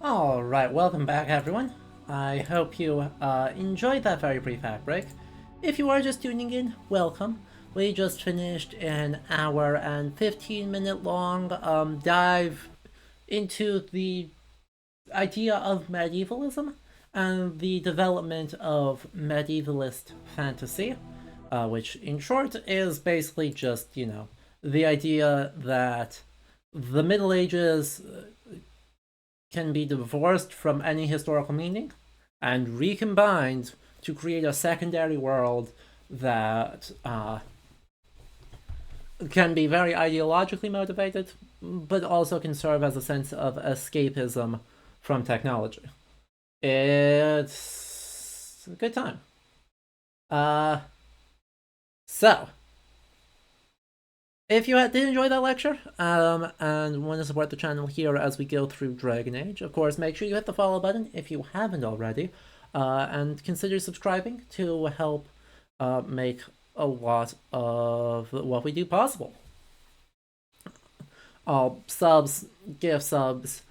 Alright, welcome back everyone. I hope you enjoyed that very brief ad break. If you are just tuning in, welcome. We just finished an hour and 15-minute long dive into the idea of medievalism and the development of medievalist fantasy, which in short is basically just, the idea that the Middle Ages can be divorced from any historical meaning and recombined to create a secondary world that can be very ideologically motivated, but also can serve as a sense of escapism from technology. It's a good time. So, if you did enjoy that lecture and want to support the channel here as we go through Dragon Age, of course, make sure you hit the follow button if you haven't already, and consider subscribing to help make a lot of what we do possible. All subs, gift subs,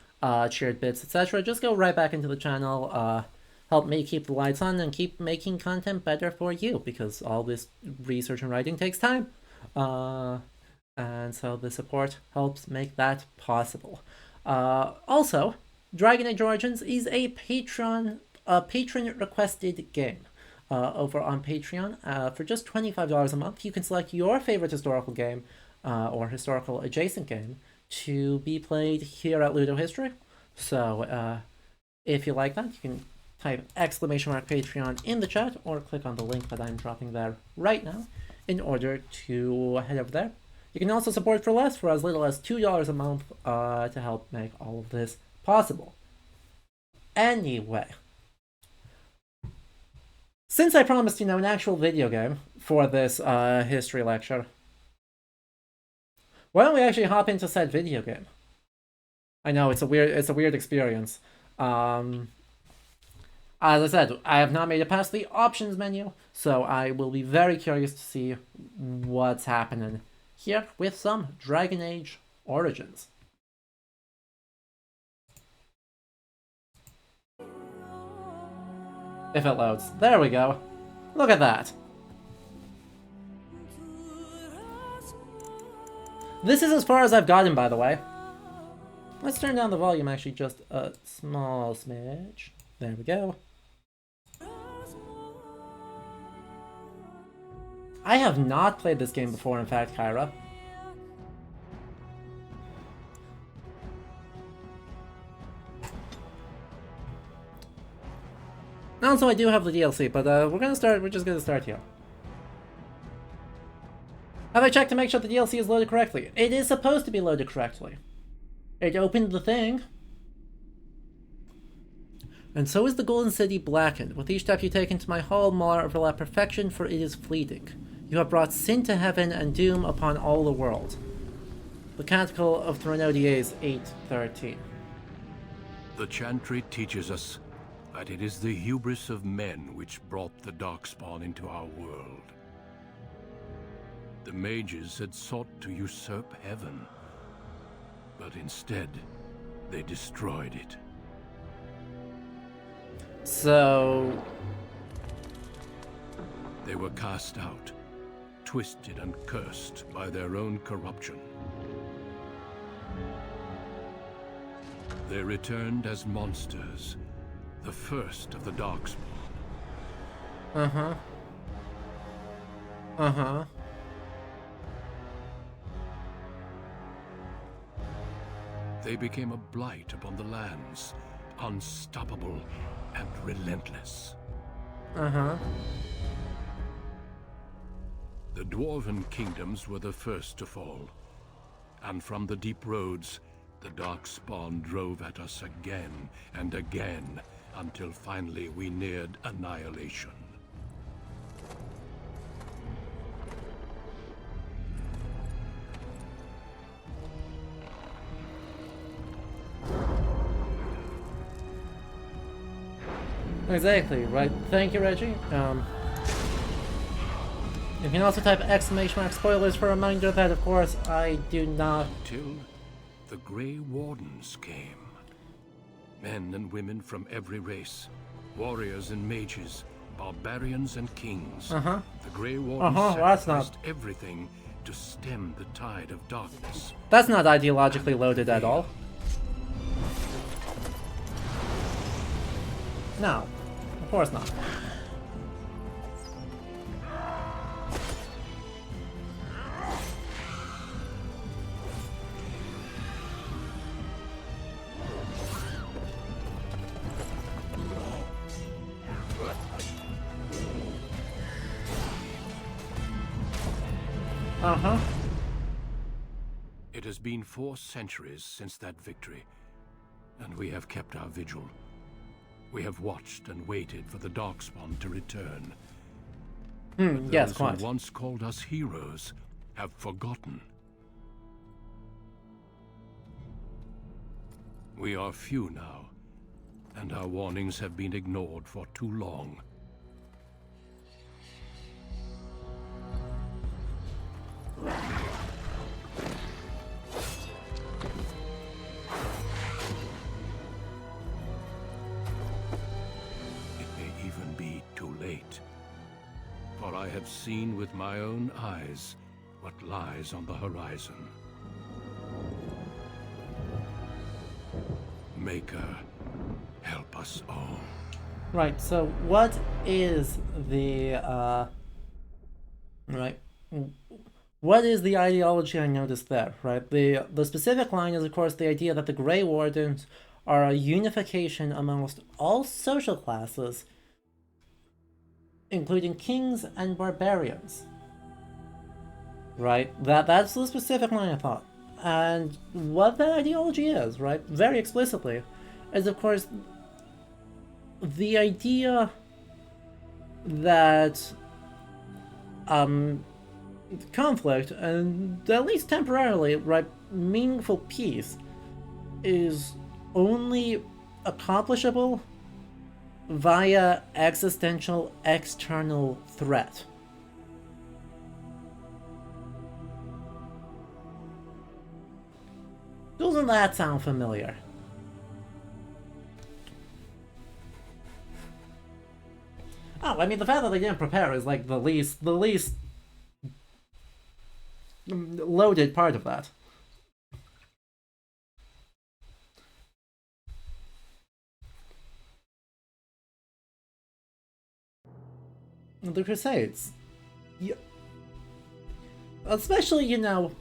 cheered bits, etc. just go right back into the channel, help me keep the lights on and keep making content better for you, because all this research and writing takes time. And so the support helps make that possible. Also, Dragon Age Origins is a patron-requested game. Over on Patreon, for just $25 a month, you can select your favorite historical game or historical adjacent game to be played here at Ludo History. So if you like that, you can type !Patreon in the chat or click on the link that I'm dropping there right now in order to head over there. You can also support for less, for as little as $2 a month, to help make all of this possible. Anyway, since I promised, an actual video game for this history lecture, why don't we actually hop into said video game? I know it's a weird experience. As I said, I have not made it past the options menu, so I will be very curious to see what's happening here with some Dragon Age Origins. If it loads. There we go. Look at that. This is as far as I've gotten, by the way. Let's turn down the volume actually just a small smidge. There we go. I have not played this game before, in fact, Kyra. Also, I do have the DLC, but we're just gonna start here. Have I checked to make sure the DLC is loaded correctly? It is supposed to be loaded correctly. It opened the thing. And so is the Golden City blackened. With each step you take into my hall, marvel at perfection, for it is fleeting. You have brought sin to heaven and doom upon all the world. The Canticle of Threnodies 8:13. The chantry teaches us that it is the hubris of men which brought the Darkspawn into our world. The mages had sought to usurp heaven, but instead, they destroyed it. So... They were cast out, twisted and cursed by their own corruption. They returned as monsters, the first of the Darkspawn. Uh-huh. Uh-huh. They became a blight upon the lands, unstoppable and relentless. Uh-huh. The Dwarven kingdoms were the first to fall, and from the deep roads, the Darkspawn drove at us again and again, until finally we neared annihilation. Exactly, right. Thank you, Reggie. You can also type !spoilers for a reminder that, of course, I do not... Till the Grey Wardens came. Men and women from every race, warriors and mages, barbarians and kings. The Grey Wardens sacrificed everything to stem the tide of darkness. That's not ideologically loaded at all. No, of course not. It has been 4 centuries since that victory, and we have kept our vigil. We have watched and waited for the Darkspawn to return. But yes, those quite. who once called us heroes have forgotten. We are few now, and our warnings have been ignored for too long. For I have seen with my own eyes what lies on the horizon. Maker, help us all. Right, so what is the, what is the ideology I noticed there, right? The specific line is, of course, the idea that the Grey Wardens are a unification amongst all social classes, including kings and barbarians. Right? That's the specific line I thought. And what that ideology is, right, very explicitly, is of course the idea that conflict, and at least temporarily, right, meaningful peace is only accomplishable via existential external threat. Doesn't that sound familiar? Oh, I mean, the fact that they didn't prepare is like the least loaded part of that. The Crusades. Yeah. Especially, you know,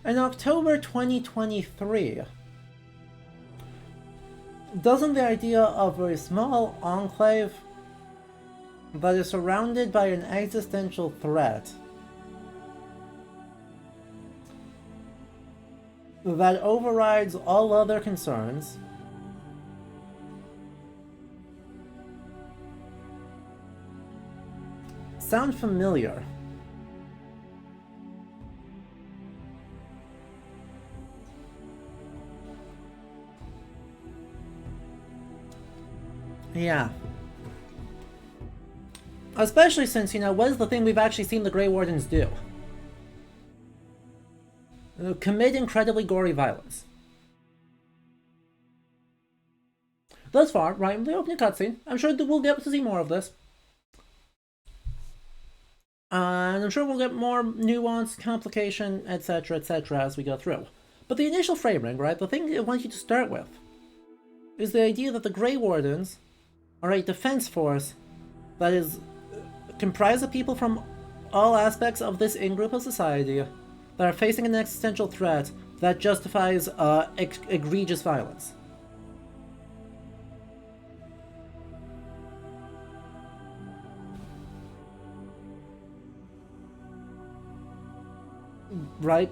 in October 2023, doesn't the idea of a small enclave that is surrounded by an existential threat that overrides all other concerns sound familiar? Yeah. Especially since, you know, what is the thing we've actually seen the Grey Wardens do? Commit incredibly gory violence. Thus far, right, in the opening cutscene, I'm sure that we'll get to see more of this. And I'm sure we'll get more nuance, complication, etc., as we go through. But the initial framing, right, the thing I want you to start with, is the idea that the Grey Wardens are a defense force that is comprised of people from all aspects of this in-group of society that are facing an existential threat that justifies egregious violence. Right?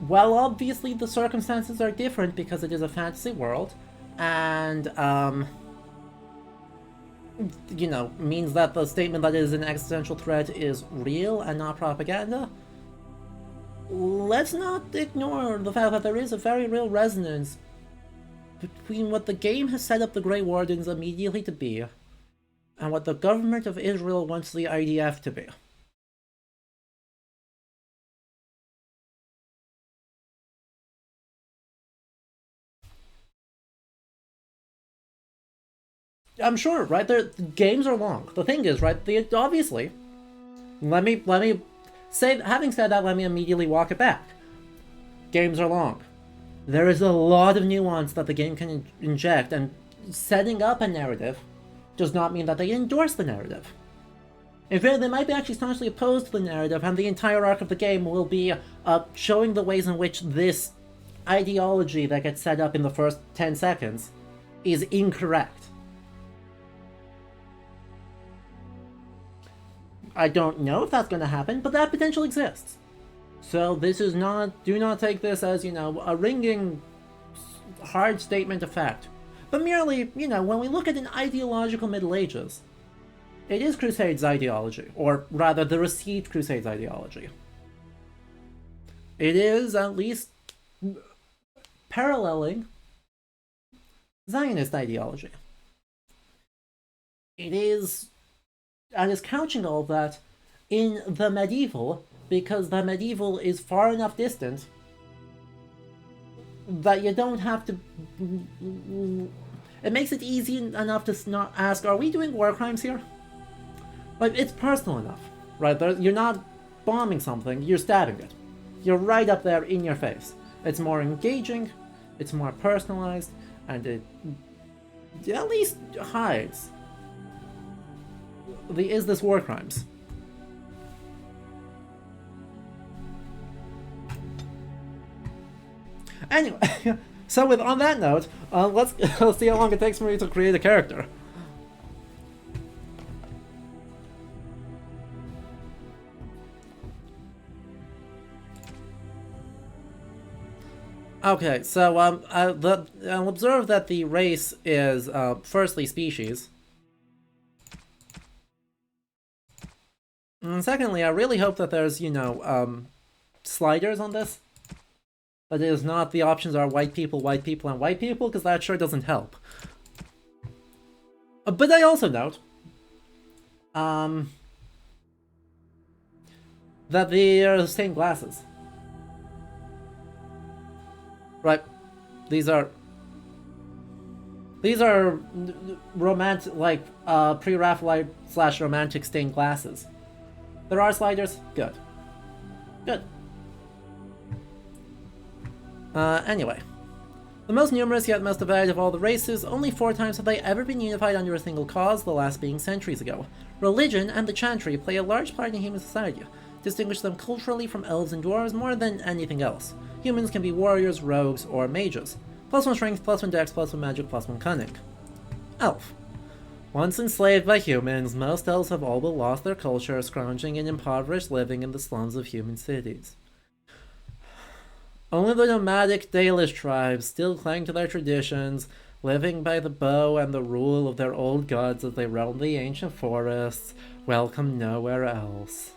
Well, obviously the circumstances are different because it is a fantasy world, and you know, means that the statement that it is an existential threat is real and not propaganda. Let's not ignore the fact that there is a very real resonance between what the game has set up the Grey Wardens immediately to be and what the government of Israel wants the IDF to be. I'm sure, right? The games are long. The thing is, right? Obviously, let me say. Having said that, let me immediately walk it back. Games are long. There is a lot of nuance that the game can inject, and setting up a narrative does not mean that they endorse the narrative. In fact, they might be actually staunchly opposed to the narrative, and the entire arc of the game will be showing the ways in which this ideology that gets set up in the first 10 seconds is incorrect. I don't know if that's going to happen, but that potential exists. So this is not, do not take this as, a ringing, hard statement of fact. But merely, when we look at an ideological Middle Ages, it is Crusades ideology, or rather the received Crusades ideology. It is at least paralleling Zionist ideology. It is, and is couching all of that in the medieval, because the medieval is far enough distant that you don't have to... It makes it easy enough to not ask, are we doing war crimes here? Like, it's personal enough, right? You're not bombing something, you're stabbing it. You're right up there in your face. It's more engaging, it's more personalized, and it at least hides the is this war crimes. Anyway, so on that note, let's see how long it takes for me to create a character. Okay, so I'll observe that the race is firstly species, and secondly, I really hope that there's sliders on this. That is not the options are white people, and white people, because that sure doesn't help. But I also note that they are the same glasses. Right, these are romantic, like pre-Raphaelite / romantic stained glasses. There are sliders. Good. Anyway. The most numerous yet most divided of all the races, only 4 times have they ever been unified under a single cause, the last being centuries ago. Religion and the chantry play a large part in human society, distinguish them culturally from elves and dwarves more than anything else. Humans can be warriors, rogues, or mages. +1 strength, +1 dex, +1 magic, +1 cunning. Elf. Once enslaved by humans, most elves have all but lost their culture, scrounging in impoverished living in the slums of human cities. Only the nomadic Dalish tribes still cling to their traditions, living by the bow and the rule of their old gods as they roam the ancient forests, welcome nowhere else.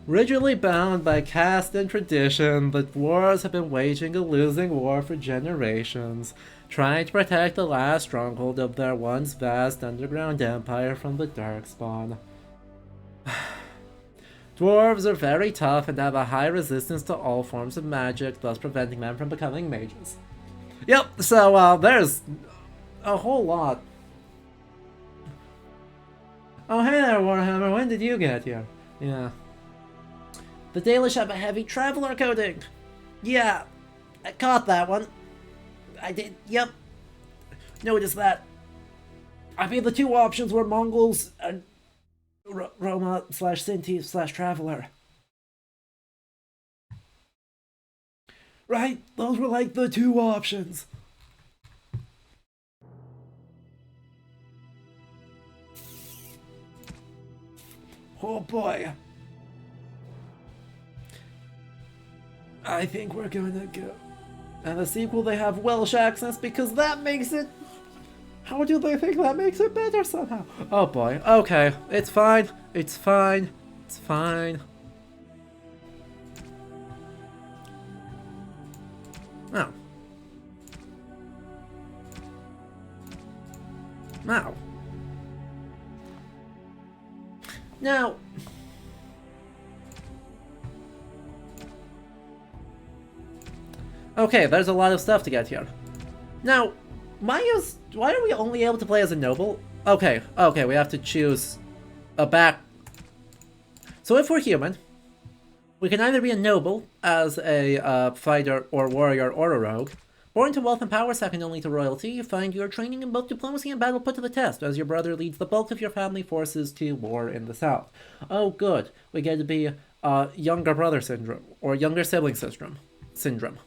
Rigidly bound by caste and tradition, the dwarves have been waging a losing war for generations, trying to protect the last stronghold of their once vast underground empire from the Darkspawn. Dwarves are very tough and have a high resistance to all forms of magic, thus preventing them from becoming mages. Yep, so there's a whole lot. Oh hey there, Warhammer, when did you get here? Yeah. The Dalish have a heavy traveler coding! Yeah, I caught that one. I did, yep. Noticed that. I mean, the 2 options were Mongols and Roma / Sinti / Traveler. Right, those were like the 2 options. Oh boy. I think we're gonna go. And the sequel, they have Welsh accents because that makes it... How do they think that makes it better somehow? Oh boy, okay. It's fine. It's fine. It's fine. Oh. Now. Now... Okay, there's a lot of stuff to get here. Now, why are we only able to play as a noble? Okay, we have to choose a back. So if we're human, we can either be a noble as a fighter or warrior or a rogue. Born to wealth and power, second only to royalty, you find your training in both diplomacy and battle put to the test, as your brother leads the bulk of your family forces to war in the south. Oh good, we get to be younger brother syndrome, or younger sibling syndrome.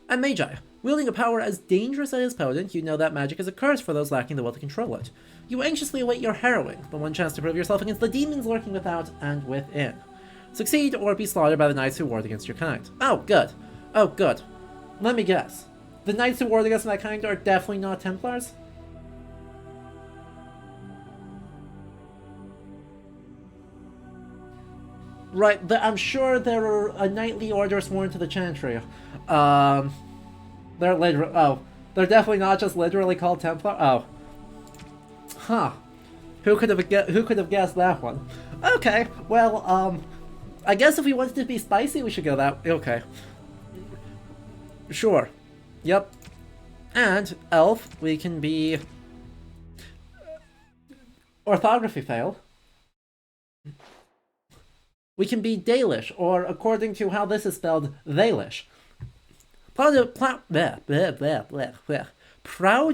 And Magi, wielding a power as dangerous as his potent, you know that magic is a curse for those lacking the will to control it. You anxiously await your harrowing, the one chance to prove yourself against the demons lurking without and within. Succeed or be slaughtered by the knights who ward against your kind. Oh good. Let me guess. The knights who ward against my kind are definitely not Templars? Right, I'm sure there are a knightly order sworn to the Chantry. They're definitely not just literally called Templar? Oh. Huh. Who could have guessed that one? Okay, well, I guess if we wanted to be spicy, we should go that way. Okay. Sure. Yep. And elf, we can be orthography fail. We can be Dalish, or according to how this is spelled, Dalish. Proud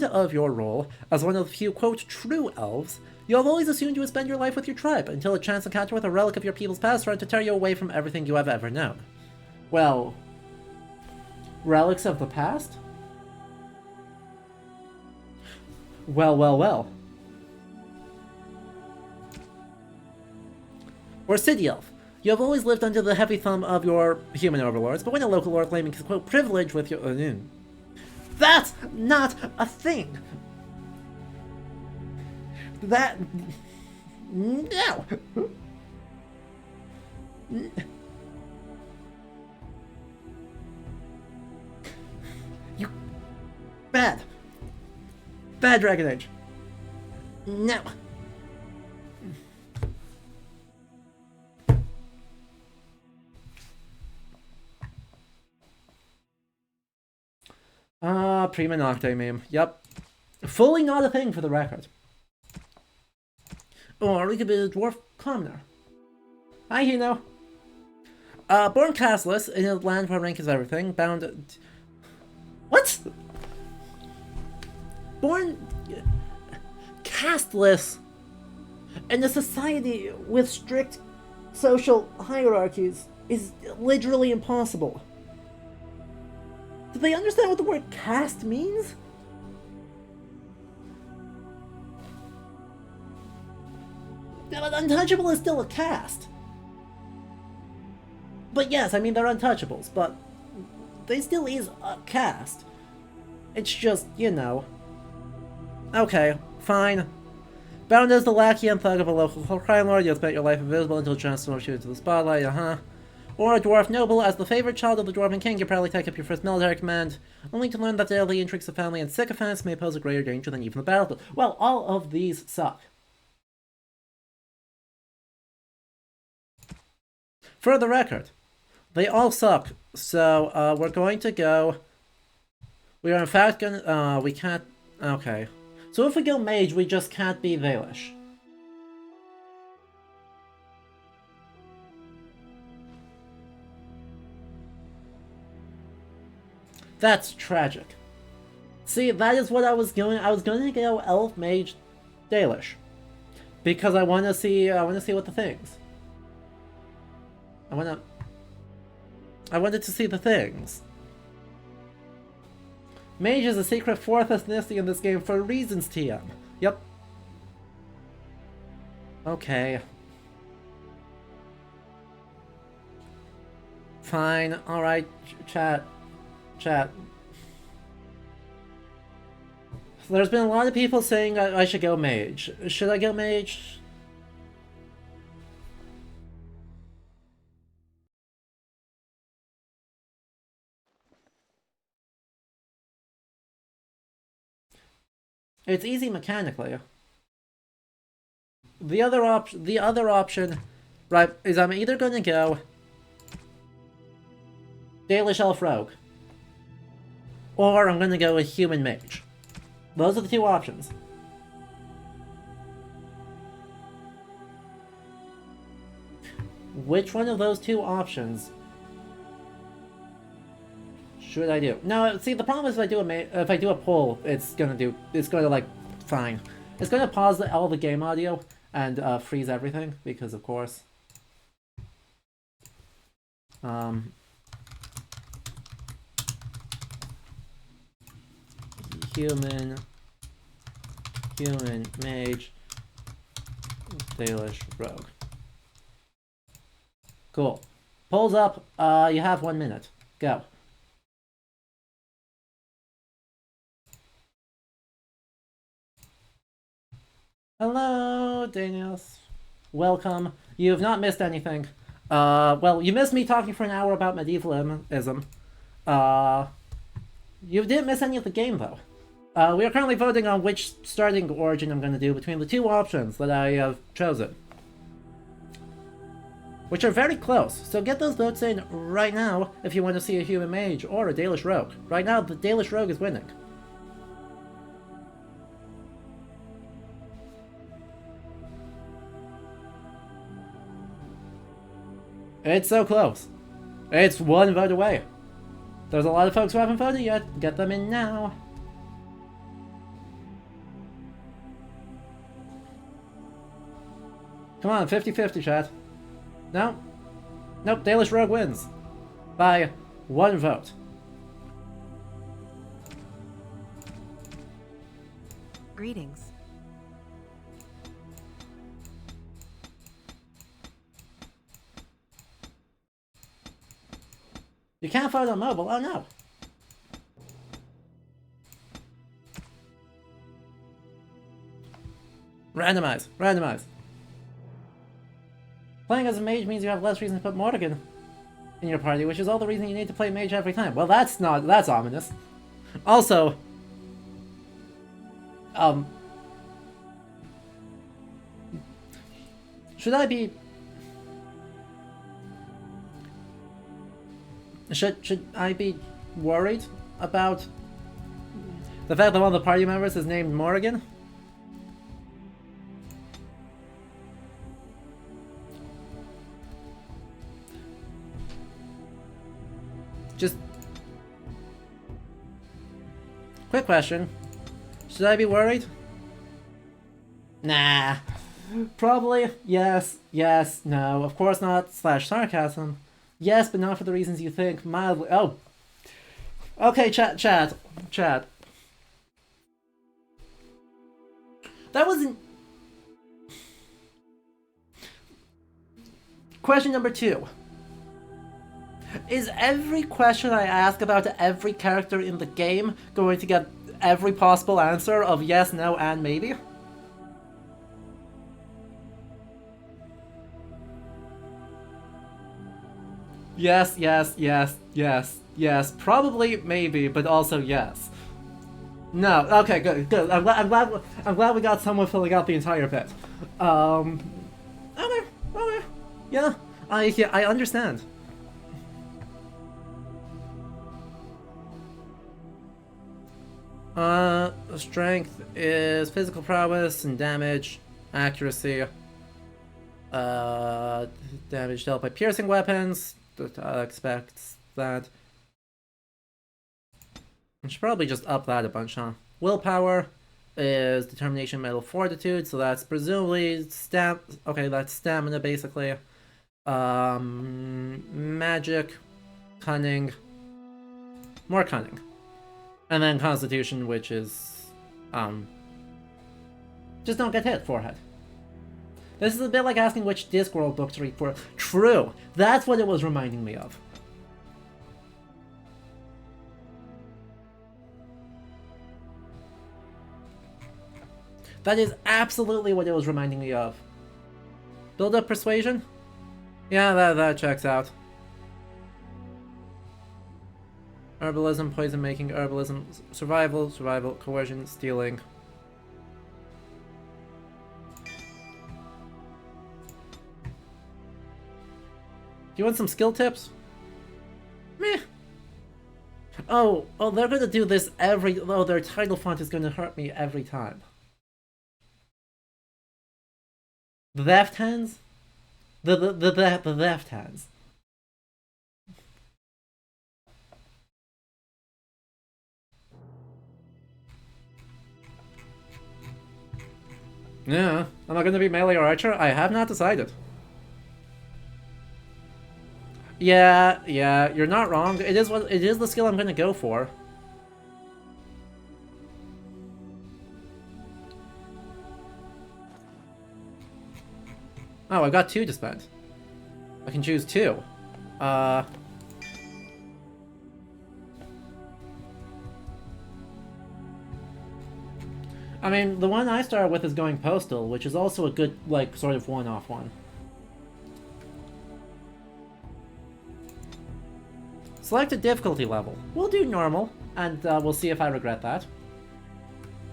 of your role as one of the few, quote, true elves, you have always assumed you would spend your life with your tribe until a chance encounter with a relic of your people's past threatened to tear you away from everything you have ever known. Well, relics of the past? Well. Or city elf. You have always lived under the heavy thumb of your human overlords, but when a local lord claiming his, quote, privilege with your... That's not a thing! That... No! You... Bad Dragon Age. No. Prima Nocte meme. Yep. Fully not a thing for the record. Or we could be a dwarf commoner. Hi, Hino. Born castless, in a land where rank is everything, bound... What? Born... castless, in a society with strict social hierarchies is literally impossible. Do they understand what the word caste means? Now, untouchable is still a caste. But yes, I mean, they're untouchables, but they still is a caste. It's just, you know. Okay, fine. Bound as the lackey and thug of a local crime lord, you'll spend your life invisible until a chance to shoot into the spotlight, Or a dwarf noble, as the favorite child of the dwarven king, you probably take up your first military command, only to learn that daily intrigues of family and sycophants may pose a greater danger than even the battlefield. Well, all of these suck. For the record, they all suck, so we're going to go... We are in fact gonna... we can't... Okay. So if we go mage, we just can't be Dalish. That's tragic. See, that is what I was going to go elf, mage, Dalish. Because I want to see what the things. I wanted to see the things. Mage is a secret fourth ethnicity in this game for reasons, TM. Yep. Okay. Fine. Alright, chat. There's been a lot of people saying I should go mage. Should I go mage? It's easy mechanically. The other option, right, is I'm either gonna go Dalish Elf Rogue. or I'm gonna go with human mage. Those are the two options. Which one of those two options should I do? No, see, the problem is if I do a poll, it's gonna like, fine. It's gonna pause all the game audio and freeze everything, because of course. Human mage, Dalish rogue. Cool. Polls up. You have 1 minute. Go. Hello, Daniels. Welcome. You have not missed anything. Well, you missed me talking for an hour about medievalism. You didn't miss any of the game, though. We are currently voting on which starting origin I'm going to do between the two options that I have chosen, which are very close. So get those votes in right now if you want to see a human mage or a Dalish rogue. Right now, the Dalish rogue is winning. It's so close. It's one vote away. There's a lot of folks who haven't voted yet. Get them in now. Come on, 50-50, chat. No? Nope, Dalish Rogue wins. By 1 vote. Greetings. You can't vote on mobile, oh no. Randomize, randomize. Playing as a mage means you have less reason to put Morrigan in your party, which is all the reason you need to play mage every time. Well, that's ominous. Also, should I be... Should I be worried about the fact that one of the party members is named Morrigan? Just... Quick question. Should I be worried? Nah. Probably. Yes. Yes. No. Of course not. / sarcasm. Yes, but not for the reasons you think. Mildly. Oh. Okay, chat. That wasn't... Question number 2. Is every question I ask about every character in the game going to get every possible answer of yes, no, and maybe? Yes, yes, yes, yes, yes. Probably, maybe, but also yes. No. Okay, good, good. I'm glad we got someone filling out the entire bit. Okay. Yeah, I understand. Strength is physical prowess and damage, accuracy. Damage dealt by piercing weapons. I expect that. I should probably just up that a bunch, huh? Willpower is determination, mental fortitude, so that's presumably that's stamina basically. Magic, cunning, more cunning. And then Constitution, which is, just don't get hit, forehead. This is a bit like asking which Discworld book to read for. True! That's what it was reminding me of. That is absolutely what it was reminding me of. Build up persuasion? Yeah, that checks out. Herbalism, poison making, herbalism, survival, coercion, stealing. Do you want some skill tips? Meh. Oh, they're gonna do this every... Oh, their title font is gonna hurt me every time. The left hands? The left hands. Yeah, am I gonna be melee or archer? I have not decided. Yeah, you're not wrong. It is the skill I'm gonna go for. Oh, I've got 2 to spend. I can choose 2. I mean, the one I started with is going postal, which is also a good, like, sort of one-off one. Select a difficulty level. We'll do normal, and we'll see if I regret that.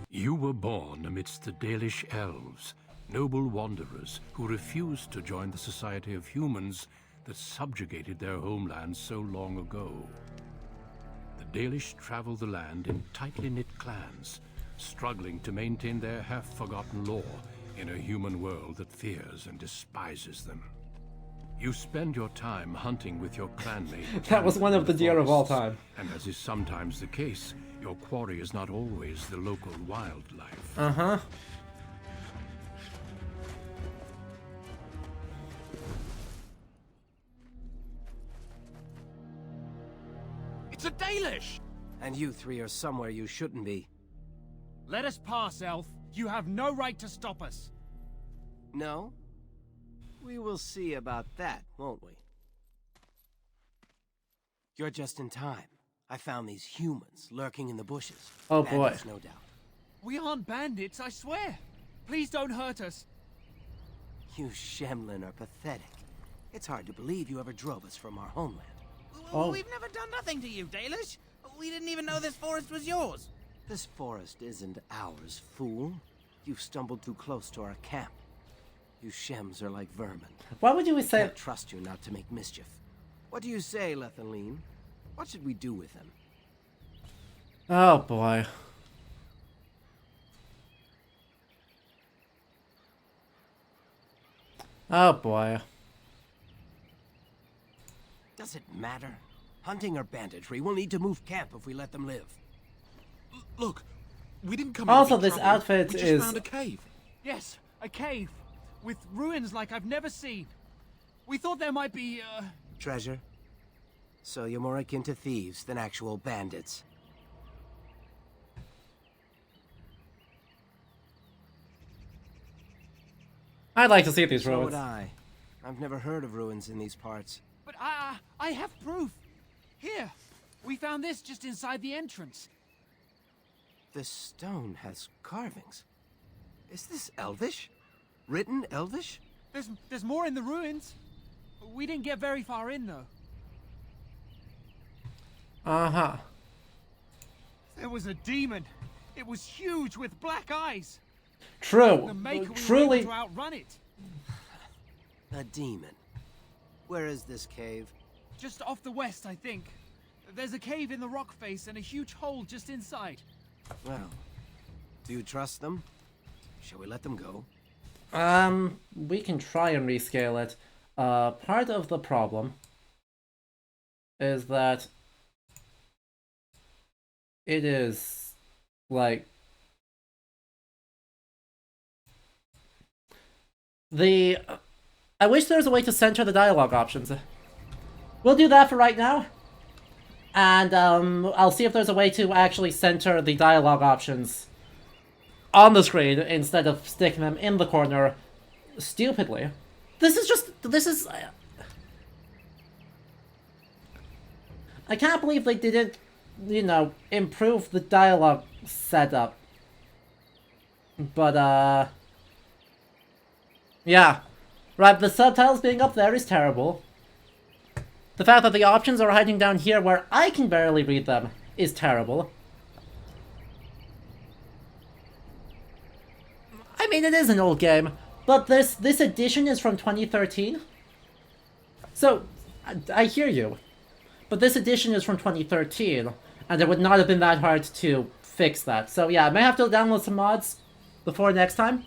You were born amidst the Dalish elves, noble wanderers who refused to join the society of humans that subjugated their homeland so long ago. The Dalish travel the land in tightly knit clans, struggling to maintain their half-forgotten lore in a human world that fears and despises them. You spend your time hunting with your clanmate. That was one of the deer of all time. And as is sometimes the case, your quarry is not always the local wildlife. Uh-huh. It's a Dalish! And you 3 are somewhere you shouldn't be. Let us pass, Elf. You have no right to stop us. No? We will see about that, won't we? You're just in time. I found these humans lurking in the bushes. Oh boy. Bandits, no doubt. We aren't bandits, I swear. Please don't hurt us. You Shemlin are pathetic. It's hard to believe you ever drove us from our homeland. Oh. We've never done nothing to you, Dalish. We didn't even know this forest was yours. This forest isn't ours, fool. You've stumbled too close to our camp. You Shems are like vermin. Why would you I say... can't trust you not to make mischief. What do you say, Lethaline? What should we do with him? Oh boy. Oh boy. Does it matter? Hunting or banditry, we'll need to move camp if we let them live. Look, we didn't come Also, in to be this trouble. outfit We just is... found a cave. Yes, a cave. With ruins like I've never seen. We thought there might be, Treasure? So you're more akin to thieves than actual bandits. I'd like to see these So ruins. would I. I've never heard of ruins in these parts. But I have proof. Here, we found this just inside the entrance. This stone has carvings. Is this Elvish? Written Elvish? There's more in the ruins. We didn't get very far in, though. Uh-huh. There was a demon. It was huge with black eyes. True. The Maker we were Truly... able to outrun it. A demon. Where is this cave? Just off the west, I think. There's a cave in the rock face and a huge hole just inside. Well, do you trust them? Shall we let them go? We can try and rescale it. Part of the problem is that it is, like, I wish there was a way to center the dialogue options. We'll do that for right now. And, I'll see if there's a way to actually center the dialogue options on the screen instead of sticking them in the corner stupidly. This is... I can't believe they didn't, you know, improve the dialogue setup. But, yeah. Right, the subtitles being up there is terrible. The fact that the options are hiding down here where I can barely read them is terrible. I mean, it is an old game, but this edition is from 2013. So, I hear you. But this edition is from 2013, and it would not have been that hard to fix that. So yeah, I may have to download some mods before next time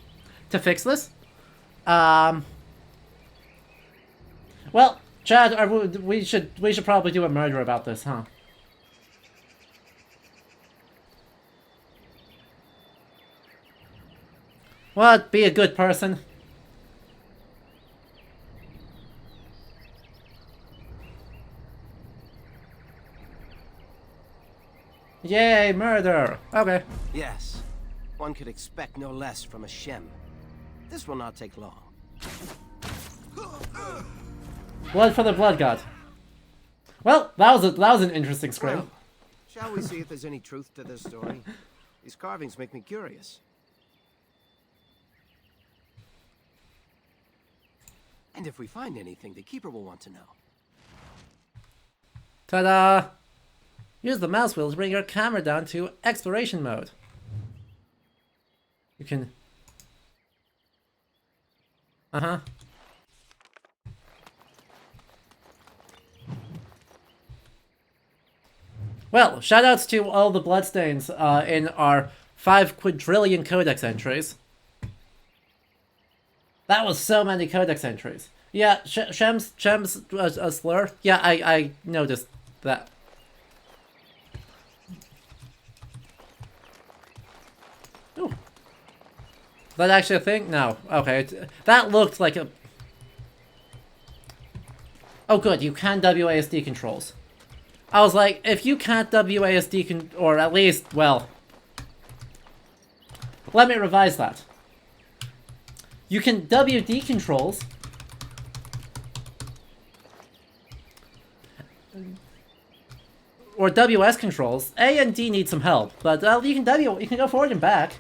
to fix this. Well, Chad, we should probably do a murder about this, huh? What? Be a good person. Yay, murder! Okay. Yes. One could expect no less from a Shem. This will not take long. Blood for the blood god. Well, that was an interesting scream. Well, shall we see if there's any truth to this story? These carvings make me curious. And if we find anything, the Keeper will want to know. Ta-da! Use the mouse wheel to bring your camera down to exploration mode. You can... Uh-huh. Well, shoutouts to all the bloodstains in our 5 quadrillion codex entries. That was so many codex entries. Yeah, Shem's a slur. Yeah, I noticed that. Ooh. Is that actually a thing? No. Okay, that looked like a... Oh good, you can WASD controls. I was like, if you can't WASD or at least, well... Let me revise that. You can WD controls. Or WS controls. A and D need some help, but you can go forward and back.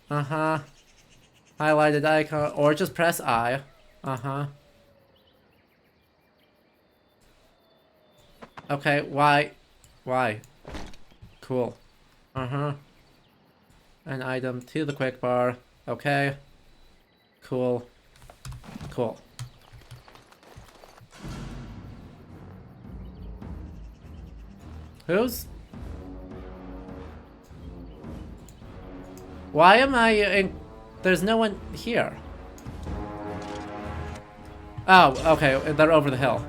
Uh-huh. Highlighted icon, or just press I. Uh-huh. Okay, why? Why? Cool. Uh-huh. An item to the quick bar. Okay. Cool. Cool. Who's? Why am I in... There's no one here. Oh, okay, they're over the hill.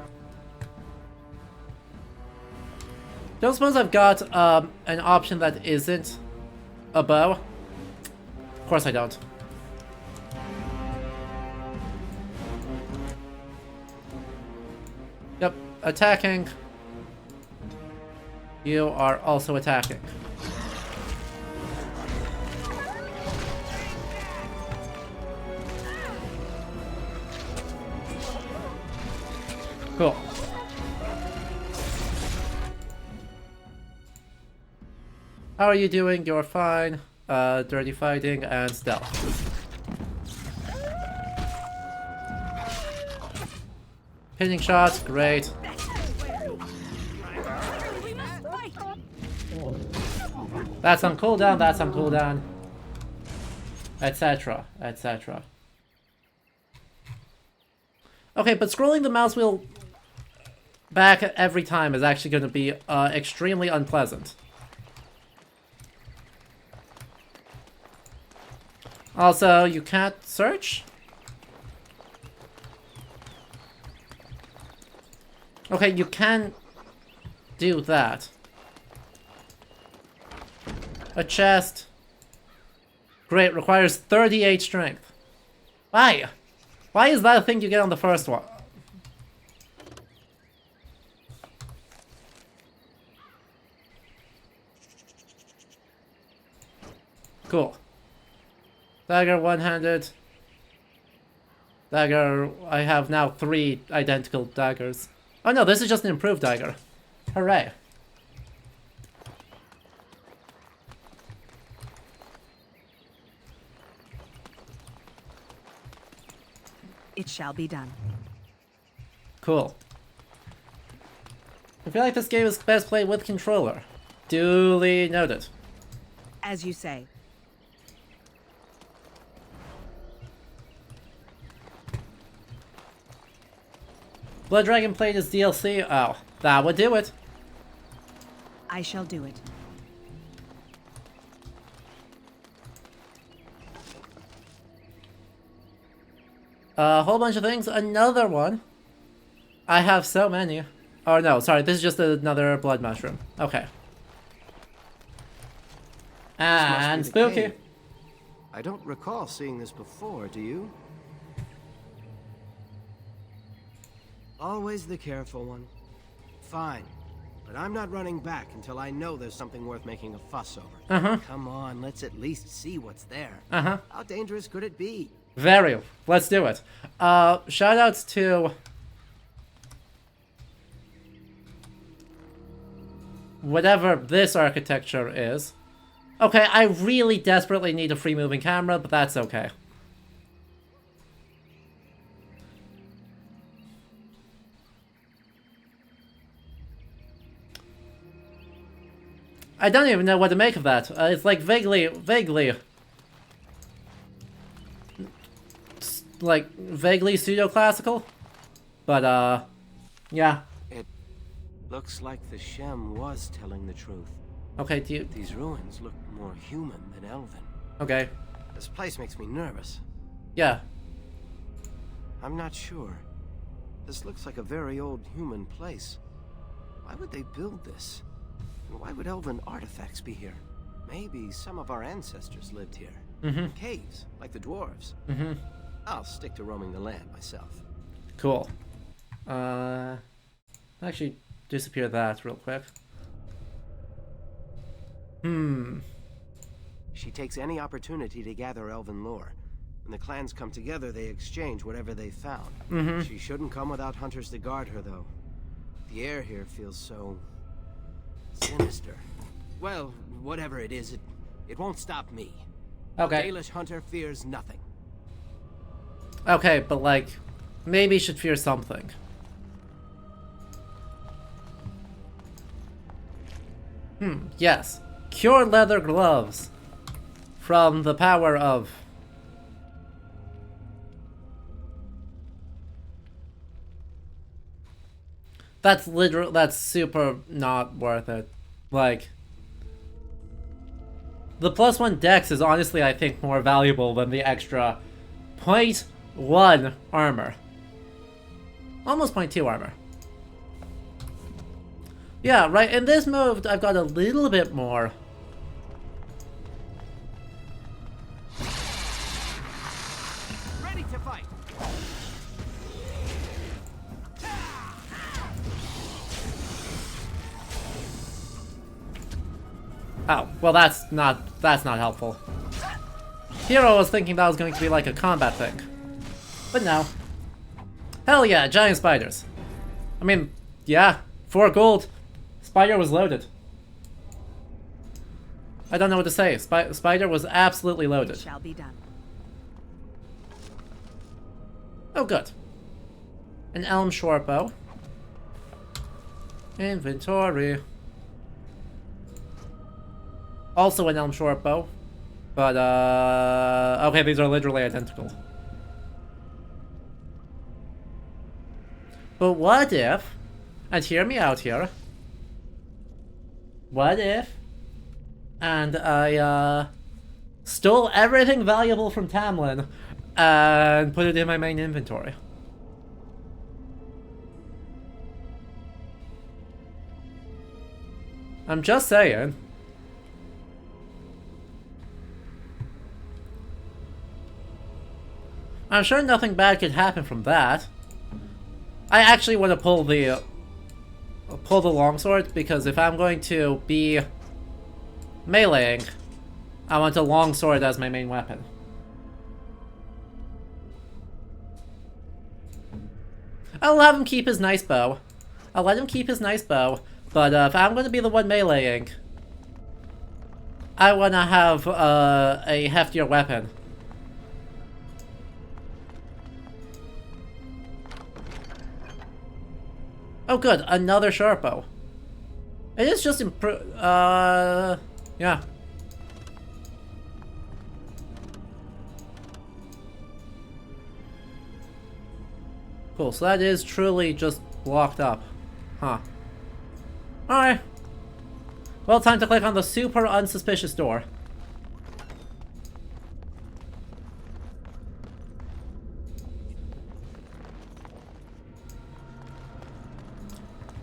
Don't suppose I've got an option that isn't a bow? Of course I don't. Yep, attacking. You are also attacking. Cool. How are you doing? You're fine. Dirty fighting and stealth. Pinning shots, great. That's on cooldown, that's on cooldown. Etc, etc. Okay, but scrolling the mouse wheel back every time is actually going to be extremely unpleasant. Also, you can't search? Okay, you can do that. A chest. Great, requires 38 strength. Why? Why is that a thing you get on the first one? Cool. Dagger one-handed. Dagger, I have now 3 identical daggers. Oh no, this is just an improved dagger. Hooray. It shall be done. Cool. I feel like this game is best played with controller. Duly noted. As you say. Blood Dragon Plate is DLC? Oh. That would do it. I shall do it. A whole bunch of things. Another one. I have so many. Oh no, sorry, this is just another blood mushroom. Okay. And This must be the spooky. cave. I don't recall seeing this before, do you? Always the careful one. Fine, but I'm not running back until I know there's something worth making a fuss over. Uh-huh. Come on, let's at least see what's there. Uh-huh. How dangerous could it be? Very. Let's do it. Shoutouts to whatever this architecture is. Okay, I really desperately need a free moving camera, but that's okay. I don't even know what to make of that. It's like vaguely, like vaguely pseudo-classical, but yeah. It looks like the Shem was telling the truth. Okay, do you? These ruins look more human than elven. Okay, This place makes me nervous. yeah. I'm not sure. This looks like a very old human place. Why would they build this? And why would elven artifacts be here? Maybe some of our ancestors lived here. Mm-hmm. Caves, like the dwarves. Mm-hmm. I'll stick to roaming the land myself. Cool. Actually, disappear that real quick. She takes any opportunity to gather elven lore. When the clans come together, they exchange whatever they found. Mm-hmm. She shouldn't come without hunters to guard her, though. The air here feels so sinister. Well, whatever it is, it won't stop me. Okay. Dalish hunter fears nothing. Okay, but like, maybe should fear something. Yes. Cure leather gloves. From the power of... That's literal. That's super not worth it. Like, the +1 dex is honestly, I think, more valuable than the extra 0.1 armor. Almost 0.2 armor. Yeah, right. In this move, I've got a little bit more. Ready to fight. Oh, well that's not helpful. Hero was thinking that was going to be like a combat thing. But no. Hell yeah, giant spiders. I mean, yeah, 4 gold. Spider was loaded. I don't know what to say. Spider was absolutely loaded. Shall be done. Oh, good. An elm short bow. Inventory. Also an elm short bow. But, okay, these are literally identical. But what if, and hear me out here, what if, and I, stole everything valuable from Tamlin and put it in my main inventory? I'm just saying. I'm sure nothing bad could happen from that. I actually want to pull the longsword, because if I'm going to be meleeing, I want a longsword as my main weapon. I'll have him keep his nice bow. I'll let him keep his nice bow, but if I'm going to be the one meleeing, I want to have a heftier weapon. Oh good, another sharp bow. It is just yeah. Cool, so that is truly just blocked up. Huh. Alright. Well, time to click on the super unsuspicious door.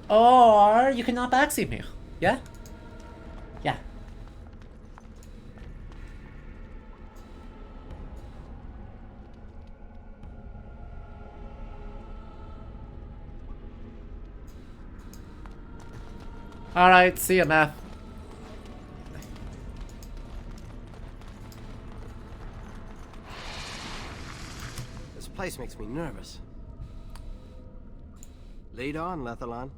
Or you cannot backseat me. Yeah? Yeah. Alright, see ya, Math. This place makes me nervous. Lead on, Lethalon.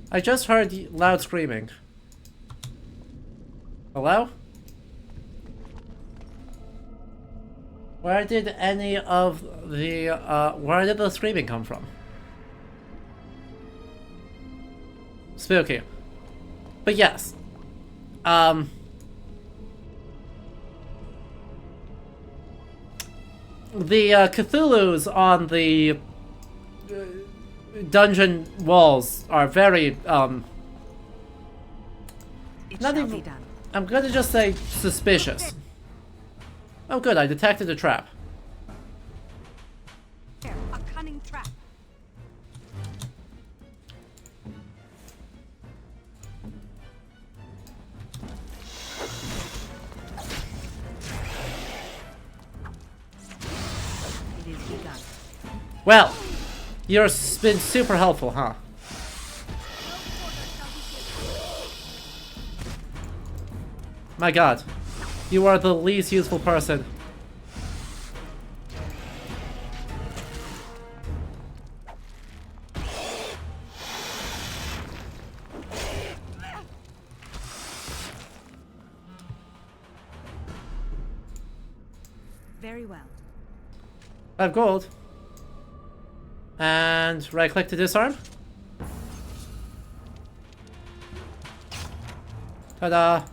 I just heard loud screaming. Hello? Where did any of the, where did the screaming come from? Spooky. But yes. The Cthulhu's on the dungeon walls are very, It not shall even, be done. I'm gonna just say suspicious. Oh good, I detected a trap. There, a cunning trap. It is begun. Well, you've been super helpful, huh? My god. You are the least useful person. Very well. 5 gold. And right click to disarm. Ta-da!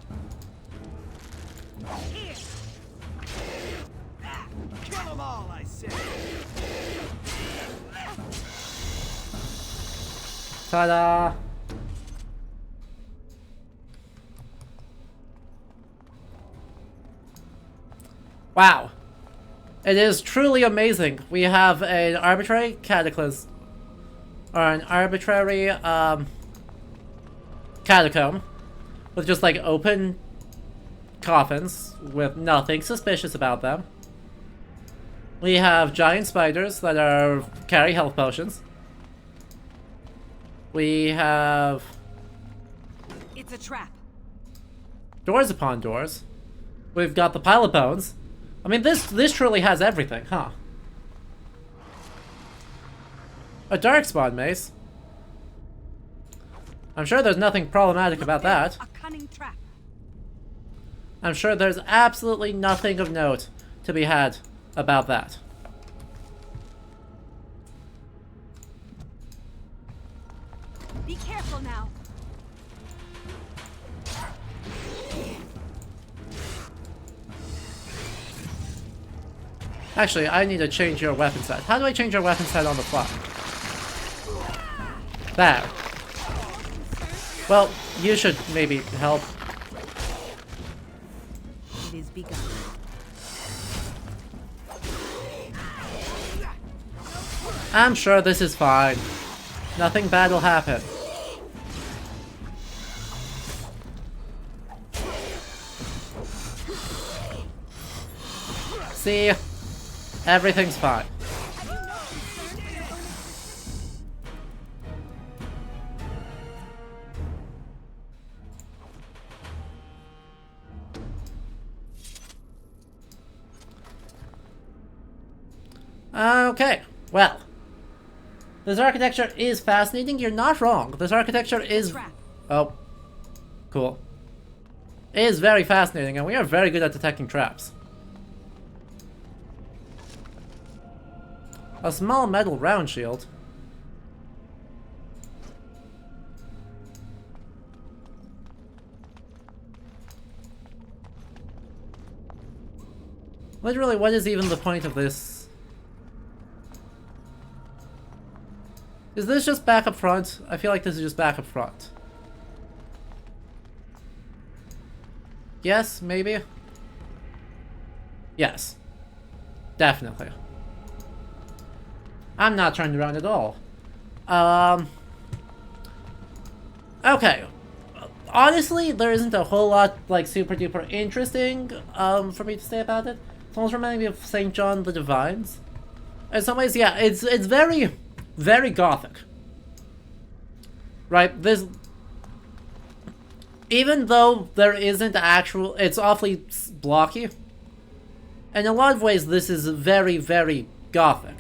Kill them all, I said. Ta-da! Wow. It is truly amazing. We have an arbitrary cataclysm. Or an arbitrary, catacomb. With just, like, open coffins. With nothing suspicious about them. We have giant spiders that carry health potions. We have It's a trap. doors upon doors. We've got the pile of bones. I mean, this truly has everything, huh? A darkspawn mace. I'm sure there's nothing problematic about that. A cunning trap. I'm sure there's absolutely nothing of note to be had about that. Be careful now. Actually, I need to change your weapon set. How do I change your weapon set on the fly? There. Well, you should maybe help. It is begun. I'm sure this is fine. Nothing bad will happen. See? Everything's fine. Okay, well. This architecture is fascinating. You're not wrong. This architecture is... Oh. Cool. It is very fascinating, and we are very good at detecting traps. A small metal round shield. Literally, what is even the point of this? Is this just back up front? I feel like this is just back up front. Yes, maybe? Yes. Definitely. I'm not turned around at all. Okay. Honestly, there isn't a whole lot, like, super duper interesting, for me to say about it. It's almost reminding me of St. John the Divines. In some ways, yeah, it's very, very gothic. Right? This... Even though there isn't actual... It's awfully blocky. In a lot of ways, this is very, very gothic.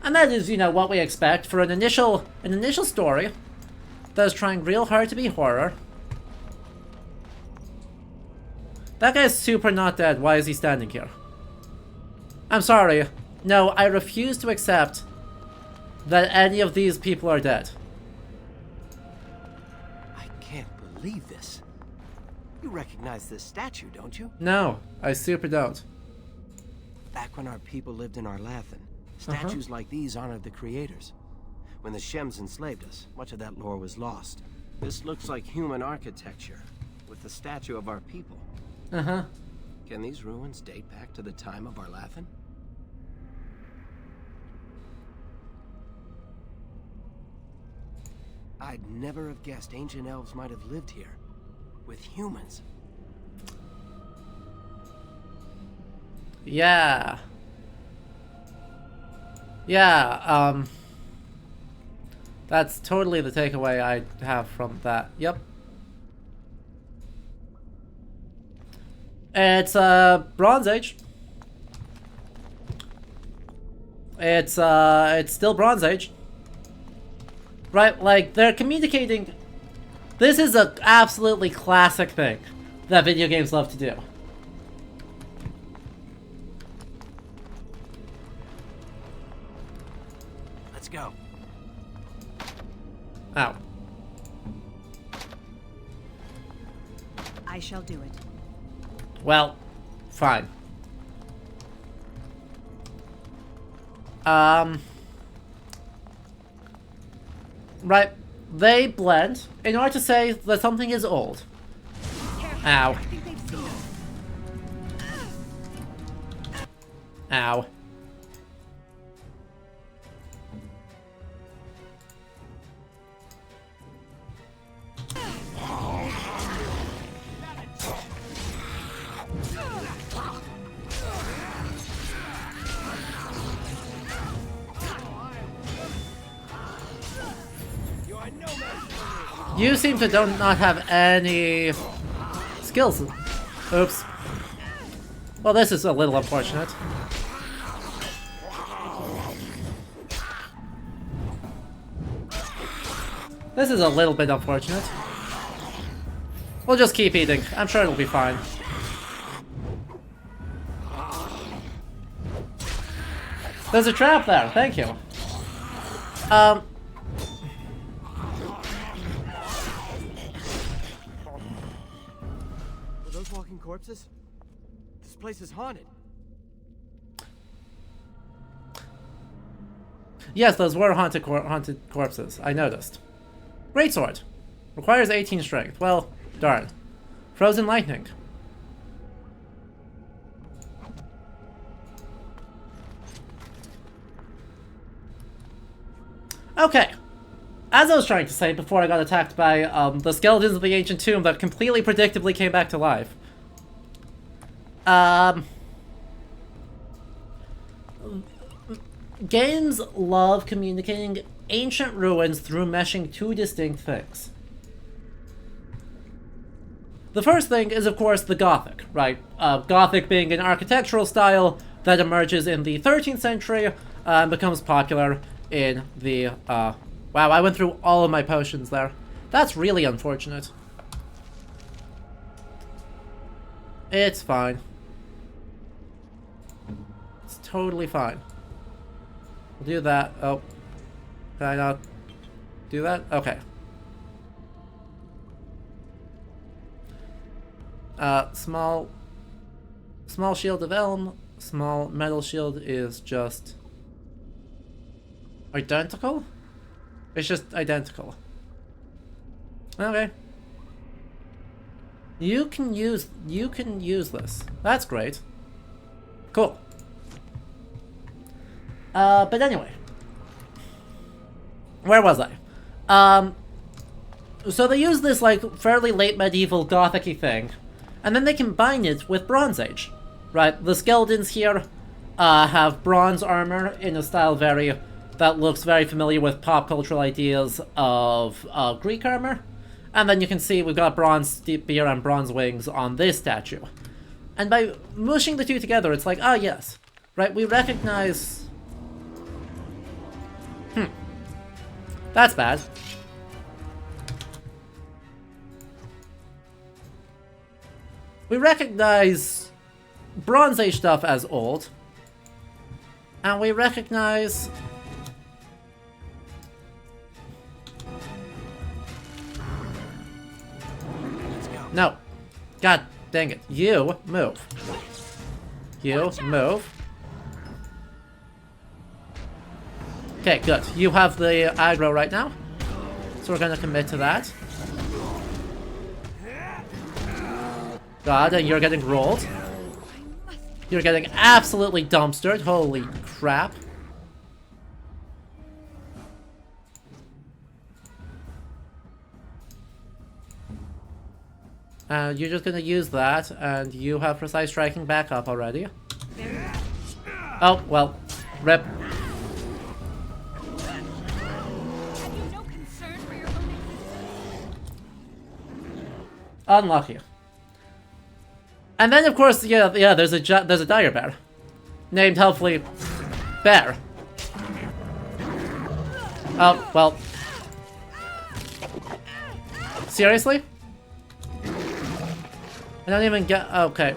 And that is, you know, what we expect for an initial story that is trying real hard to be horror. That guy's super not dead. Why is he standing here? I'm sorry. No, I refuse to accept that any of these people are dead. I can't believe this. You recognize this statue, don't you? No, I super don't. Back when our people lived in Arlathan, statues like these honored the creators. When the Shems enslaved us, much of that lore was lost. This looks like human architecture, with the statue of our people. Uh-huh. Can these ruins date back to the time of Arlathan? I'd never have guessed ancient elves might have lived here, with humans. Yeah. Yeah, that's totally the takeaway I have from that. Yep. It's, Bronze Age. It's still Bronze Age. Right, like, they're communicating... This is an absolutely classic thing that video games love to do. Let's go. Ow. I shall do it. Well, fine. Right, they blend in order to say that something is old. Ow. I think they've seen us. Ow. You seem to not have any skills. Oops. Well, this is a little unfortunate. This is a little bit unfortunate. We'll just keep eating. I'm sure it'll be fine. There's a trap there. Thank you. Were those walking corpses? This place is haunted. Yes, those were haunted corpses. I noticed. Greatsword. Requires 18 strength. Well, darn. Frozen lightning. Okay. As I was trying to say before I got attacked by the skeletons of the ancient tomb that completely predictably came back to life. Games love communicating ancient ruins through meshing two distinct things. The first thing is, of course, the Gothic, right? Gothic being an architectural style that emerges in the 13th century and becomes popular in the... wow, I went through all of my potions there. That's really unfortunate. It's fine. It's totally fine. We'll do that. Oh. Can I not do that? Okay. Small shield of elm. Small metal shield is just identical? It's just identical. Okay. You can use this. That's great. Cool. But anyway. Where was I? So they use this, like, fairly late medieval gothic-y thing, and then they combine it with Bronze Age. Right? The skeletons here have bronze armor in a style that looks very familiar with pop cultural ideas of Greek armor. And then you can see we've got bronze spear and bronze wings on this statue. And by mushing the two together, it's like, ah, yes. Right, we recognize... That's bad. We recognize Bronze Age stuff as old. And we recognize... No. God dang it. You move. You move. Okay, good. You have the aggro right now. So we're gonna commit to that. God, and you're getting rolled. You're getting absolutely dumpstered. Holy crap. And you're just gonna use that, and you have precise striking back up already. Oh, well, rip. Have you no concern for your own existence? Unlucky. And then, of course, yeah, there's a dire bear, named helpfully Bear. Oh, well. Seriously? I don't even get... Okay.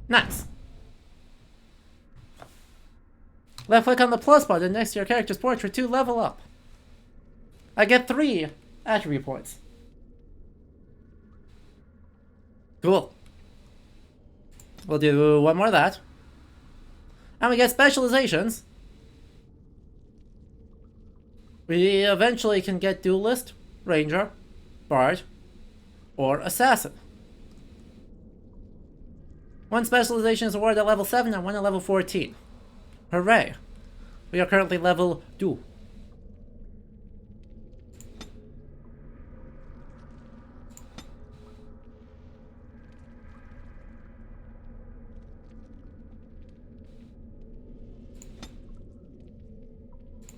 Nice. Left click on the plus button next to your character's portrait to level up. I get 3 attribute points. Cool. We'll do one more of that. And we get specializations. We eventually can get Duelist, Ranger, Bard, or Assassin. One specialization is awarded at level 7 and one at level 14. Hooray! We are currently level 2.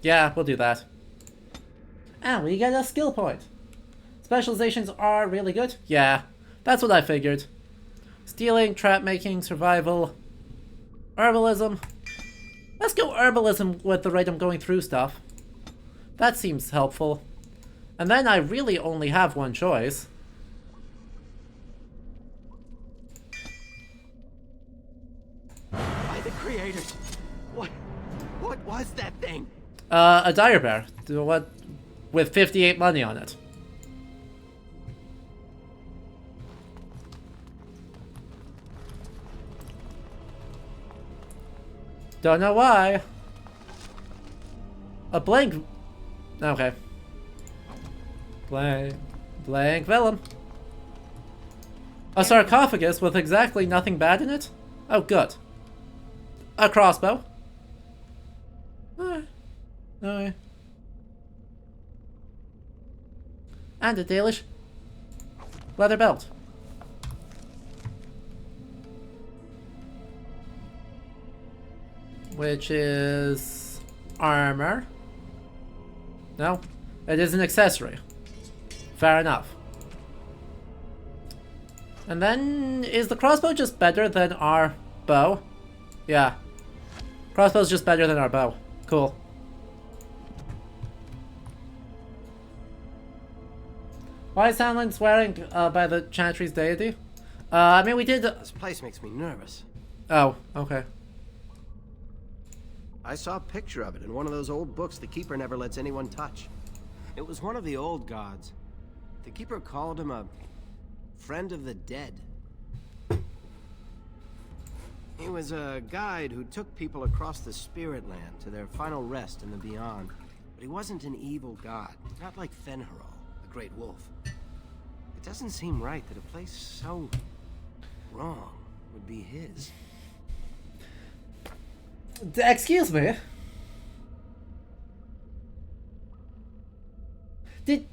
Yeah, we'll do that. And we get a skill point. Specializations are really good? Yeah, that's what I figured. Stealing, trap making, survival, herbalism. Let's go herbalism with the rate I'm going through stuff. That seems helpful. And then I really only have one choice. By the creators. What was that thing? A dire bear. What? With 58 money on it. Don't know why. A blank... Okay. Blank vellum. A sarcophagus with exactly nothing bad in it? Oh, good. A crossbow. Alright. And a Dalish leather belt. Which is armor. No, it is an accessory. Fair enough. And then, is the crossbow just better than our bow? Yeah. Crossbow's just better than our bow. Cool. Why is Sandland swearing by the Chantry's deity? I mean, we did... This place makes me nervous. Oh, okay. I saw a picture of it in one of those old books the Keeper never lets anyone touch. It was one of the old gods. The Keeper called him a friend of the dead. He was a guide who took people across the Spirit Land to their final rest in the beyond. But he wasn't an evil god, not like Fen'Harol, the Great Wolf. It doesn't seem right that a place so wrong would be his. Excuse me? Did...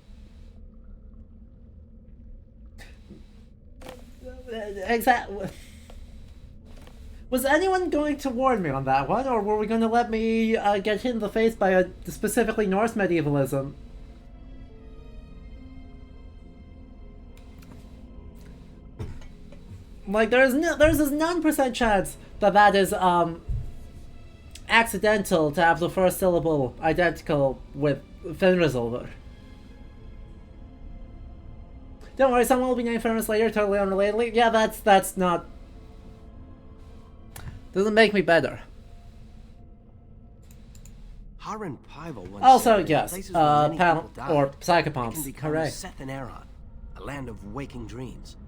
Exactly. Was anyone going to warn me on that one, or were we going to let me get hit in the face by a specifically Norse medievalism? Like, there's this 9% chance that that is accidental to have the first syllable identical with Finrizolver. Don't worry, someone will be named famous later, totally unrelatedly. Yeah, that's not... Doesn't make me better. Harren Pyval once Also, said that yes, places where many people die, or they can psychopomps. become Hooray. Seth and Aeron, a land of waking dreams.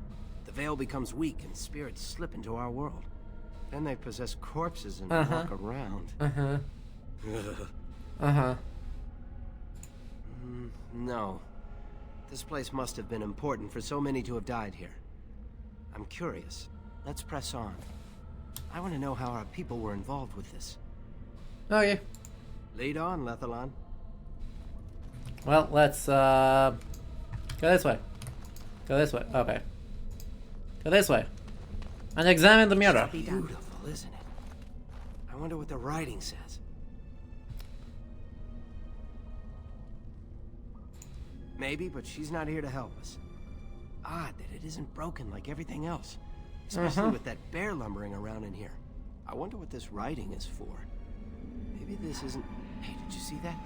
The veil becomes weak and spirits slip into our world. Then they possess corpses and walk around. No. This place must have been important for so many to have died here. I'm curious. Let's press on. I want to know how our people were involved with this. Okay. Lead on, Lethalon. Well, let's go this way. Go this way. Okay. Go this way. And examine the mirror. Beautiful, isn't it? I wonder what the writing says. Maybe, but she's not here to help us. Odd that it isn't broken like everything else. Especially with that bear lumbering around in here. I wonder what this writing is for. Maybe this isn't... Hey, did you see that?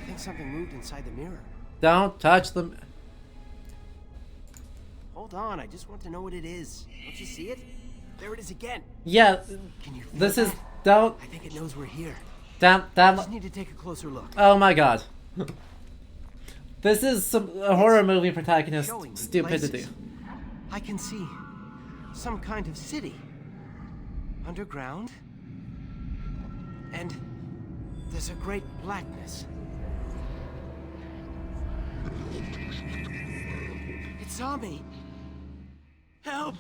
I think something moved inside the mirror. Don't touch them. Hold on, I just want to know what it is. Don't you see it? There it is again. Yeah, Can you feel this is... that? Don't... I think it knows we're here. Damn... Just need to take a closer look. Oh my god. This is a horror movie protagonist Showing me stupidity. places. I can see some kind of city. Underground. And there's a great blackness. It saw me. Help!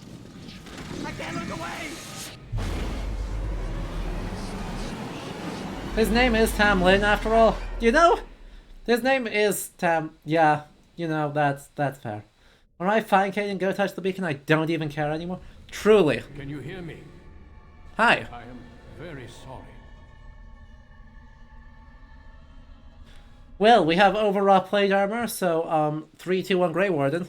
I can't look away! His name is Tamlin, after all. You know? His name is Tam... Yeah, you know, that's fair. Alright, fine, Kaden, go touch the beacon. I don't even care anymore. Truly. Can you hear me? Hi. I am very sorry. Well, we have overwrought plate armor, so, 3, 2, 1, Grey Warden.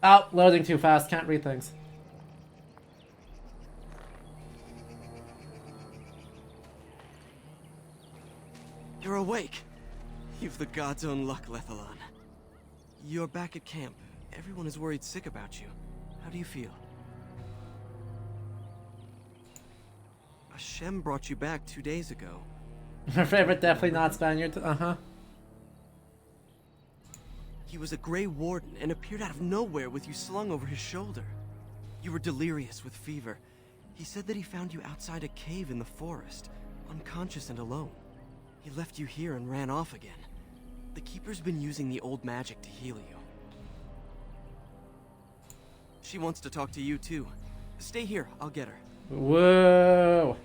Oh, loading too fast, can't read things. You're awake! You've the god's own luck, Lethalon. You're back at camp. Everyone is worried sick about you. How do you feel? Hashem brought you back 2 days ago. Her favorite, definitely not Spaniard. Uh-huh. He was a Grey Warden and appeared out of nowhere with you slung over his shoulder. You were delirious with fever. He said that he found you outside a cave in the forest, unconscious and alone. He left you here and ran off again. The Keeper's been using the old magic to heal you. She wants to talk to you too. Stay here, I'll get her. Whoa.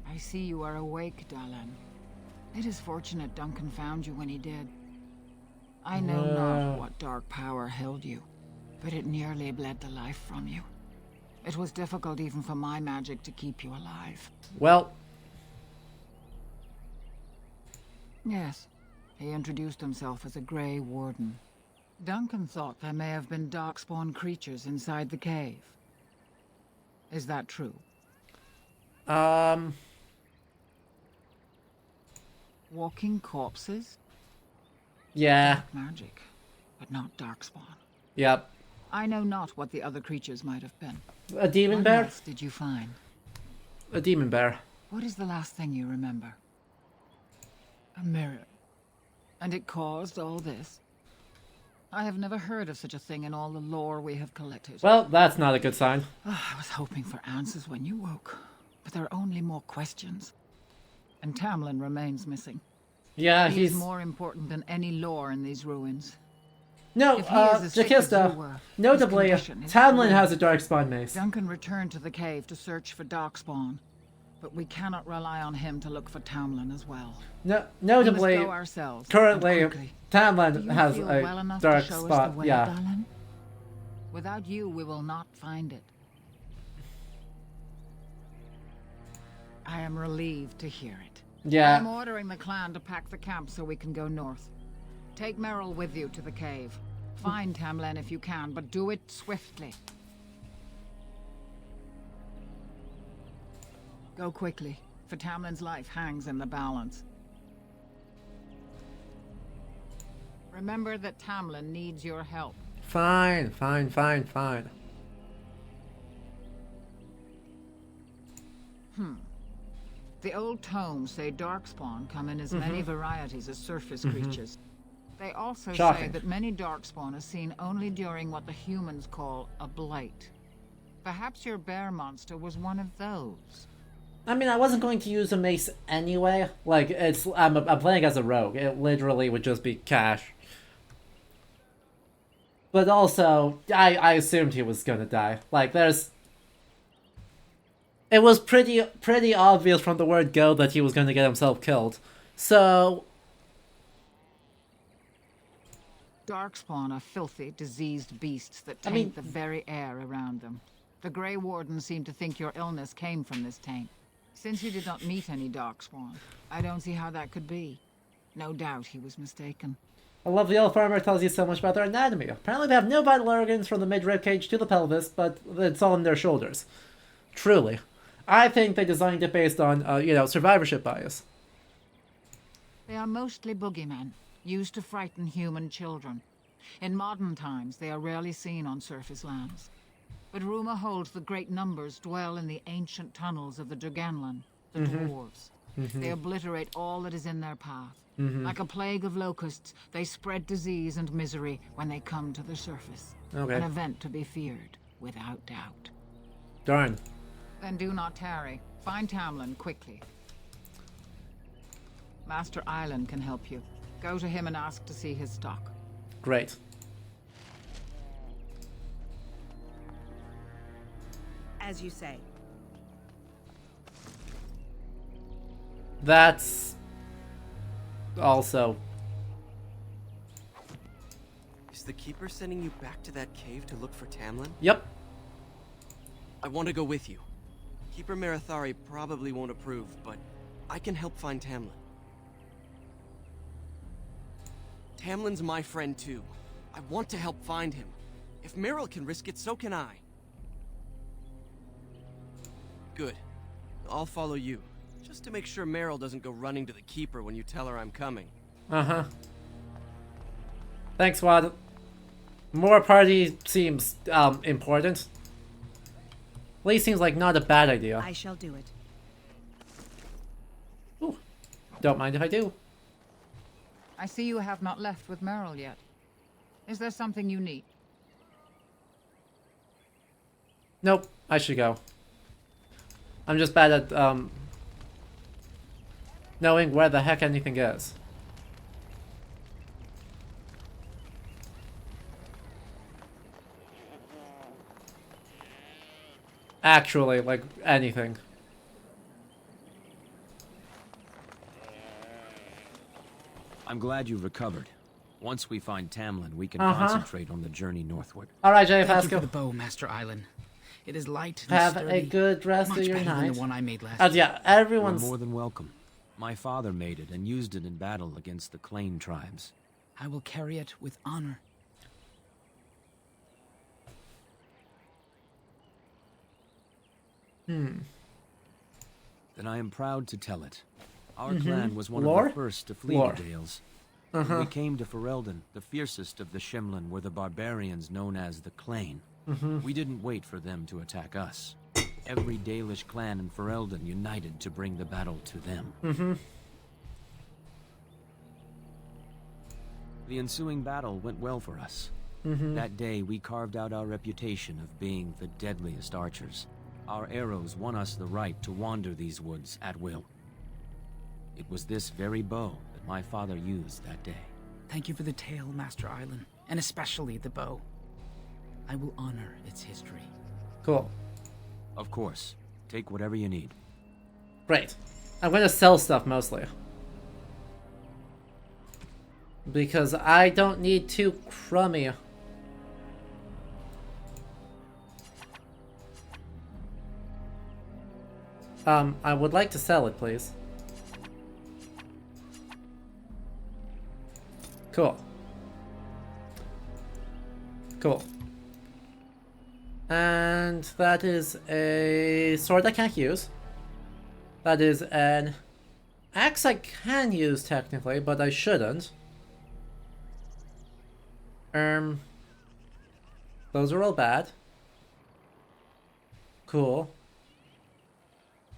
I see you are awake, Dalan. It is fortunate Duncan found you when he did. I know not what dark power held you, but it nearly bled the life from you. It was difficult even for my magic to keep you alive. Well. Yes, he introduced himself as a Grey Warden. Duncan thought there may have been darkspawn creatures inside the cave. Is that true? Walking corpses? Yeah. Dark magic, but not darkspawn. Yep. I know not what the other creatures might have been. A demon What bear? else did you find? A demon bear. What is the last thing you remember? A mirror. And it caused all this? I have never heard of such a thing in all the lore we have collected. Well, that's not a good sign. I was hoping for answers when you woke, but there are only more questions. And Tamlin remains missing. Yeah, He's he's... more important than any lore in these ruins. No, If he is as sick as you Jakista, were, notably, his condition is Tamlin grim. has a Darkspawn mace. Duncan returned to the cave to search for Darkspawn, but we cannot rely on him to look for Tamlin as well. No, We notably, must go ourselves, currently, and quickly. Do Tamlin you has feel a well enough dark to show spot. us the way, Yeah. Dalish? Without you, we will not find it. I am relieved to hear it. Yeah. I'm ordering the clan to pack the camp so we can go north. Take Merrill with you to the cave. Find Tamlin if you can, but do it swiftly. Go quickly, for Tamlin's life hangs in the balance. Remember that Tamlin needs your help. Fine. The old tomes say Darkspawn come in as many varieties as surface creatures. They also say Shocking. that many Darkspawn are seen only during what the humans call a blight. Perhaps your bear monster was one of those. I mean, I wasn't going to use a mace anyway. Like, I'm playing as a rogue. It literally would just be cash. But also, I assumed he was gonna die. Like, it was pretty obvious from the word go that he was gonna get himself killed. So... Darkspawn are filthy, diseased beasts that taint the very air around them. The Grey Wardens seem to think your illness came from this taint. Since you did not meet any Darkspawn, I don't see how that could be. No doubt he was mistaken. A lovely elf armor tells you so much about their anatomy. Apparently they have no vital organs from the mid-rib cage to the pelvis, but it's all in their shoulders. Truly. I think they designed it based on, survivorship bias. They are mostly boogeymen, used to frighten human children. In modern times, they are rarely seen on surface lands. But rumor holds that great numbers dwell in the ancient tunnels of the Draganlan, the dwarves. They obliterate all that is in their path. Like a plague of locusts, they spread disease and misery when they come to the surface. Okay. An event to be feared, without doubt. Darn. Then do not tarry. Find Tamlin quickly. Master Island can help you. Go to him and ask to see his stock. Great. As you say. That's... also... Is the Keeper sending you back to that cave to look for Tamlin? Yep. I want to go with you. Keeper Marathari probably won't approve, but I can help find Tamlin. Tamlin's my friend too. I want to help find him. If Meryl can risk it, so can I. Good. I'll follow you. Just to make sure Meryl doesn't go running to the Keeper when you tell her I'm coming. Uh-huh. Thanks, Wad. More party seems, important. At least seems like not a bad idea. I shall do it. Ooh. Don't mind if I do. I see you have not left with Meryl yet. Is there something you need? Nope, I should go. I'm just bad at, knowing where the heck anything is. Actually, like, anything. I'm glad you've recovered. Once we find Tamlin, we can concentrate on the journey northward. Alright, Jay Thank you for Pascal. the bow, Master Island. It is light and Have sturdy. a good rest Much of your better than night. the one I made last. Yeah, You're everyone's... more than welcome. My father made it and used it in battle against the Clane tribes. I will carry it with honor. Then I am proud to tell it. Our clan was one Lore? of the first to flee Lore. the Dales. When we came to Ferelden, the fiercest of the Shimlin were the barbarians known as the Clane. We didn't wait for them to attack us. Every Dalish clan in Ferelden united to bring the battle to them. The ensuing battle went well for us. That day, we carved out our reputation of being the deadliest archers. Our arrows won us the right to wander these woods at will. It was this very bow that my father used that day. Thank you for the tale, Master Island, and especially the bow. I will honor its history. Cool. Of course. Take whatever you need. Great. I'm gonna sell stuff mostly. Because I don't need too crummy. I would like to sell it, please. Cool. Cool. And that is a sword I can't use. That is an axe I can use technically, but I shouldn't. Those are all bad. Cool.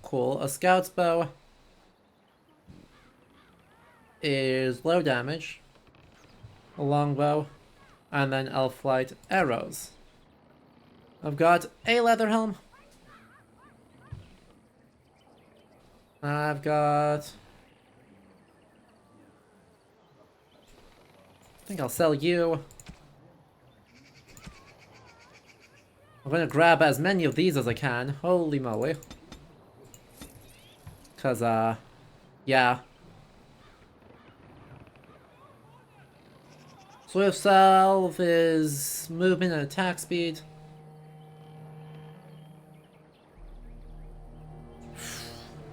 Cool. A scout's bow is low damage. A longbow. And then elf flight arrows. I've got a leather helm. I've got... I think I'll sell you. I'm gonna grab as many of these as I can. Holy moly. Cause, yeah. Swift Salve is movement and attack speed.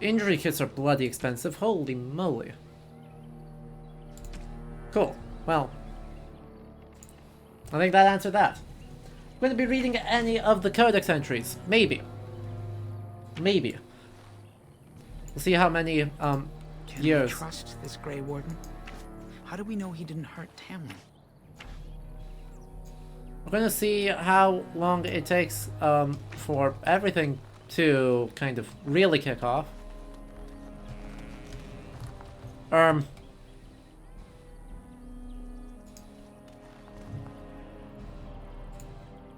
Injury kits are bloody expensive. Holy moly. Cool. Well, I think that answered that. I'm going to be reading any of the codex entries. Maybe. Maybe. We'll see how many Can years. we trust this Grey Warden? How do we know he didn't hurt Tamlin? We're going to see how long it takes for everything to kind of really kick off.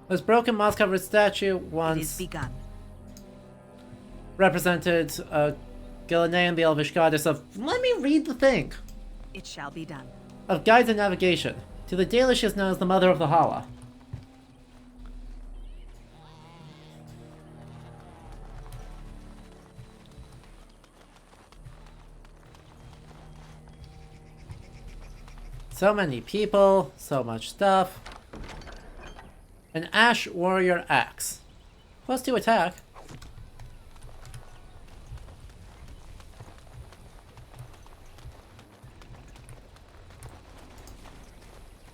This broken moss-covered statue once begun. represented Gilnean, the elvish goddess of... Let me read the thing! It shall be done. Of guides and navigation. To the Dalish is known as the Mother of the Hala. So many people, so much stuff. An Ash Warrior Axe. +2 attack.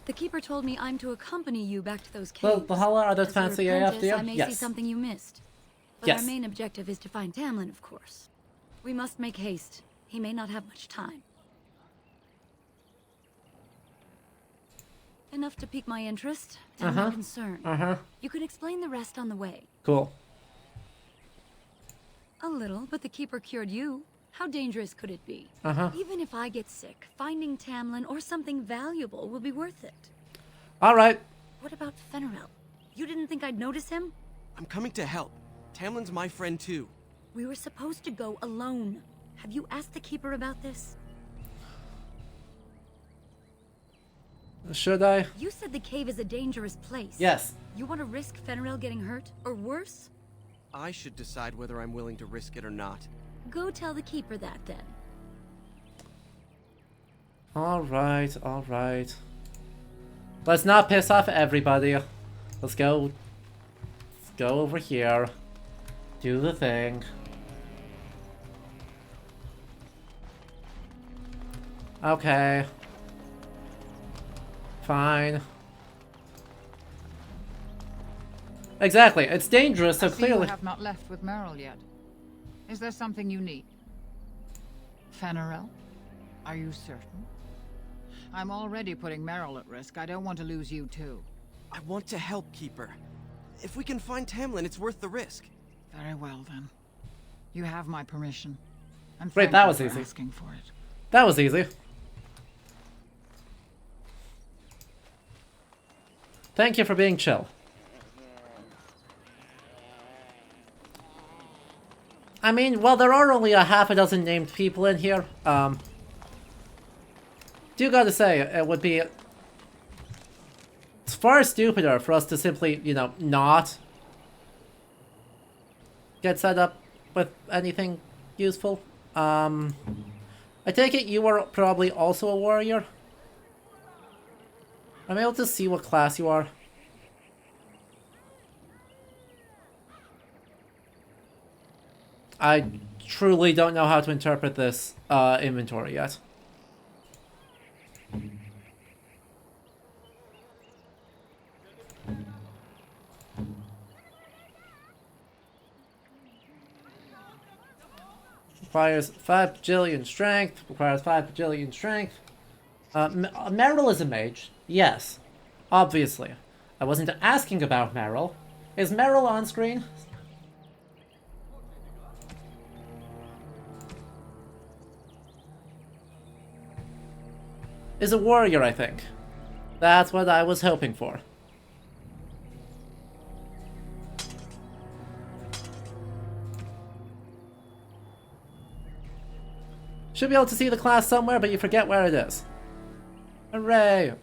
The keeper told me I'm to accompany you back to those caves. Well, the Hala are those As your fancy AF, apprentice, dear? I may see Yes. something you missed. But Yes. our main objective is to find Tamlin, of course. We must make haste. He may not have much time. Enough to pique my interest and my concern. You can explain the rest on the way. Cool. A little, but the keeper cured you. How dangerous could it be? Even if I get sick, finding Tamlin or something valuable will be worth it. Alright. What about Fenrirel? You didn't think I'd notice him? I'm coming to help. Tamlin's my friend too. We were supposed to go alone. Have you asked the keeper about this? Should I? You said the cave is a dangerous place. Yes. You want to risk Fenrirel getting hurt? Or worse? I should decide whether I'm willing to risk it or not. Go tell the keeper that then. Alright, alright. Let's not piss off everybody. Let's go. Let's go over here. Do the thing. Okay. Fine. Exactly, it's dangerous, so I see you clearly... have not left with Merrill yet. Is there something you need? Fenrirel? Are you certain? I'm already putting Merrill at risk. I don't want to lose you too. I want to help, Keeper. If we can find Tamlin, it's worth the risk. Very well then. You have my permission. And Great, thank that you was for easy. asking for it. That was easy. Thank you for being chill. I mean, well, there are only a half a dozen named people in here. Do gotta say, it would be far stupider for us to simply, you know, not get set up with anything useful. I take it you are probably also a warrior? I'm able to see what class you are. I truly don't know how to interpret this inventory yet. Requires 5 bajillion strength. Requires 5 bajillion strength. Meryl is a mage. Yes. Obviously. I wasn't asking about Meryl. Is Meryl on screen? Is a warrior, I think. That's what I was hoping for. Should be able to see the class somewhere, but you forget where it is. Hooray!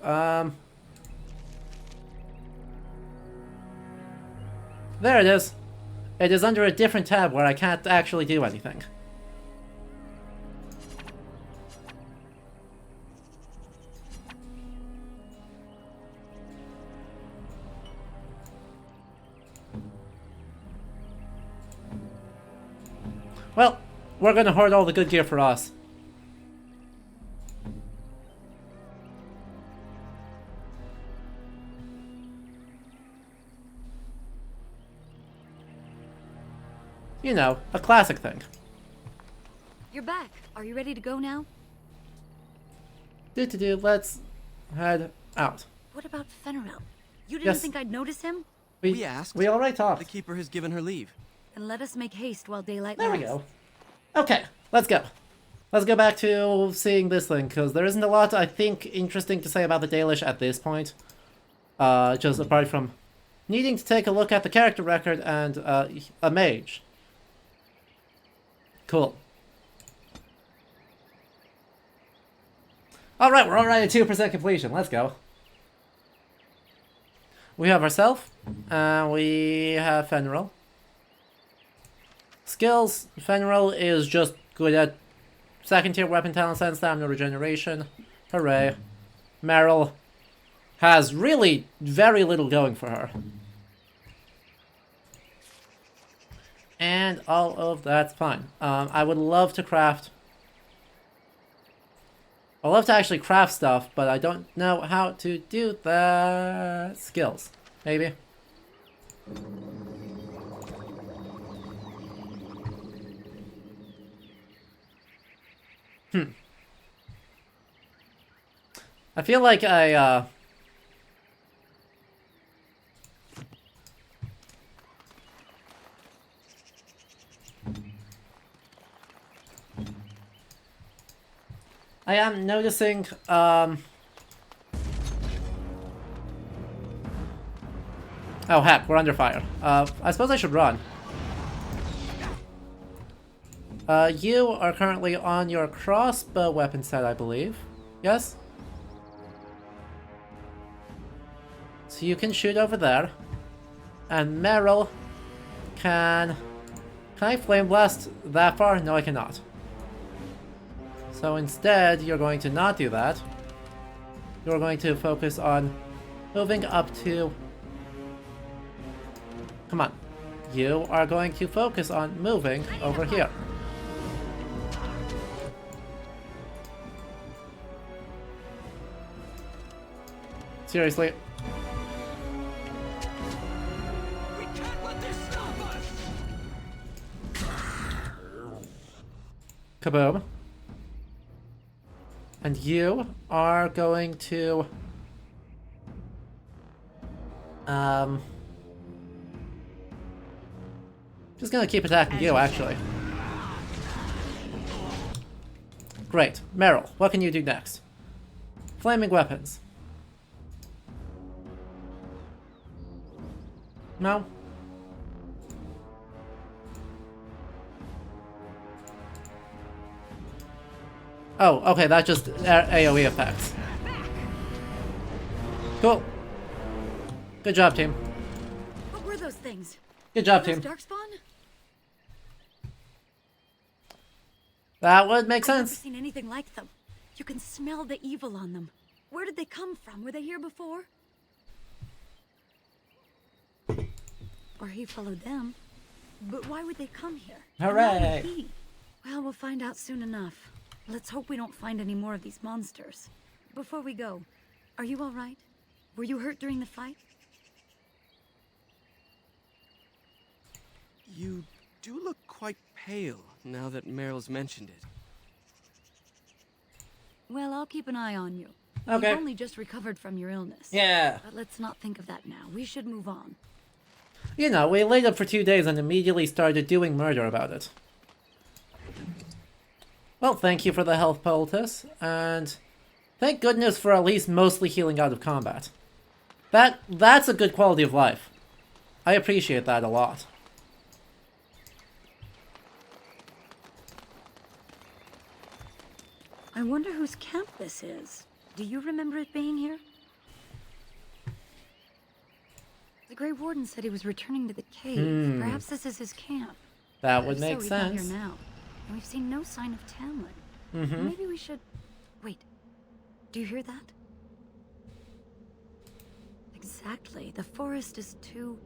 There it is. It is under a different tab where I can't actually do anything. Well, we're gonna hoard all the good gear for us. You know, a classic thing. You're back. Are you ready to go now? Let's head out. What about Fenrirel? You didn't Yes. think I'd notice him? We asked. We already talked. The Keeper has given her leave. Then let us make haste while daylight There we lasts. go. Okay, let's go. Let's go back to seeing this thing, because there isn't a lot, I think, interesting to say about the Dalish at this point. Just apart from needing to take a look at the character record and a mage. Cool. Alright, we're already at 2% completion. Let's go. We have ourselves, and we have Fenrirel. Skills, Fenrirel is just good at second tier weapon talents and stamina regeneration. Hooray. Meryl has really very little going for her. And all of that's fine. I would love to craft... I'd love to actually craft stuff, but I don't know how to do that. Skills, maybe. I feel like I am noticing, oh heck, we're under fire. I suppose I should run. You are currently on your crossbow weapon set, I believe. Yes? So you can shoot over there. And Meryl can... Can I flame blast that far? No, I cannot. So instead, you're going to not do that. You're going to focus on moving up to... Come on. You are going to focus on moving over here. Seriously. We can't let this stop us! Kaboom. And you are going to... Just gonna keep attacking you, actually. Great. Meryl, what can you do next? Flaming weapons. No? Oh, okay, that just AoE effects. Cool. Good job, team. What were those things? Good job, Were those team. Darkspawn? That would make I've never sense. seen anything like them. You can smell the evil on them. Where did they come from? Were they here before? Or he followed them. But why would they come here? And why would Hooray! he? Well, we'll find out soon enough. Let's hope we don't find any more of these monsters. Before we go, are you all right? Were you hurt during the fight? You do look quite pale now that Meryl's mentioned it. Well, I'll keep an eye on you. Okay. You've only just recovered from your illness. Yeah. But let's not think of that now. We should move on. You know, we laid up for 2 days and immediately started doing murder about it. Well, thank you for the health poultice, and thank goodness for at least mostly healing out of combat. That's a good quality of life. I appreciate that a lot. I wonder whose camp this is. Do you remember it being here? The Grey Warden said he was returning to the cave. Perhaps this is his camp. That would If make so, he's not sense. here now. And we've seen no sign of Tamlin. Mm-hmm. Maybe we should... Wait. Do you hear that? Exactly. The forest is too...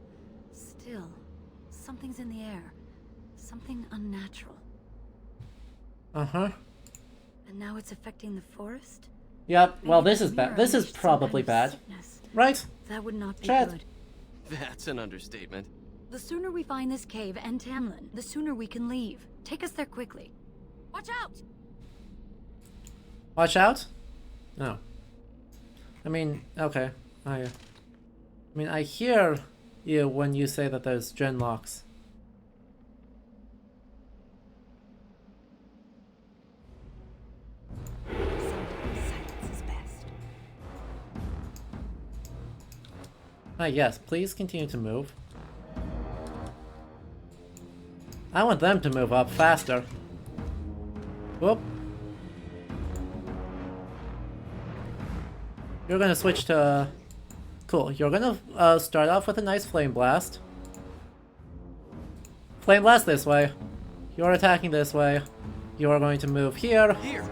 still. Something's in the air. Something unnatural. Uh-huh. And now it's affecting the forest? Yep, well Maybe this the is bad. mirror This is unleashed some probably kind of bad. sickness. Right? That would not be Chad. good. That's an understatement. The sooner we find this cave and Tamlin, the sooner we can leave. Take us there quickly. Watch out! Watch out? No. I mean, okay. I mean, I hear you when you say that there's gen locks. Sometimes silence is best. Ah, yes, please continue to move. I want them to move up faster. Whoop. You're gonna switch to... Cool, you're gonna start off with a nice Flame Blast. Flame Blast this way. You're attacking this way. You're going to move here. Here!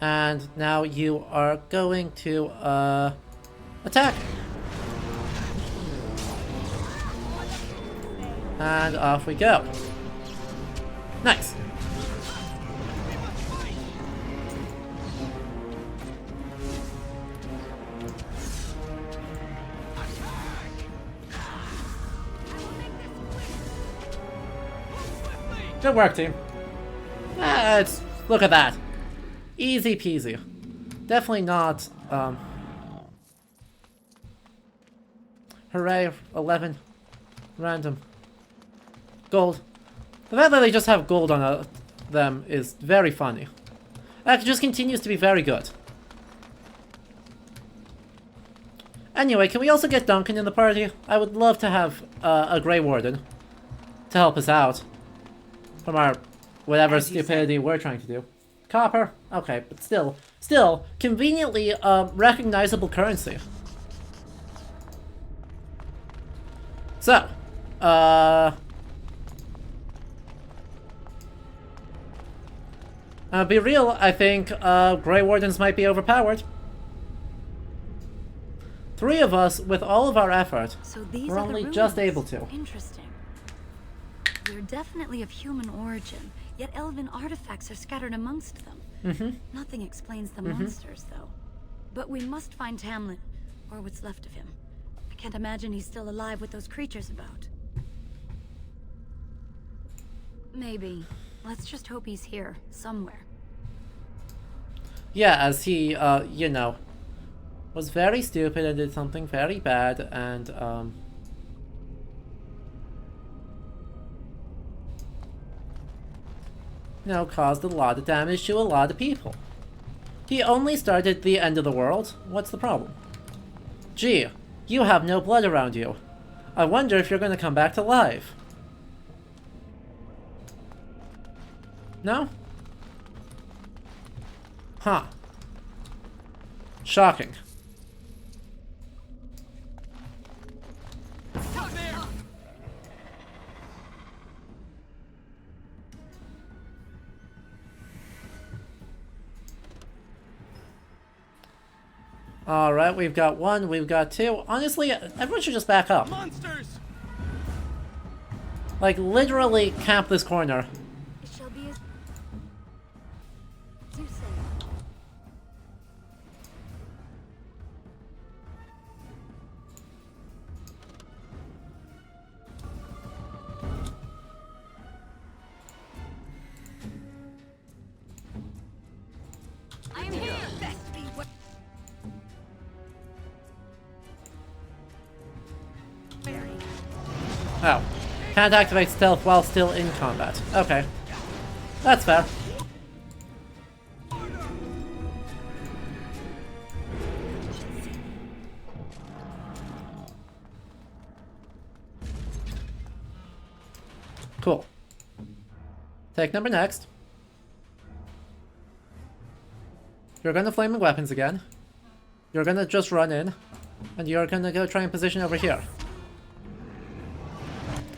And now you are going to, attack. And off we go. Nice. Good work, team. Look at that. Easy peasy. Definitely not, Hooray, 11. Random. Gold. The fact that they just have gold on them is very funny. That just continues to be very good. Anyway, can we also get Duncan in the party? I would love to have a Grey Warden to help us out from our whatever As you stupidity we're trying to do. Copper? Okay, but still, conveniently recognizable currency. So, be real, I think Grey Wardens might be overpowered. 3 of us, with all of our effort, So these we're are the only ruins. just able to. Interesting. They're definitely of human origin, yet elven artifacts are scattered amongst them. Mm-hmm. Nothing explains the monsters, though. But we must find Tamlin, or what's left of him. I can't imagine he's still alive with those creatures about. Maybe. Let's just hope he's here, somewhere. Yeah, as he, you know, was very stupid and did something very bad, and, you know, caused a lot of damage to a lot of people. He only started the end of the world. What's the problem? Gee, You have no blood around you. I wonder if you're gonna come back to life. No? Huh. Shocking. Alright, we've got one, we've got two. Honestly, everyone should just back up. Monsters! Like, literally camp this corner. It shall be as you say. I am here. Best be what. Oh. Can't activate stealth while still in combat. Okay. That's fair. Cool. Take number next. You're gonna flaming weapons again. You're gonna just run in. And you're gonna go try and position over here.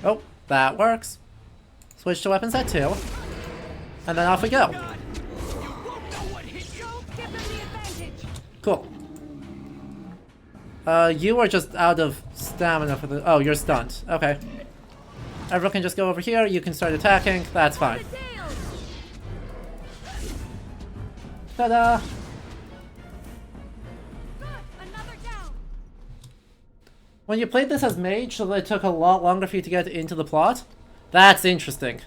Oh, that works. Switch to weapons at 2. And then off we go. Cool. You are just out of stamina for the... Oh, you're stunned. Okay. Everyone can just go over here. You can start attacking. That's fine. Ta-da! When you played this as mage, so it took a lot longer for you to get into the plot? That's interesting.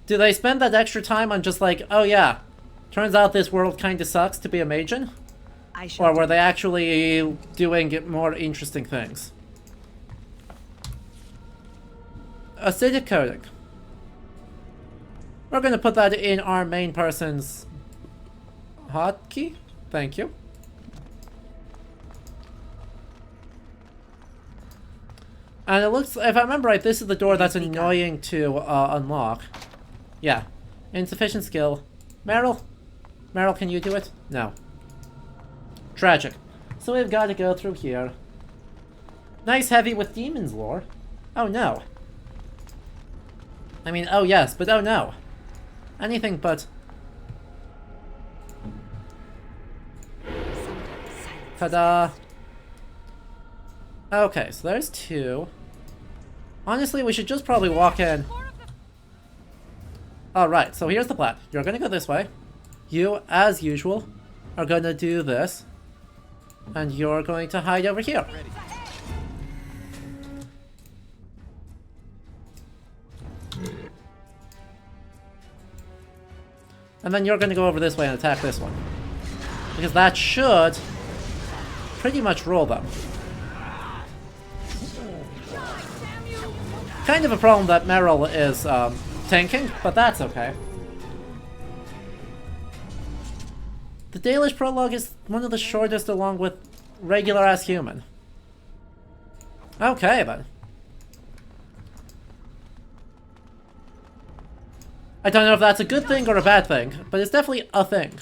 Do they spend that extra time on just like, oh yeah, turns out this world kinda sucks to be a mageon? Or were they actually doing more interesting things? Acidic coating. We're gonna put that in our main person's hotkey. Thank you. And it looks, if I remember right, this is the door that's annoying to unlock. Yeah. Insufficient skill. Meryl? Meryl, can you do it? No. Tragic. So we've got to go through here. Nice heavy with demons lore. Oh no. I mean, oh yes, but oh no. Anything but... Ta-da! Okay, so there's 2. Honestly, we should just probably walk in. Alright, so here's the plan. You're gonna go this way. You, as usual, are gonna do this. And you're going to hide over here. And then you're gonna go over this way and attack this one. Because that should pretty much roll them. Kind of a problem that Meryl is tanking, but that's okay. The Dalish prologue is one of the shortest along with regular-ass human. Okay, then. I don't know if that's a good thing or a bad thing, but it's definitely a thing.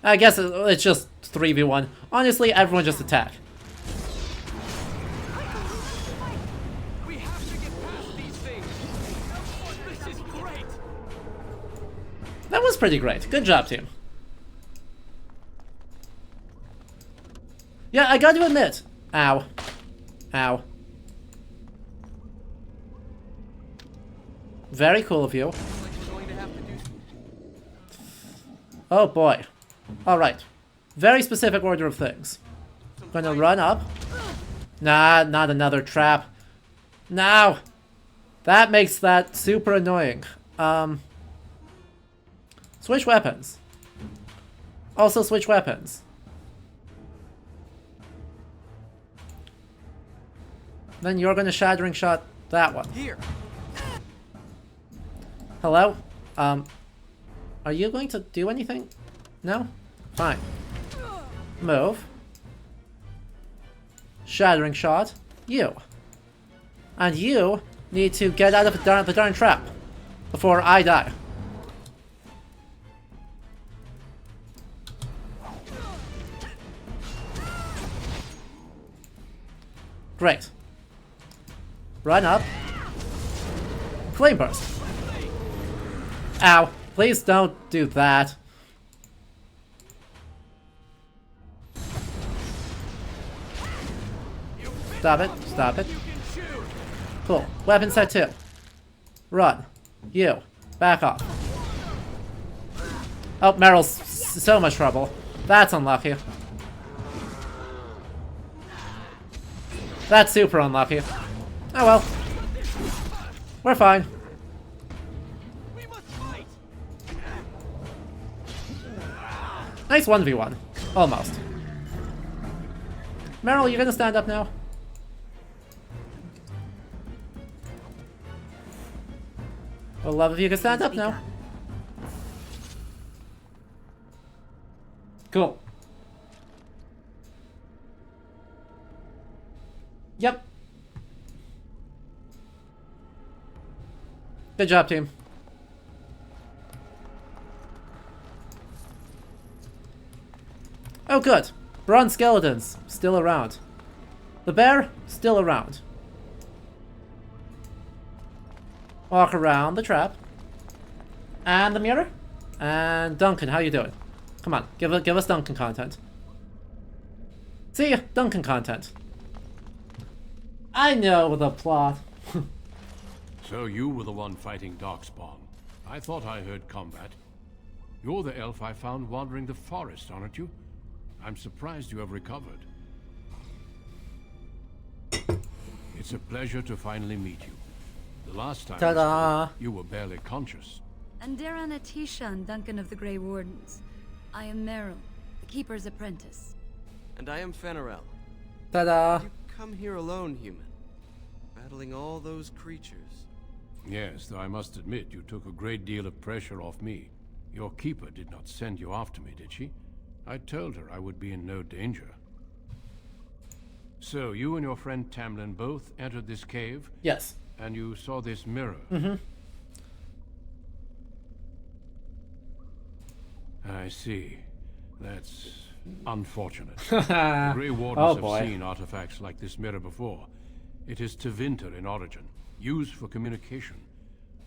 I guess it's just 3v1. Honestly, everyone just attack. That was pretty great. Good job, team. Yeah, I gotta admit. Ow. Ow. Very cool of you. Oh boy. Alright. Very specific order of things. Gonna run up. Nah, not another trap. No! That makes that super annoying. Switch weapons. Also switch weapons. Then you're gonna shattering shot that one. Here. Hello? Are you going to do anything? No? Fine. Move. Shattering Shot. You. And you need to get out of the darn trap before I die. Great. Run up. Flame Burst. Ow. Please don't do that. Stop it. Stop it. Cool. Weapon set 2. Run. You. Back off. Oh, Meryl's so much trouble. That's unlucky. That's super unlucky. Oh well. We're fine. Nice 1v1. Almost. Meryl, you gonna stand up now? I'd love if you could stand up now. Cool. Yep. Good job, team. Oh, good. Bronze skeletons, still around. The bear, still around. Walk around the trap. And the mirror. And Duncan, how you doing? Come on, give us Duncan content. See ya, Duncan content. I know the plot. So you were the one fighting Darkspawn. I thought I heard combat. You're the elf I found wandering the forest, aren't you? I'm surprised you have recovered. It's a pleasure to finally meet you. The last time you were barely conscious. Andera Tishan, Duncan of the Grey Wardens. I am Meryl, the Keeper's apprentice. And I am Finarel. Ta-da! You come here alone, human. Battling all those creatures. Yes, though I must admit you took a great deal of pressure off me. Your keeper did not send you after me, did she? I told her I would be in no danger. So, you and your friend Tamlin both entered this cave? Yes. And you saw this mirror? Mm-hmm. I see. That's unfortunate. The Grey Wardens have seen artifacts like this mirror before. It is Tevinter in origin, used for communication.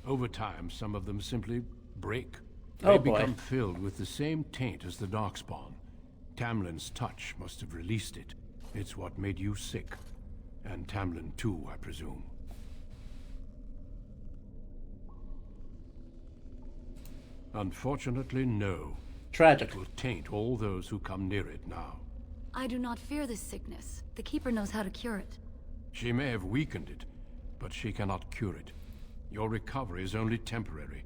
Over time, some of them simply break. They become filled with the same taint as the Darkspawn. Tamlin's touch must have released it. It's what made you sick. And Tamlin too, I presume. Unfortunately, no. Tragic. It will taint all those who come near it now. I do not fear this sickness. The Keeper knows how to cure it. She may have weakened it, but she cannot cure it. Your recovery is only temporary.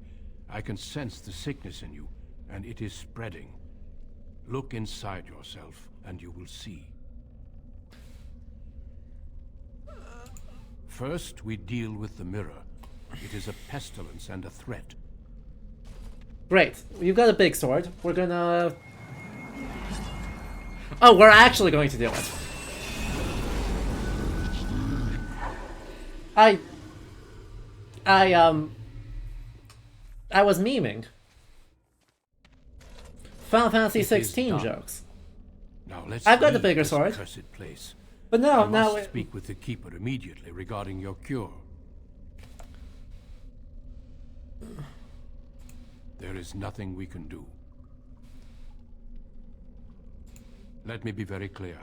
I can sense the sickness in you, and it is spreading. Look inside yourself, and you will see. First, we deal with the mirror. It is a pestilence and a threat. Great. You've got a big sword. We're gonna... Oh, we're actually going to do it. I was memeing. Final Fantasy 16 jokes. Now let's I've got the bigger sword. Cursed place. But no, I must speak with the Keeper immediately regarding your cure. There is nothing we can do. Let me be very clear.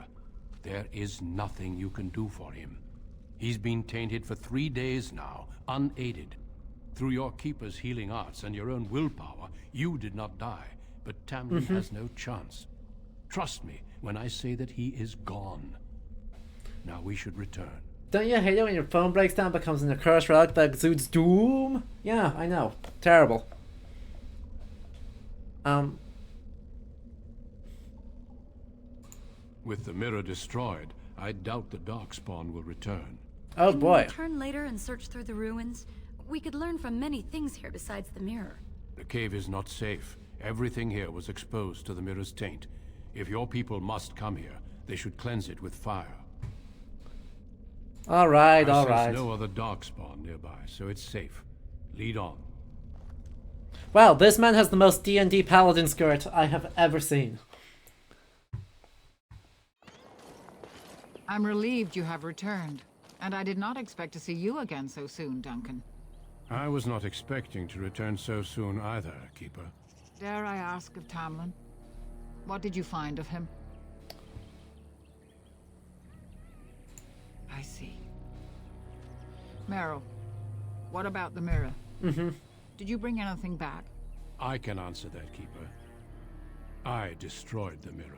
There is nothing you can do for him. He's been tainted for 3 days now, unaided. Through your Keeper's healing arts and your own willpower, you did not die, but Tamlin has no chance. Trust me when I say that he is gone. Now we should return. Don't you hate it when your phone breaks down, becomes an accursed relic that exudes doom? Yeah, I know. Terrible. With the mirror destroyed, I doubt the Darkspawn will return. Oh boy. Can we return later and search through the ruins? We could learn from many things here besides the mirror. The cave is not safe. Everything here was exposed to the mirror's taint. If your people must come here, they should cleanse it with fire. Alright, I alright. sense no other darkspawn nearby, so it's safe. Lead on. Wow, this man has the most D&D paladin skirt I have ever seen. I'm relieved you have returned, and I did not expect to see you again so soon, Duncan. I was not expecting to return so soon either, Keeper. Dare I ask of Tamlin? What did you find of him? I see. Meryl, what about the mirror? Did you bring anything back? I can answer that, Keeper. I destroyed the mirror.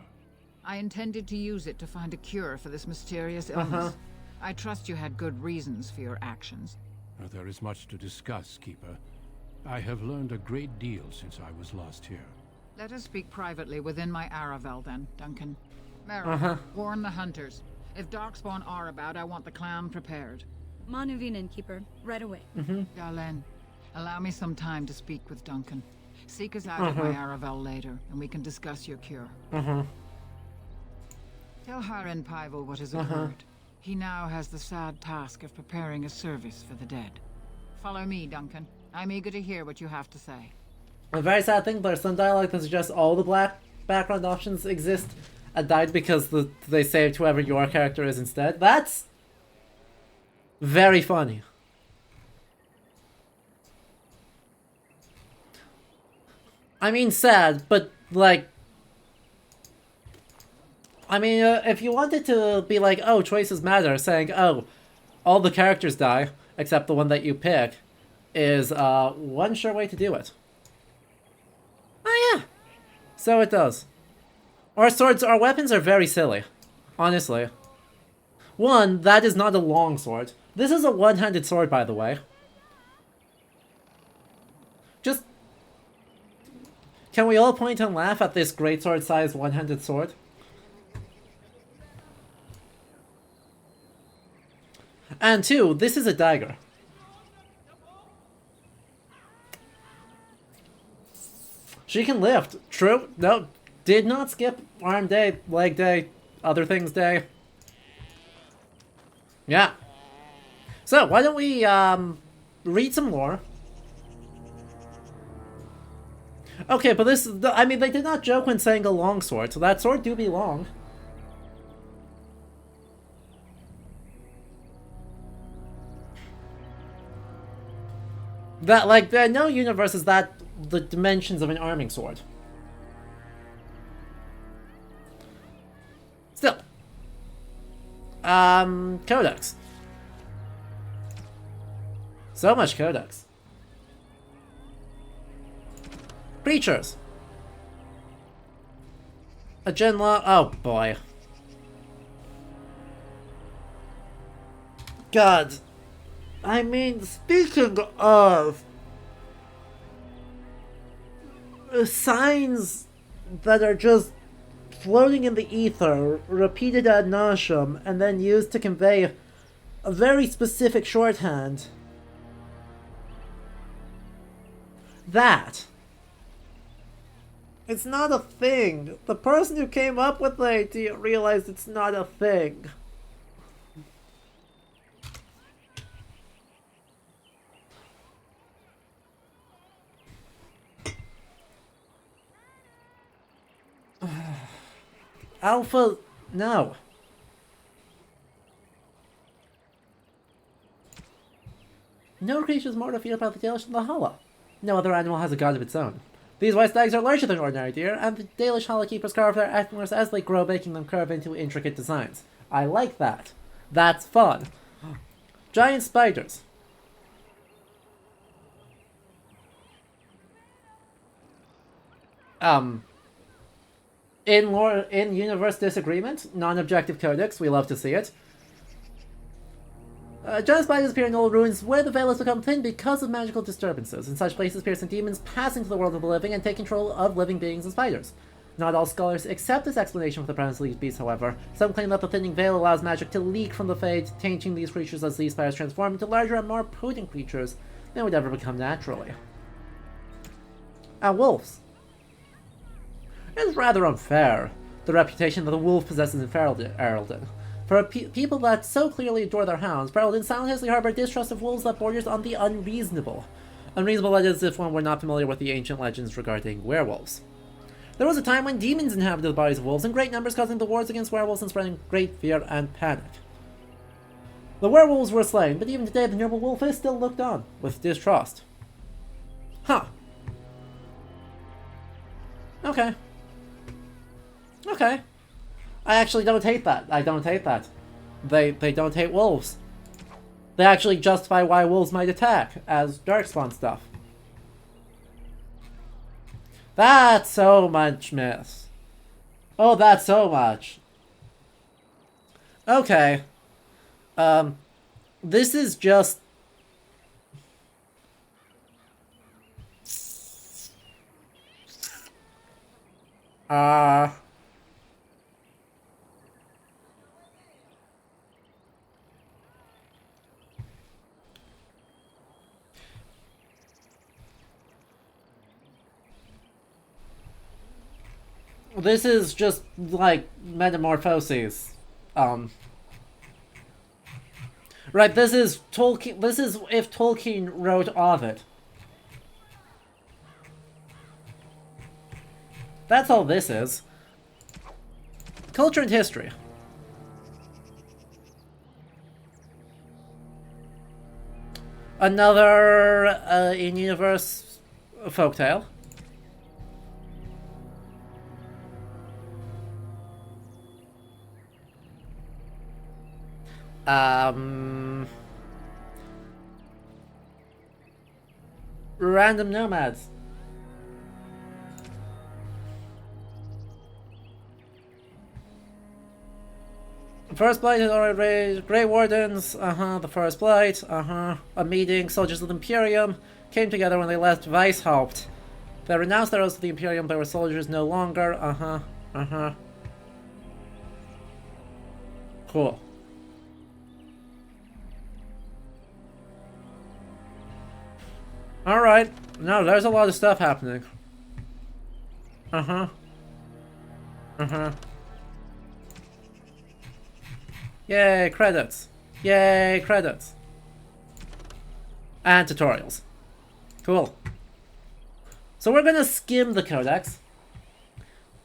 I intended to use it to find a cure for this mysterious illness. I trust you had good reasons for your actions. There is much to discuss, Keeper. I have learned a great deal since I was last here. Let us speak privately within my Aravel then, Duncan. Meryl, warn the hunters. If Darkspawn are about, I want the clan prepared. Manuvinen, Keeper, right away. Dalen, allow me some time to speak with Duncan. Seek us out at my Aravel later, and we can discuss your cure. Tell Haren Pyvel what has occurred. He now has the sad task of preparing a service for the dead. Follow me, Duncan. I'm eager to hear what you have to say. A very sad thing, there's some dialogue that suggests all the black background options exist and died because they saved whoever your character is instead. That's very funny. I mean, sad, but like, I mean, if you wanted to be like, oh, choices matter, saying, oh, all the characters die except the one that you pick, is one sure way to do it. Oh yeah, so it does. Our swords, our weapons are very silly, honestly. One, that is not a long sword. This is a one-handed sword, by the way. Just, can we all point and laugh at this greatsword-sized one-handed sword? And two, this is a dagger. She can lift. True. No, did not skip arm day, leg day, other things day. Yeah. So, why don't we, read some lore? Okay, but this, I mean, they did not joke when saying a long sword, so that sword do be long. That, like, there are no universes that the dimensions of an arming sword. Still. Codex. So much codex. Creatures. A gen law. Oh boy. God. I mean, speaking of signs that are just floating in the ether, repeated ad nauseum, and then used to convey a very specific shorthand. That. It's not a thing. The person who came up with the idea realized it's not a thing. Alpha, no. No creature is more defeated by the Dalish than the Hala. No other animal has a god of its own. These white stags are larger than ordinary deer, and the Dalish Hala keepers carve their antlers as they grow, making them curve into intricate designs. I like that. That's fun. Giant spiders. In universe disagreement, non-objective codex, we love to see it. Giant spiders appear in old ruins where the veil has become thin because of magical disturbances. In such places, piercing demons pass into the world of the living and take control of living beings and spiders. Not all scholars accept this explanation for the presence of these beasts, however. Some claim that the thinning veil allows magic to leak from the Fade, tainting these creatures as these spiders transform into larger and more potent creatures than would ever become naturally. Wolves. It is rather unfair, the reputation that the wolf possesses in Erldon. For people that so clearly adore their hounds, paladins silently harbor distrust of wolves that borders on the unreasonable. Unreasonable, that is, if one were not familiar with the ancient legends regarding werewolves. There was a time when demons inhabited the bodies of wolves in great numbers, causing the wars against werewolves and spreading great fear and panic. The werewolves were slain, but even today the noble wolf is still looked on with distrust. Huh. Okay. Okay. I actually don't hate that. I don't hate that. They don't hate wolves. They actually justify why wolves might attack as darkspawn stuff. That's so much myth. Oh, that's so much. Okay. This is just... This is just, like, metamorphoses. Right, this is Tolkien. This is if Tolkien wrote Ovid. That's all this is. Culture and history. Another in-universe folktale. Random nomads. First Blight has already raised Grey Wardens, the First Blight, a meeting, soldiers of the Imperium came together when they left Weishaupt. They renounced their oaths to the Imperium, but were soldiers no longer, Cool. Alright, no, there's a lot of stuff happening. Yay, credits. Yay, credits. And tutorials. Cool. So we're gonna skim the codex.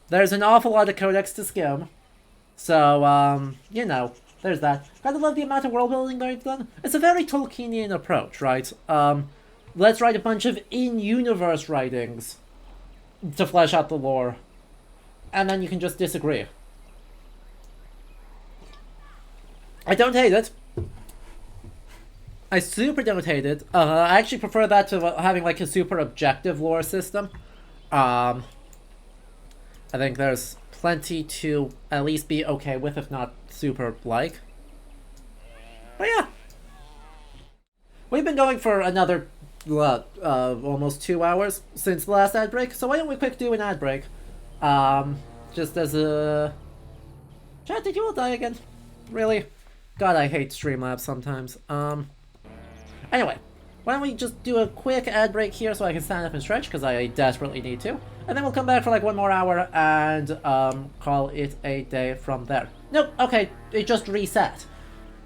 There's an awful lot of codex to skim. So, you know, there's that. Gotta love the amount of world building they've done. It's a very Tolkienian approach, right? Let's write a bunch of in-universe writings to flesh out the lore. And then you can just disagree. I don't hate it. I super don't hate it. I actually prefer that to having like a super objective lore system. I think there's plenty to at least be okay with, if not super like. But yeah. We've been going for another, almost 2 hours since the last ad break, so why don't we quick do an ad break? Just as a... Chat, did you all die again? Really? God, I hate Streamlabs sometimes. Anyway, why don't we just do a quick ad break here so I can stand up and stretch, because I desperately need to. And then we'll come back for like 1 more hour and call it a day from there. Nope, okay, it just reset.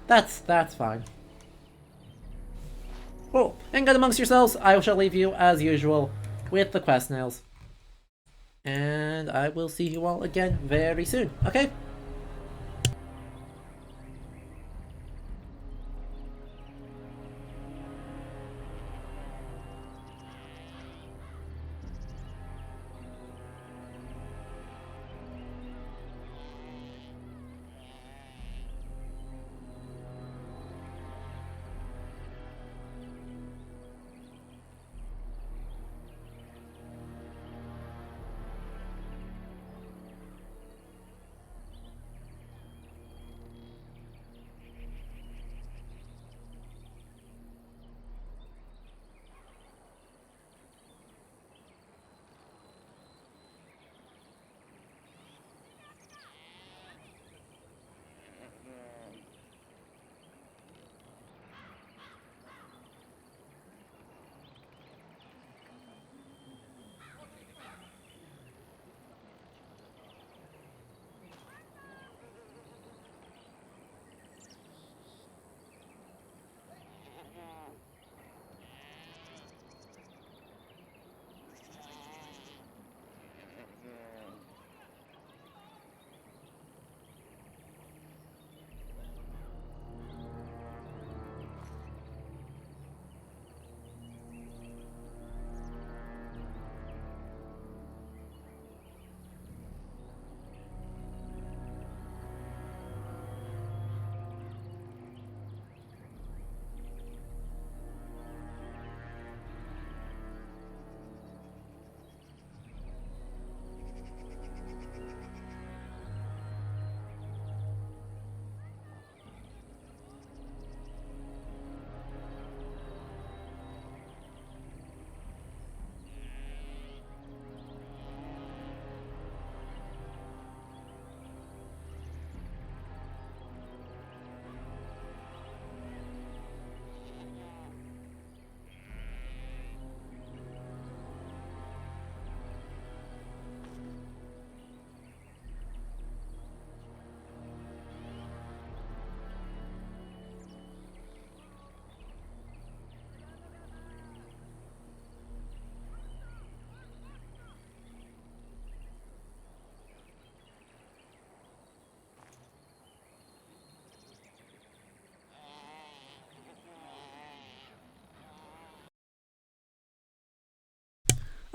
That's fine. Cool. And get amongst yourselves. I shall leave you, as usual, with the quest nails. And I will see you all again very soon, okay?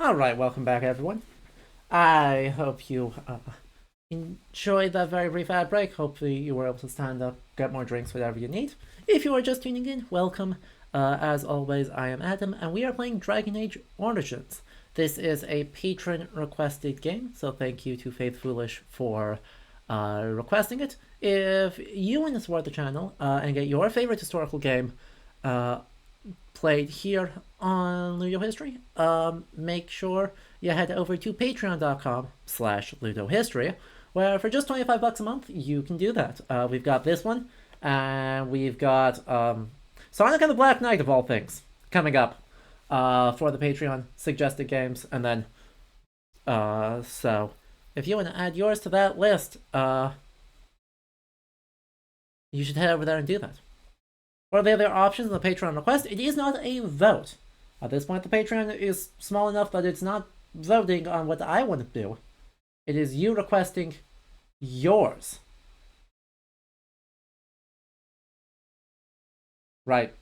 Alright, welcome back everyone. I hope you enjoyed that very brief ad break. Hopefully you were able to stand up, get more drinks, whatever you need. If you are just tuning in, welcome. As always, I am Adam, and we are playing Dragon Age Origins. This is a patron-requested game, so thank you to Faith Foolish for requesting it. If you want to support the channel and get your favorite historical game played here on Ludo History, make sure you head over to patreon.com/ludohistory, where for just $25 a month you can do that. We've got this one, and we've got Sonic and the Black Knight, of all things, coming up for the Patreon suggested games. And then so if you want to add yours to that list, you should head over there and do that. What are the other options in the Patreon request? It is not a vote. At this point, the Patreon is small enough that it's not voting on what I want to do. It is you requesting yours. Right.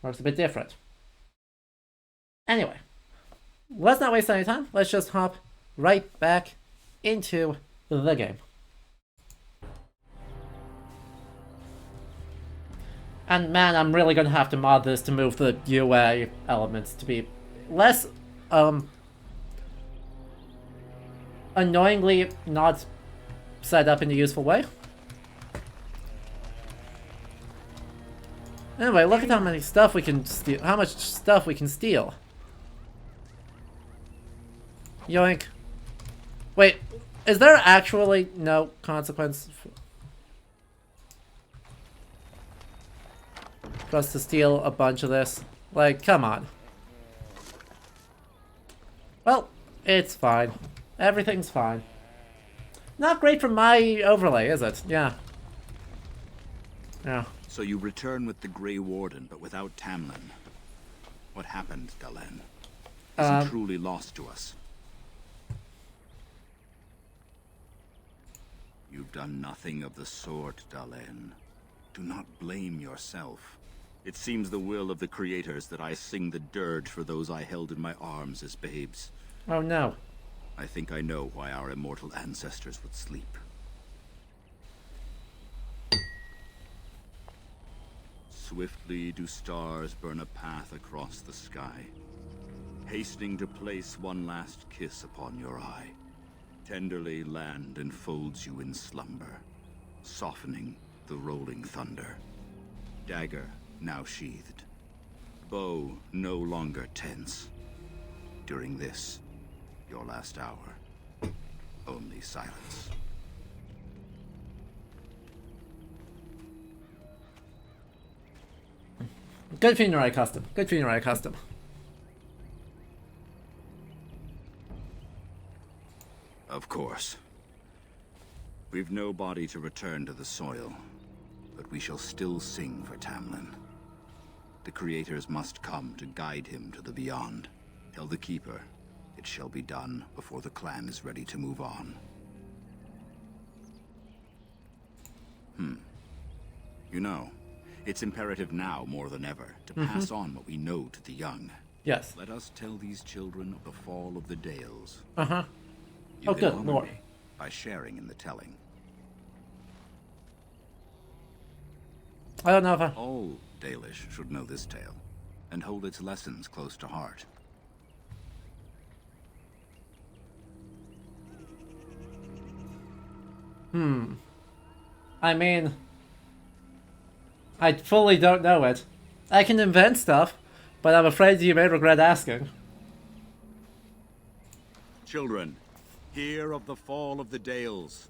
Works a bit different. Anyway, let's not waste any time. Let's just hop right back into the game. And man, I'm really gonna have to mod this to move the UA elements to be less, annoyingly not set up in a useful way. Anyway, look at how many stuff we can steal, how much stuff we can steal. Yoink. Wait, is there actually no consequence for us to steal a bunch of this? Like, come on. Well, it's fine. Everything's fine. Not great for my overlay, is it? Yeah. Yeah. So you return with the Grey Warden, but without Tamlin. What happened, Dalen? Is he truly lost to us? You've done nothing of the sort, Dalen. Do not blame yourself. It seems the will of the creators that I sing the dirge for those I held in my arms as babes. Oh no. I think I know why our immortal ancestors would sleep. Swiftly do stars burn a path across the sky, hastening to place one last kiss upon your eye. Tenderly land enfolds you in slumber, softening the rolling thunder. Dagger now sheathed, bow no longer tense. During this, your last hour, only silence. Good funerary custom. Good funerary custom. Of course. We've no body to return to the soil, but we shall still sing for Tamlin. The creators must come to guide him to the beyond. Tell the Keeper, it shall be done before the clan is ready to move on. You know, it's imperative now more than ever to pass on what we know to the young. Yes. Let us tell these children of the fall of the Dales. Uh-huh. You Oh, can good honor lord. me by sharing in the telling. I don't know if I... All Dalish should know this tale, and hold its lessons close to heart. I mean... I fully don't know it. I can invent stuff, but I'm afraid you may regret asking. Children, hear of the fall of the Dales.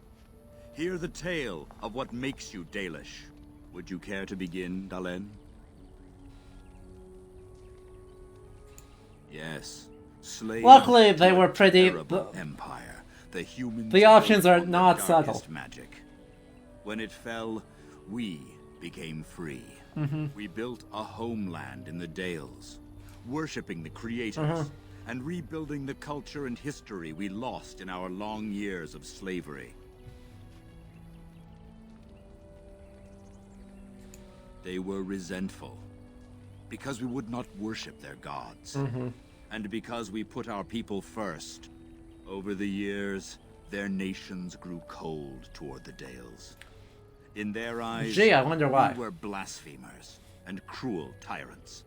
Hear the tale of what makes you Dalish. Would you care to begin, Dalen? Yes. Slaves Luckily, they to a were pretty... terrible empire. The humans the options built are on the not darkest subtle. Magic. When it fell, we became free. We built a homeland in the Dales, worshipping the creators, and rebuilding the culture and history we lost in our long years of slavery. They were resentful, because we would not worship their gods. And because we put our people first, over the years, their nations grew cold toward the Dales. In their eyes, Gee, I wonder why. we were blasphemers and cruel tyrants.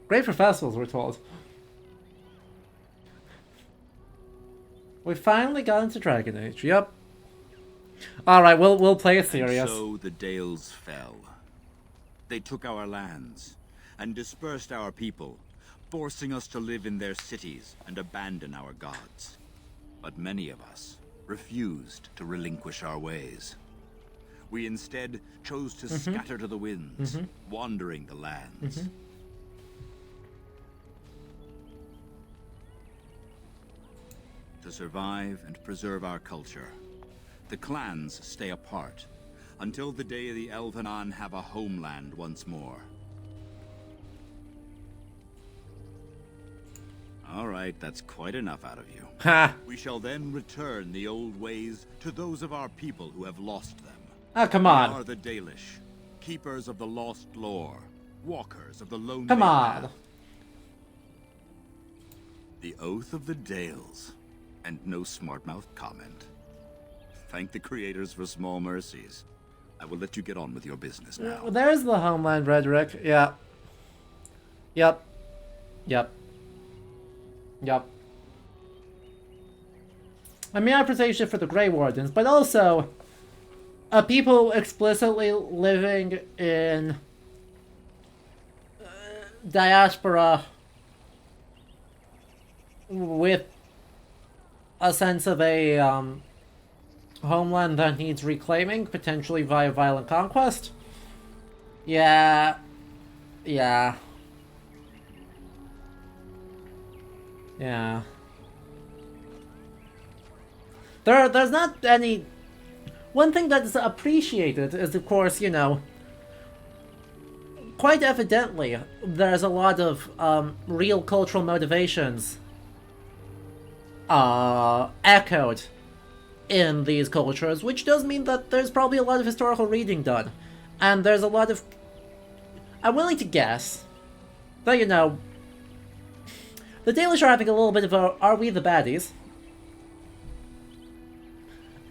Great for festivals, we're told. We finally got into Dragon Age. Yep. All right, we'll play it serious. And so the Dales fell. They took our lands and dispersed our people, forcing us to live in their cities and abandon our gods. But many of us refused to relinquish our ways. We instead chose to scatter to the winds, wandering the lands. To survive and preserve our culture, the clans stay apart until the day the Elvenon have a homeland once more. All right, that's quite enough out of you. Ha! We shall then return the old ways to those of our people who have lost them. Oh, come on. We are the Dalish, keepers of the lost lore, walkers of the lonely Come on. path. The Oath of the Dales, and no smart-mouthed comment. Thank the creators for small mercies. I will let you get on with your business now. There's the homeland rhetoric. Yeah. Yep. Yep. Yep. I mean, I appreciation for the Grey Wardens, but also people explicitly living in diaspora with a sense of a homeland that needs reclaiming, potentially via violent conquest. Yeah. Yeah. Yeah. There's not any... One thing that is appreciated is, of course, you know, quite evidently, there's a lot of real cultural motivations echoed in these cultures, which does mean that there's probably a lot of historical reading done. And there's a lot of... I'm willing to guess that, you know, the Dalish are having a little bit of a "are we the baddies?"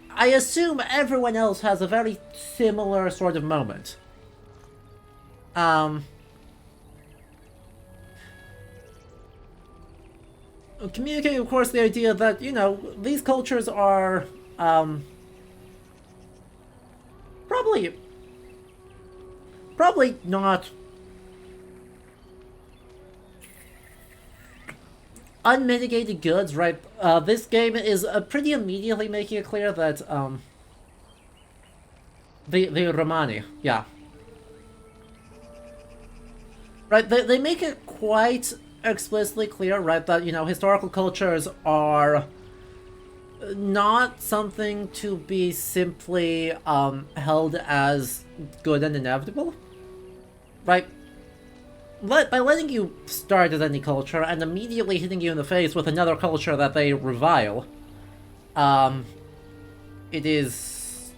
I assume everyone else has a very similar sort of moment. Communicating, of course, the idea that, you know, these cultures are probably not unmitigated goods, right? This game is pretty immediately making it clear that the Romani, yeah, right? They make it quite explicitly clear, right, that, you know, historical cultures are not something to be simply held as good and inevitable, right? By letting you start as any culture and immediately hitting you in the face with another culture that they revile, it is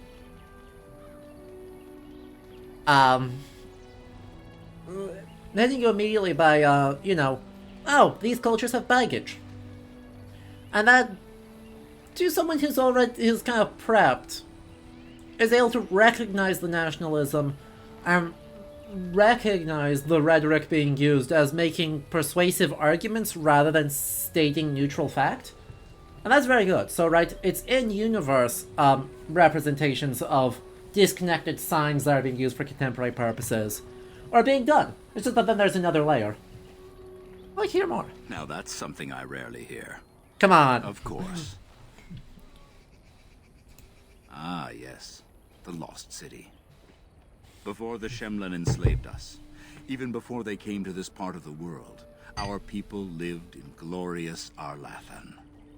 hitting you immediately by you know, oh, these cultures have baggage, and that, to someone who's kind of prepped, is able to recognize the nationalism and recognize the rhetoric being used as making persuasive arguments rather than stating neutral fact. And that's very good. So, right, it's in-universe representations of disconnected signs that are being used for contemporary purposes are being done. It's just that then there's another layer. I'd like to hear more. Now that's something I rarely hear. Come on. Of course. Ah, yes. The Lost City. Before the Shemlen enslaved us, even before they came to this part of the world, our people lived in glorious Arlathan.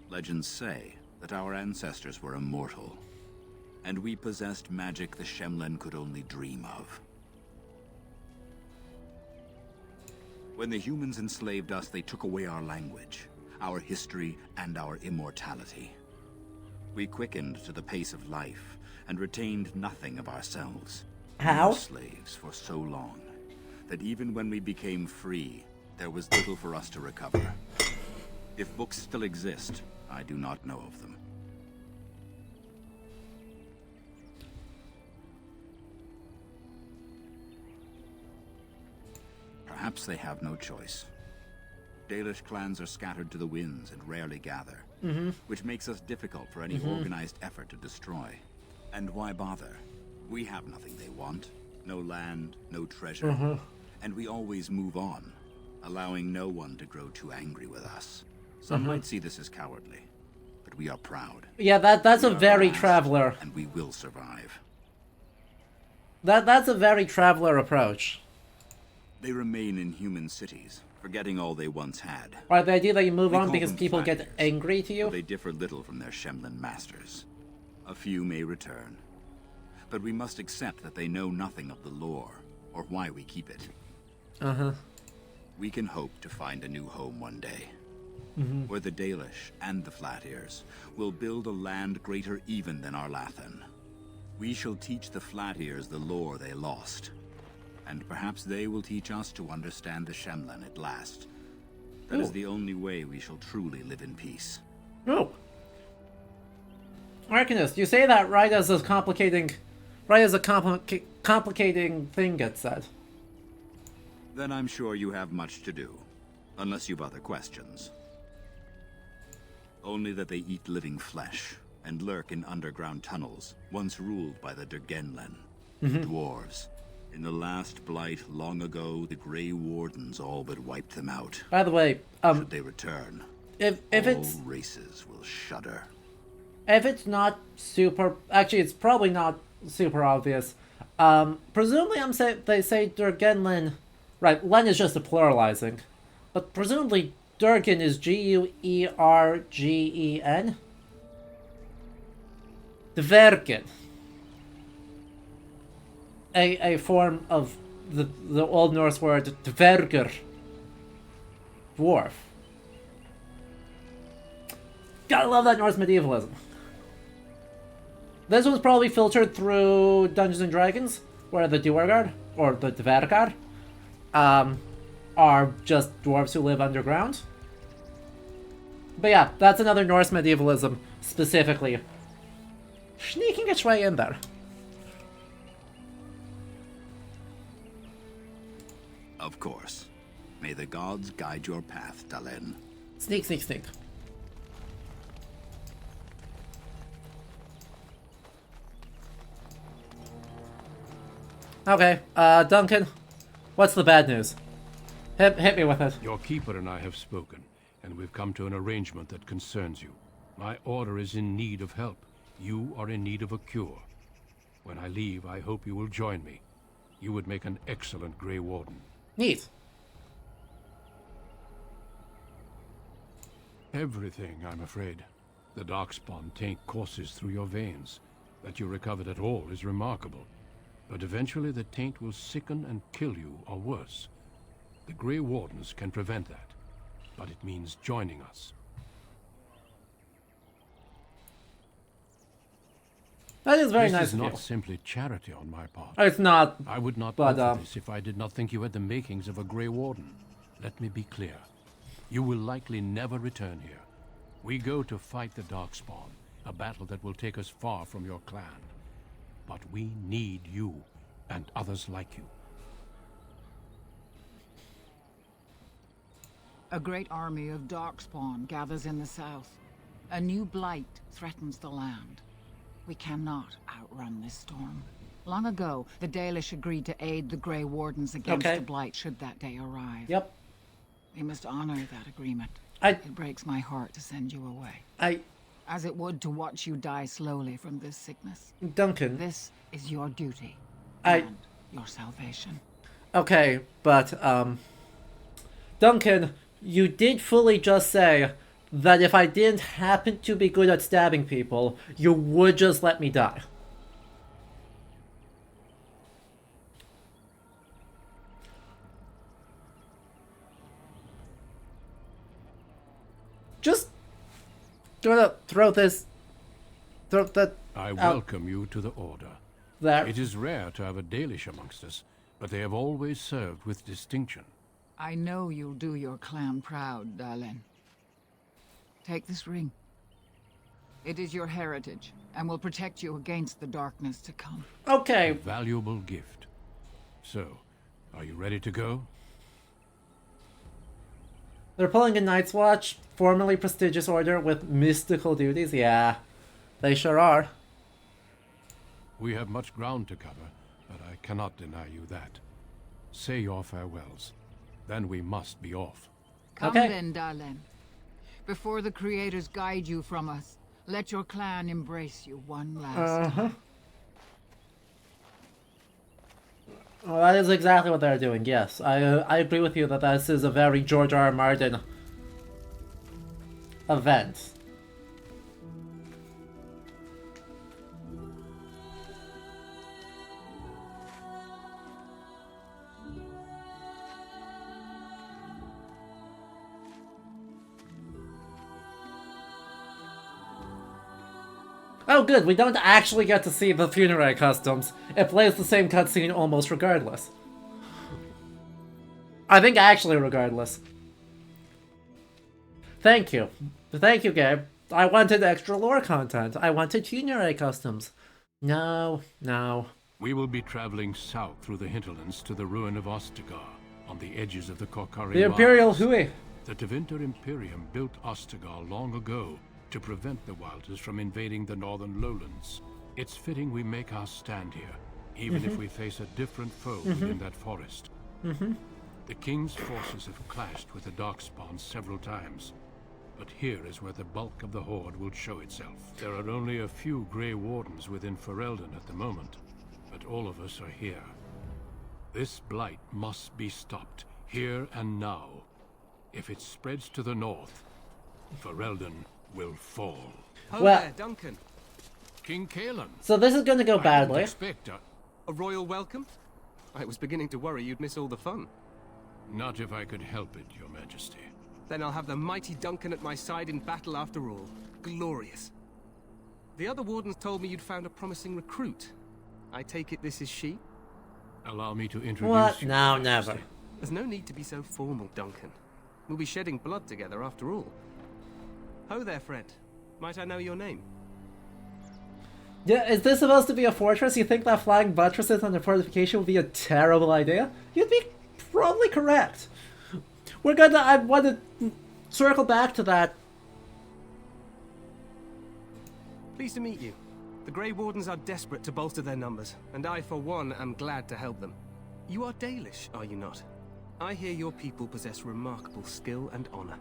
Legends say that our ancestors were immortal, and we possessed magic the Shemlen could only dream of. When the humans enslaved us, they took away our language, our history, and our immortality. We quickened to the pace of life and retained nothing of ourselves. How? We were slaves for so long that even when we became free, there was little for us to recover. If books still exist, I do not know of them. Perhaps they have no choice. Dalish clans are scattered to the winds and rarely gather, which makes us difficult for any organized effort to destroy. And why bother? We have nothing they want. No land, no treasure. And we always move on, allowing no one to grow too angry with us. Some might see this as cowardly, but we are proud. Yeah, that's a very Last, traveler. And we will survive. That's a very traveler approach. They remain in human cities, forgetting all they once had. Right, the idea that you move We on call because them people get flat-ears, angry to you? but they differ little from their Shemlin masters. A few may return, but we must accept that they know nothing of the lore, or why we keep it. We can hope to find a new home one day, where the Dalish and the Flat-Ears will build a land greater even than Arlathan. We shall teach the Flat-Ears the lore they lost, and perhaps they will teach us to understand the Shemlin at last. That is the only way we shall truly live in peace. Oh. Arcanist, you say that right as a complicating thing gets said. Then I'm sure you have much to do, unless you've other questions. Only that they eat living flesh, and lurk in underground tunnels, once ruled by the Durgenlen, dwarves. In the last blight long ago, the Grey Wardens all but wiped them out. By the way, Should they return, if all it's races will shudder. if it's not super, actually it's probably not super obvious. Presumably they say Durgenlen, right? Len is just a pluralizing, but presumably Durgan is Guergen. Dvergen. A form of the Old Norse word dverger. Dwarf. Gotta love that Norse medievalism. This one's probably filtered through Dungeons and Dragons, where the Duergar, or the Dvergar, are just dwarves who live underground. But yeah, that's another Norse medievalism, specifically. Sneaking its way in there. Of course. May the gods guide your path, Dalen. Sneak, sneak, sneak. Okay, Duncan, what's the bad news? Hit me with it. Your keeper and I have spoken, and we've come to an arrangement that concerns you. My order is in need of help. You are in need of a cure. When I leave, I hope you will join me. You would make an excellent Grey Warden. Neat. Everything, I'm afraid. The Darkspawn taint courses through your veins. That you recovered at all is remarkable. But eventually the taint will sicken and kill you, or worse. The Grey Wardens can prevent that, but it means joining us. That is very This nice is of you. not simply charity on my part. It's not. I would not but, offer this if I did not think you had the makings of a Grey Warden. Let me be clear. You will likely never return here. We go to fight the Darkspawn, a battle that will take us far from your clan. But we need you, and others like you. A great army of Darkspawn gathers in the south. A new blight threatens the land. We cannot outrun this storm. Long ago, the Dalish agreed to aid the Grey Wardens against the blight should that day arrive. Yep. We must honor that agreement. I- It breaks my heart to send you away. As it would to watch you die slowly from this sickness. Duncan. This is your duty. I- And your salvation. Okay, but, Duncan, you did fully just say that if I didn't happen to be good at stabbing people, you would just let me die. Just gonna throw that I out welcome you to the Order. there. It is rare to have a Dalish amongst us, but they have always served with distinction. I know you'll do your clan proud, Dalen. Take this ring. It is your heritage, and will protect you against the darkness to come. Okay. A valuable gift. So, are you ready to go? They're pulling a Night's Watch, formerly prestigious order with mystical duties. Yeah, they sure are. We have much ground to cover, but I cannot deny you that. Say your farewells. Then we must be off. Come Okay. then, Dalen. Before the creators guide you from us, let your clan embrace you one last time. Well, that is exactly what they're doing, yes. I agree with you that this is a very George R. R. Martin event. Oh good, we don't actually get to see the funerary customs. It plays the same cutscene almost regardless. I think actually regardless. Thank you. Thank you, Gabe. I wanted extra lore content. I wanted funerary customs. No, no. We will be traveling south through the hinterlands to the ruin of Ostagar, on the edges of the Korkari The Imperial Wilds. Hui. The Tevinter Imperium built Ostagar long ago to prevent the Wilders from invading the northern lowlands. It's fitting we make our stand here, even if we face a different foe within that forest. The King's forces have clashed with the Darkspawn several times, but here is where the bulk of the Horde will show itself. There are only a few Grey Wardens within Ferelden at the moment, but all of us are here. This blight must be stopped, here and now. If it spreads to the north, Ferelden will fall. Oh, Well- there, Duncan. King Kalen. So this is gonna go badly. A royal welcome? I was beginning to worry you'd miss all the fun. Not if I could help it, Your Majesty. Then I'll have the mighty Duncan at my side in battle after all. Glorious. The other wardens told me you'd found a promising recruit. I take it this is she? Allow me to introduce What? you. No, Your Majesty. never. There's no need to be so formal, Duncan. We'll be shedding blood together after all. Ho there, friend. Might I know your name? Yeah, is this supposed to be a fortress? You think that flying buttresses on the fortification would be a terrible idea? You'd be probably correct. I want to circle back to that. Pleased to meet you. The Grey Wardens are desperate to bolster their numbers, and I, for one, am glad to help them. You are Dalish, are you not? I hear your people possess remarkable skill and honor.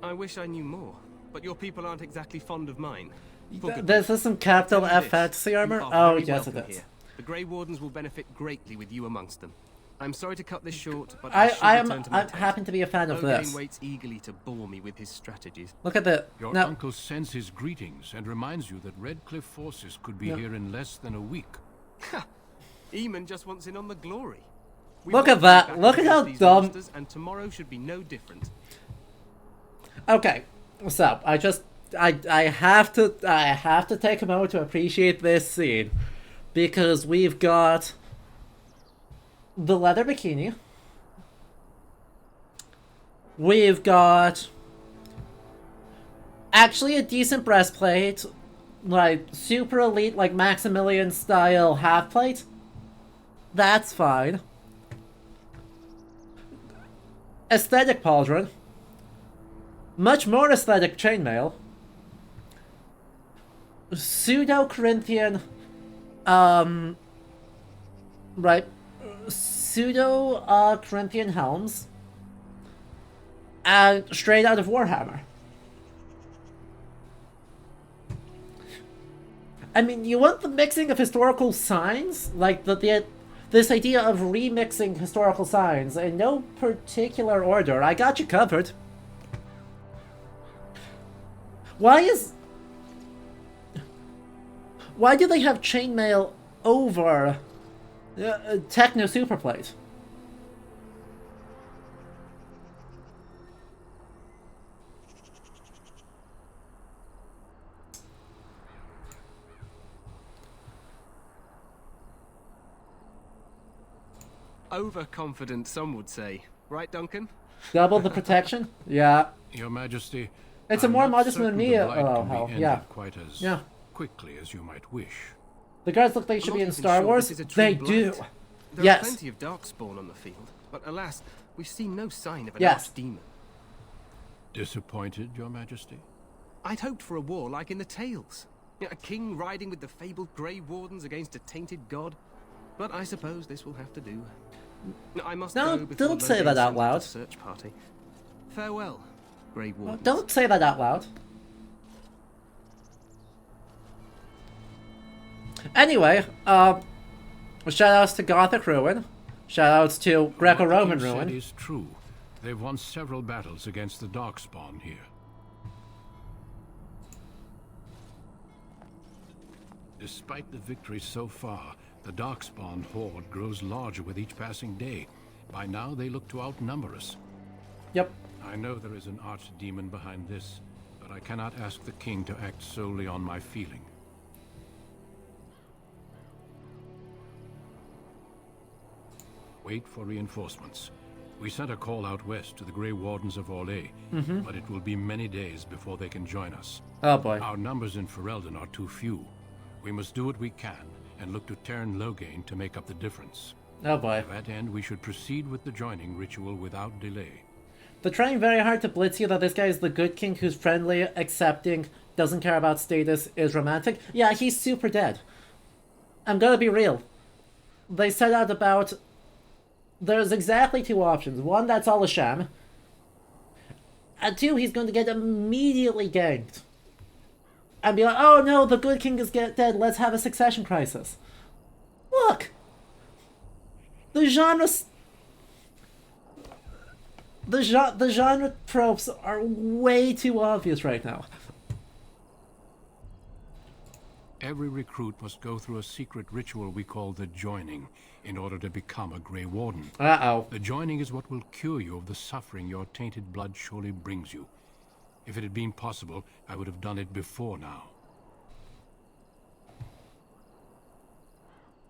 I wish I knew more, but your people aren't exactly fond of mine. This is some capital F fantasy armor? Oh, yes it is. The Grey Wardens will benefit greatly with you amongst them. I'm sorry to cut this short, but I should return to my tent. happen to be a fan of Ogain this. waits eagerly to bore me with his strategies. Look at the... Your No, uncle sends his greetings and reminds you that Redcliffe forces could be No. here in less than a week. Eamon just wants in on the glory. We Look won't at that. be back Look at how against these dumb- monsters, and tomorrow should be no different. okay, so I have to take a moment to appreciate this scene because we've got the leather bikini. We've got actually a decent breastplate, like super elite, like Maximilian style half plate. That's fine. Aesthetic pauldron. Much more aesthetic chainmail. Pseudo-Corinthian, right, pseudo-Corinthian helms, and straight out of Warhammer. I mean, you want the mixing of historical signs? Like, this idea of remixing historical signs in no particular order. I got you covered. Why do they have chainmail over Techno Superplate? Overconfident, some would say. Right, Duncan? Double the protection? Yeah. Your Majesty, It's a I'm more not modest than certain me. the blight Oh, can be hell. ended Yeah. quite as Yeah. quickly as you might wish. The guards look like they should I'm be in not even Star sure Wars. this is a true They blight. do. There are Yes. plenty of darkspawn on the field, but alas, we've seen no sign of an Yes. archdemon. Disappointed, Your Majesty? I'd hoped for a war like in the tales. A king riding with the fabled Grey Wardens against a tainted god. But I suppose this will have to do. I must No, go before don't say Logan that out sends loud. a search party. Farewell, Grey Wardens. Don't say that out loud. Anyway, shoutouts to Gothic Ruin. Shoutouts to Greco-Roman What the king Ruin. said is true. They've won several battles against the Darkspawn here. Despite the victories so far, the Darkspawn horde grows larger with each passing day. By now, they look to outnumber us. Yep. I know there is an archdemon behind this, but I cannot ask the king to act solely on my feeling. Wait for reinforcements. We sent a call out west to the Grey Wardens of Orlais, but it will be many days before they can join us. Oh boy. Our numbers in Ferelden are too few. We must do what we can, and look to Terran Loghain to make up the difference. Oh boy. To that end, we should proceed with the joining ritual without delay. They're trying very hard to blitz you that this guy is the good king who's friendly, accepting, doesn't care about status, is romantic. Yeah, he's super dead. I'm gonna be real. They set out about... There's exactly two options. One, that's all a sham. And two, he's going to get immediately ganked. And be like, oh no, the good king is dead, let's have a succession crisis. Look! The genre... The genre tropes are way too obvious right now. Every recruit must go through a secret ritual we call the joining in order to become a Grey Warden. Uh-oh. The joining is what will cure you of the suffering your tainted blood surely brings you. If it had been possible, I would have done it before now.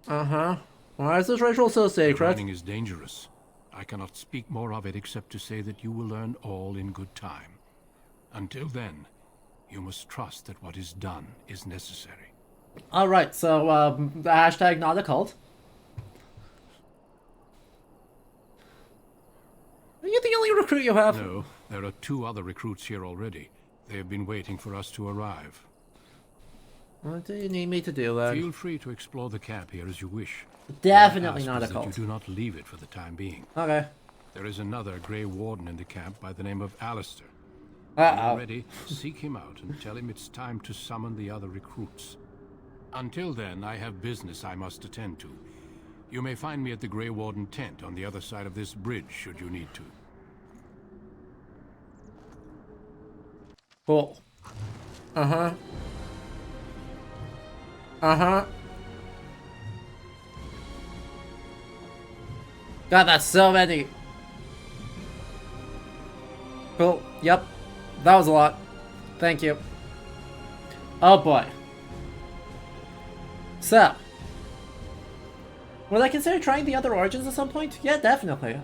Uh-huh. Why is this ritual so The sacred? joining is dangerous. I cannot speak more of it except to say that you will learn all in good time. Until then, you must trust that what is done is necessary. Alright, so, the hashtag not a cult. Are you the only recruit you have? No, there are 2 other recruits here already. They have been waiting for us to arrive. What do you need me to do then? Feel free to explore the camp here as you wish. Definitely What I not ask a is cult. that you do not leave it for the time being. Okay. There is another Grey Warden in the camp by the name of Alistair. When you're Uh-oh. ready, seek him out and tell him it's time to summon the other recruits. Until then, I have business I must attend to. You may find me at the Grey Warden tent on the other side of this bridge, should you need to. Cool. Uh-huh. Uh-huh. God, that's so many. Cool. Yep. That was a lot. Thank you. Oh boy. So. Would I consider trying the other origins at some point? Yeah, definitely.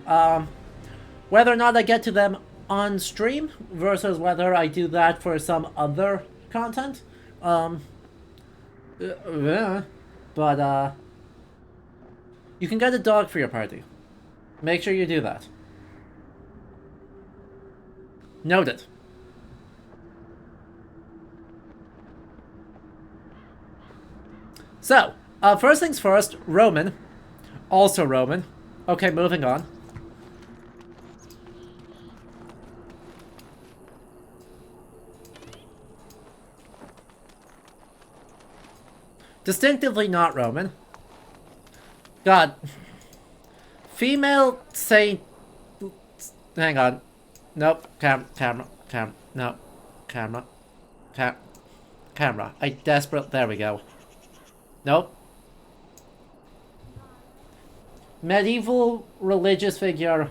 Whether or not I get to them on stream versus whether I do that for some other content. But, you can get a dog for your party. Make sure you do that. Noted. So, first things first, Roman. Also Roman. Okay, moving on. Distinctively not Roman. God. Female saint... Hang on. Nope. Camera. No. Camera. Camera. I desperate... There we go. Nope. Medieval religious figure.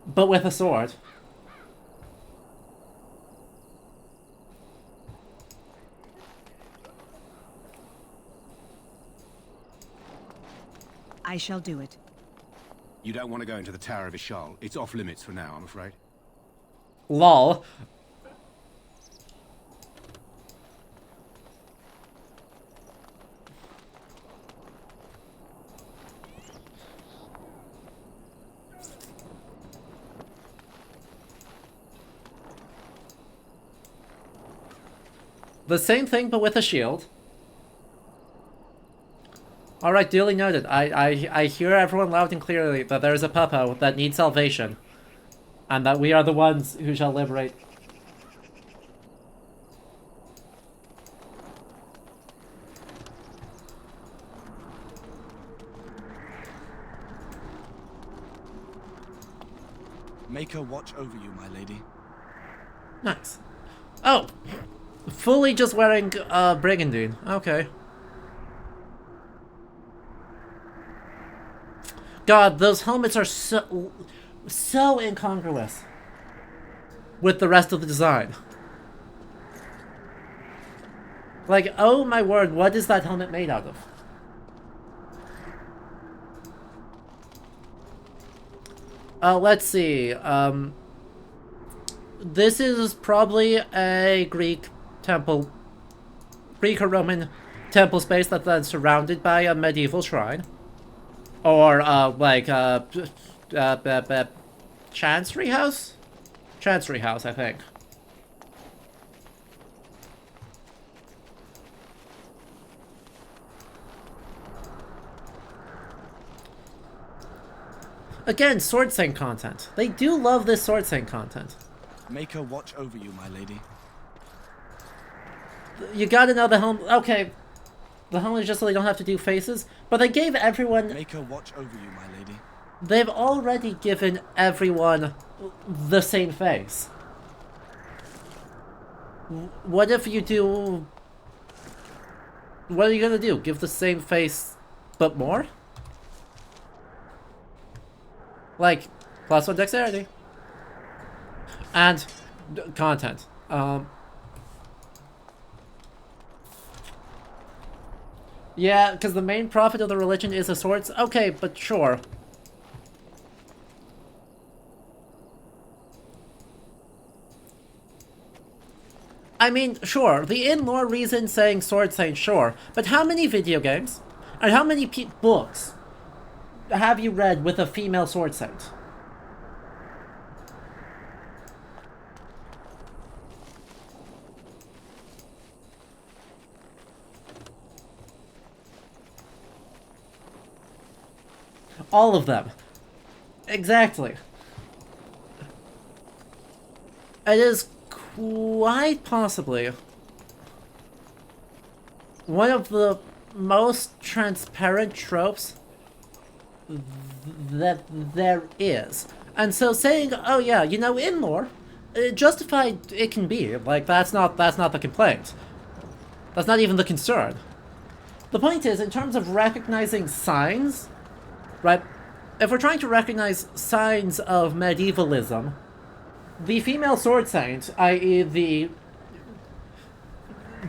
But with a sword. I shall do it. You don't want to go into the Tower of Ishal. It's off limits for now, I'm afraid. Lol. The same thing, but with a shield. Alright, duly noted. I hear everyone loud and clearly that there is a puppo that needs salvation. And that we are the ones who shall liberate. Make her watch over you, my lady. Nice. Oh! Fully just wearing brigandine. Okay. God, those helmets are so incongruous with the rest of the design. Like, oh my word, what is that helmet made out of? Let's see. This is probably a Greek temple, Greek or Roman temple space that's then surrounded by a medieval shrine. Or, Chancery House? Chancery House, I think. Again, sword sync content. They do love this sword sync content. Make her watch over you, my lady. You gotta know the helmet. Okay. The helmet is just so they don't have to do faces. But they gave everyone... Make her watch over you, my lady. They've already given everyone the same face. What if you do... What are you gonna do? Give the same face, but more? Like, +1 dexterity. And content. Yeah, because the main profit of the religion is the swords. Okay, but sure. I mean, sure. The in-lore reason saying sword saint, sure. But how many video games and how many books have you read with a female sword saint? All of them. Exactly. It is quite possibly one of the most transparent tropes that there is. And so saying, oh yeah, you know, in lore, justified it can be. Like, that's not the complaint. That's not even the concern. The point is, in terms of recognizing signs, right? If we're trying to recognize signs of medievalism, the female sword saint, i.e. the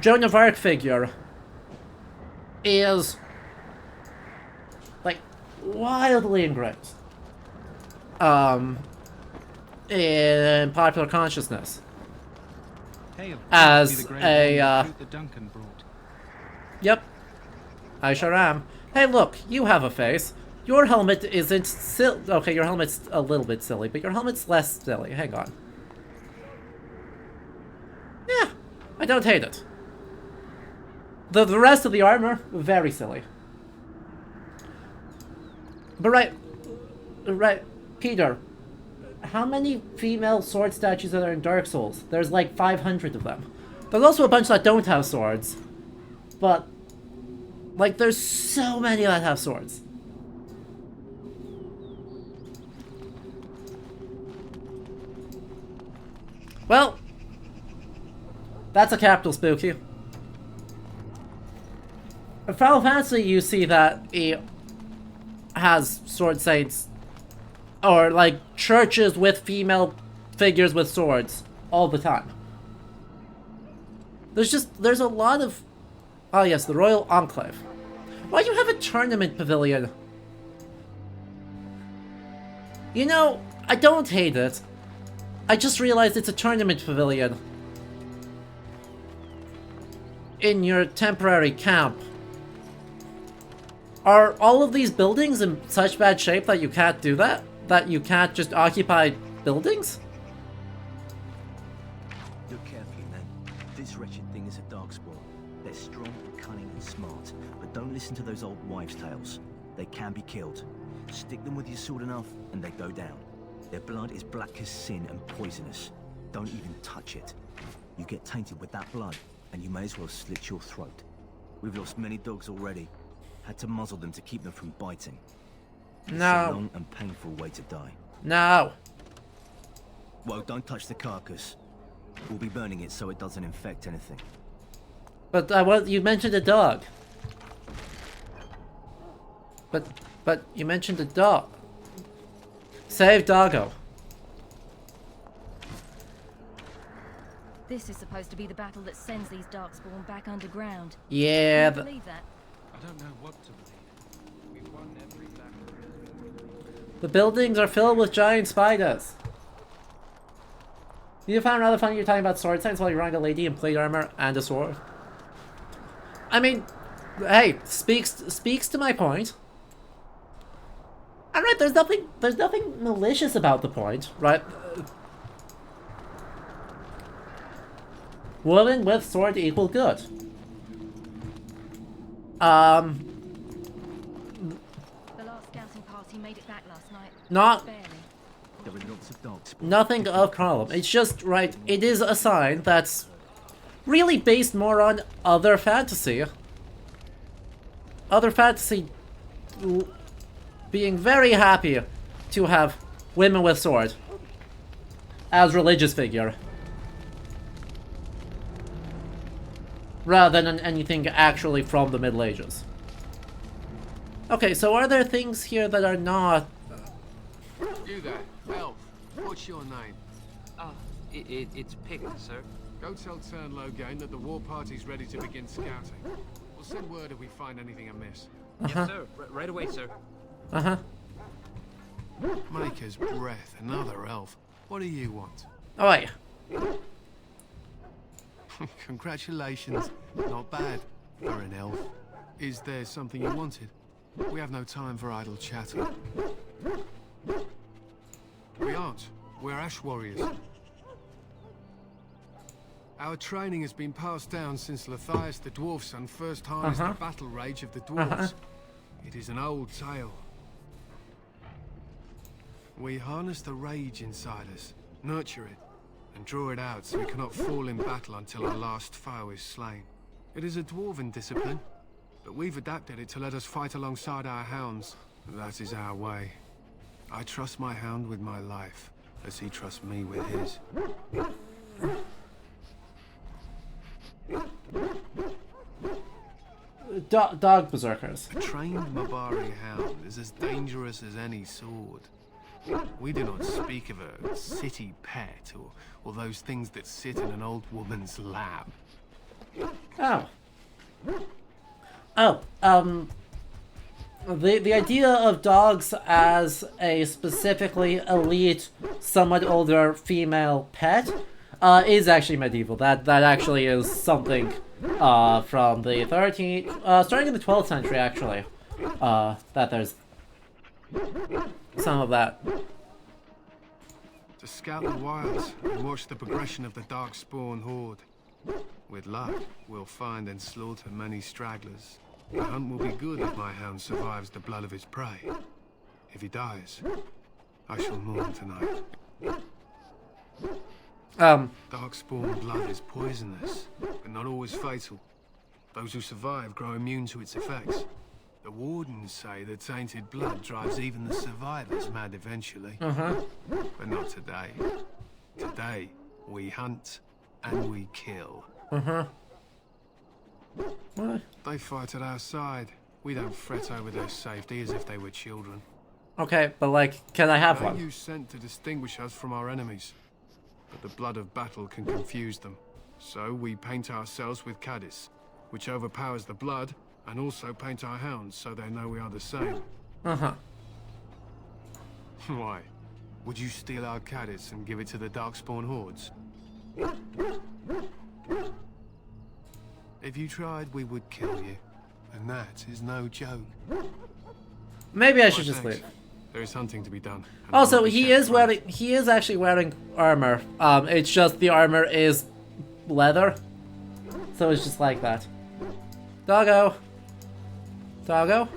Joan of Arc figure, is like wildly ingrained in popular consciousness as a Yep, I sure am. Hey, look, you have a face. Your helmet isn't okay, your helmet's a little bit silly, but your helmet's less silly. Hang on. Yeah, I don't hate it. The rest of the armor, very silly. But right, Peter, how many female sword statues are there in Dark Souls? There's like 500 of them. There's also a bunch that don't have swords, but like there's so many that have swords. Well, that's a capital spooky. In Final Fantasy, you see that it has sword saints, or like churches with female figures with swords all the time. There's a lot of, oh yes, the Royal Enclave. Why do you have a tournament pavilion You know, I don't hate it. I just realized it's a tournament pavilion in your temporary camp. Are all of these buildings in such bad shape that you can't do that? That you can't just occupy buildings? Look carefully, man. This wretched thing is a darkspawn. They're strong, cunning, and smart, but don't listen to those old wives' tales. They can be killed. Stick them with your sword enough, and they go down. Their blood is black as sin and poisonous. Don't even touch it. You get tainted with that blood, and you may as well slit your throat. We've lost many dogs already. Had to muzzle them to keep them from biting. It's a long and painful way to die. No. Well, don't touch the carcass. We'll be burning it so it doesn't infect anything. But you mentioned a dog. But you mentioned a dog. Save doggo. This is supposed to be the battle that sends these darkspawn back underground. Yeah. Can you believe that? I don't know what to believe. We've won every battle. The buildings are filled with giant spiders. You found rather funny you're talking about sword signs while you're wearing a lady in plate armor and a sword. I mean, hey, speaks to my point. And right, there's nothing malicious about the point, right? Woman with sword equal good. The last scouting party made it back last night. Not barely. There were lots of dogs. Nothing of problem. It's just, right, it is a sign that's really based more on other fantasy. Other fantasy being very happy to have women with sword as religious figure. Rather than anything actually from the Middle Ages. Okay, so are there things here that are not... You there, Elf. What's your name? It's Pick, sir. Go tell Logain that the war party's ready to begin scouting. We'll send word if we find anything amiss. Yes, sir. Right away, sir. Maker's breath, another elf. What do you want? Oh, yeah. Congratulations. Not bad for an elf. Is there something you wanted? We have no time for idle chatter. We aren't. We're ash warriors. Our training has been passed down since Lathias the Dwarf Son first harnessed the battle rage of the dwarves. It is an old tale. We harness the rage inside us, nurture it, and draw it out so we cannot fall in battle until our last foe is slain. It is a dwarven discipline, but we've adapted it to let us fight alongside our hounds. That is our way. I trust my hound with my life, as he trusts me with his. Dog berserkers. A trained Mabari hound is as dangerous as any sword. We do not speak of a city pet or those things that sit in an old woman's lap. The idea of dogs as a specifically elite, somewhat older female pet is actually medieval. That actually is something from the 13th, starting in the 12th century actually. That there's some of that. To scout the wilds and watch the progression of the darkspawn horde. With luck, we'll find and slaughter many stragglers. The hunt will be good if my hound survives the blood of his prey. If he dies, I shall mourn tonight. Darkspawn blood is poisonous, but not always fatal. Those who survive grow immune to its effects. The Wardens say that tainted blood drives even the survivors mad eventually. But not today. Today, we hunt and we kill. What? They fight at our side. We don't fret over their safety as if they were children. Okay, but like, can I have one? They use scent to distinguish us from our enemies. But the blood of battle can confuse them. So we paint ourselves with Caddis, which overpowers the blood, and also paint our hounds so they know we are the same. Why? Would you steal our cadets and give it to the Darkspawn hordes? If you tried, we would kill you. And that is no joke. Maybe I should just leave. There is hunting to be done. Also, he is actually wearing armor. It's just the armor is leather. So it's just like that. Doggo. Doggo?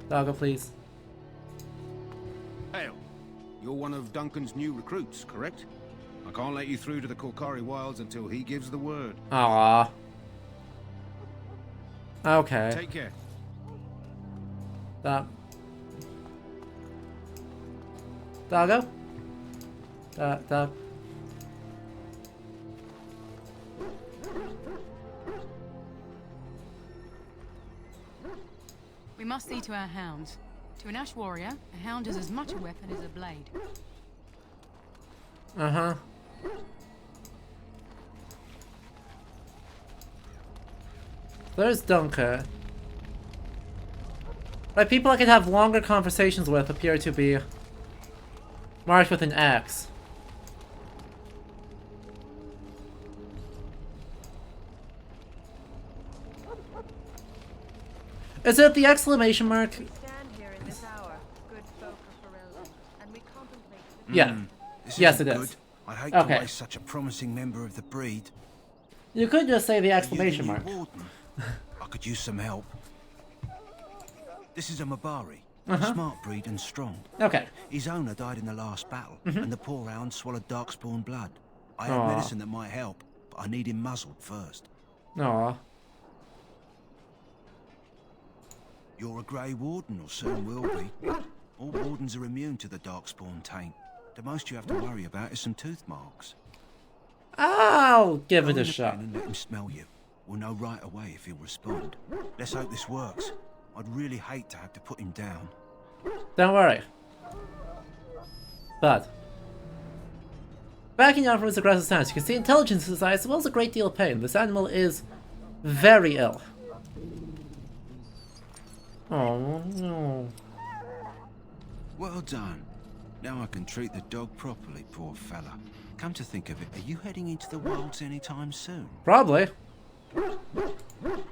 Doggo, please. Hail. You're one of Duncan's new recruits, correct? I can't let you through to the Korkari Wilds until he gives the word. Aww. Okay. Take care. Doggo? Dog. We must see to our hounds. To an Ash warrior, a hound is as much a weapon as a blade. Uh-huh. There's Dunker. Right, people I could have longer conversations with appear to be marked with an X. Is it the exclamation mark? Yeah. Yes, it is. I hate to waste such a promising member of the breed. You could just say the exclamation mark. I could use some help. This is a Mabari. Smart breed and strong. Okay. His owner died in the last battle, and the poor hound swallowed Darkspawn blood. I have medicine that might help, but I need him muzzled first. Aww. You're a Grey Warden, or soon will be. All Wardens are immune to the Darkspawn taint. The most you have to worry about is some tooth marks. I'll give it a shot. And let him smell you. We'll know right away if he'll respond. Let's hope this works. I'd really hate to have to put him down. Don't worry. But backing down from its aggressive stance, you can see intelligence in his eyes as well as a great deal of pain. This animal is very ill. Oh no. Well done. Now I can treat the dog properly, poor fella. Come to think of it, are you heading into the wilds anytime soon? Probably.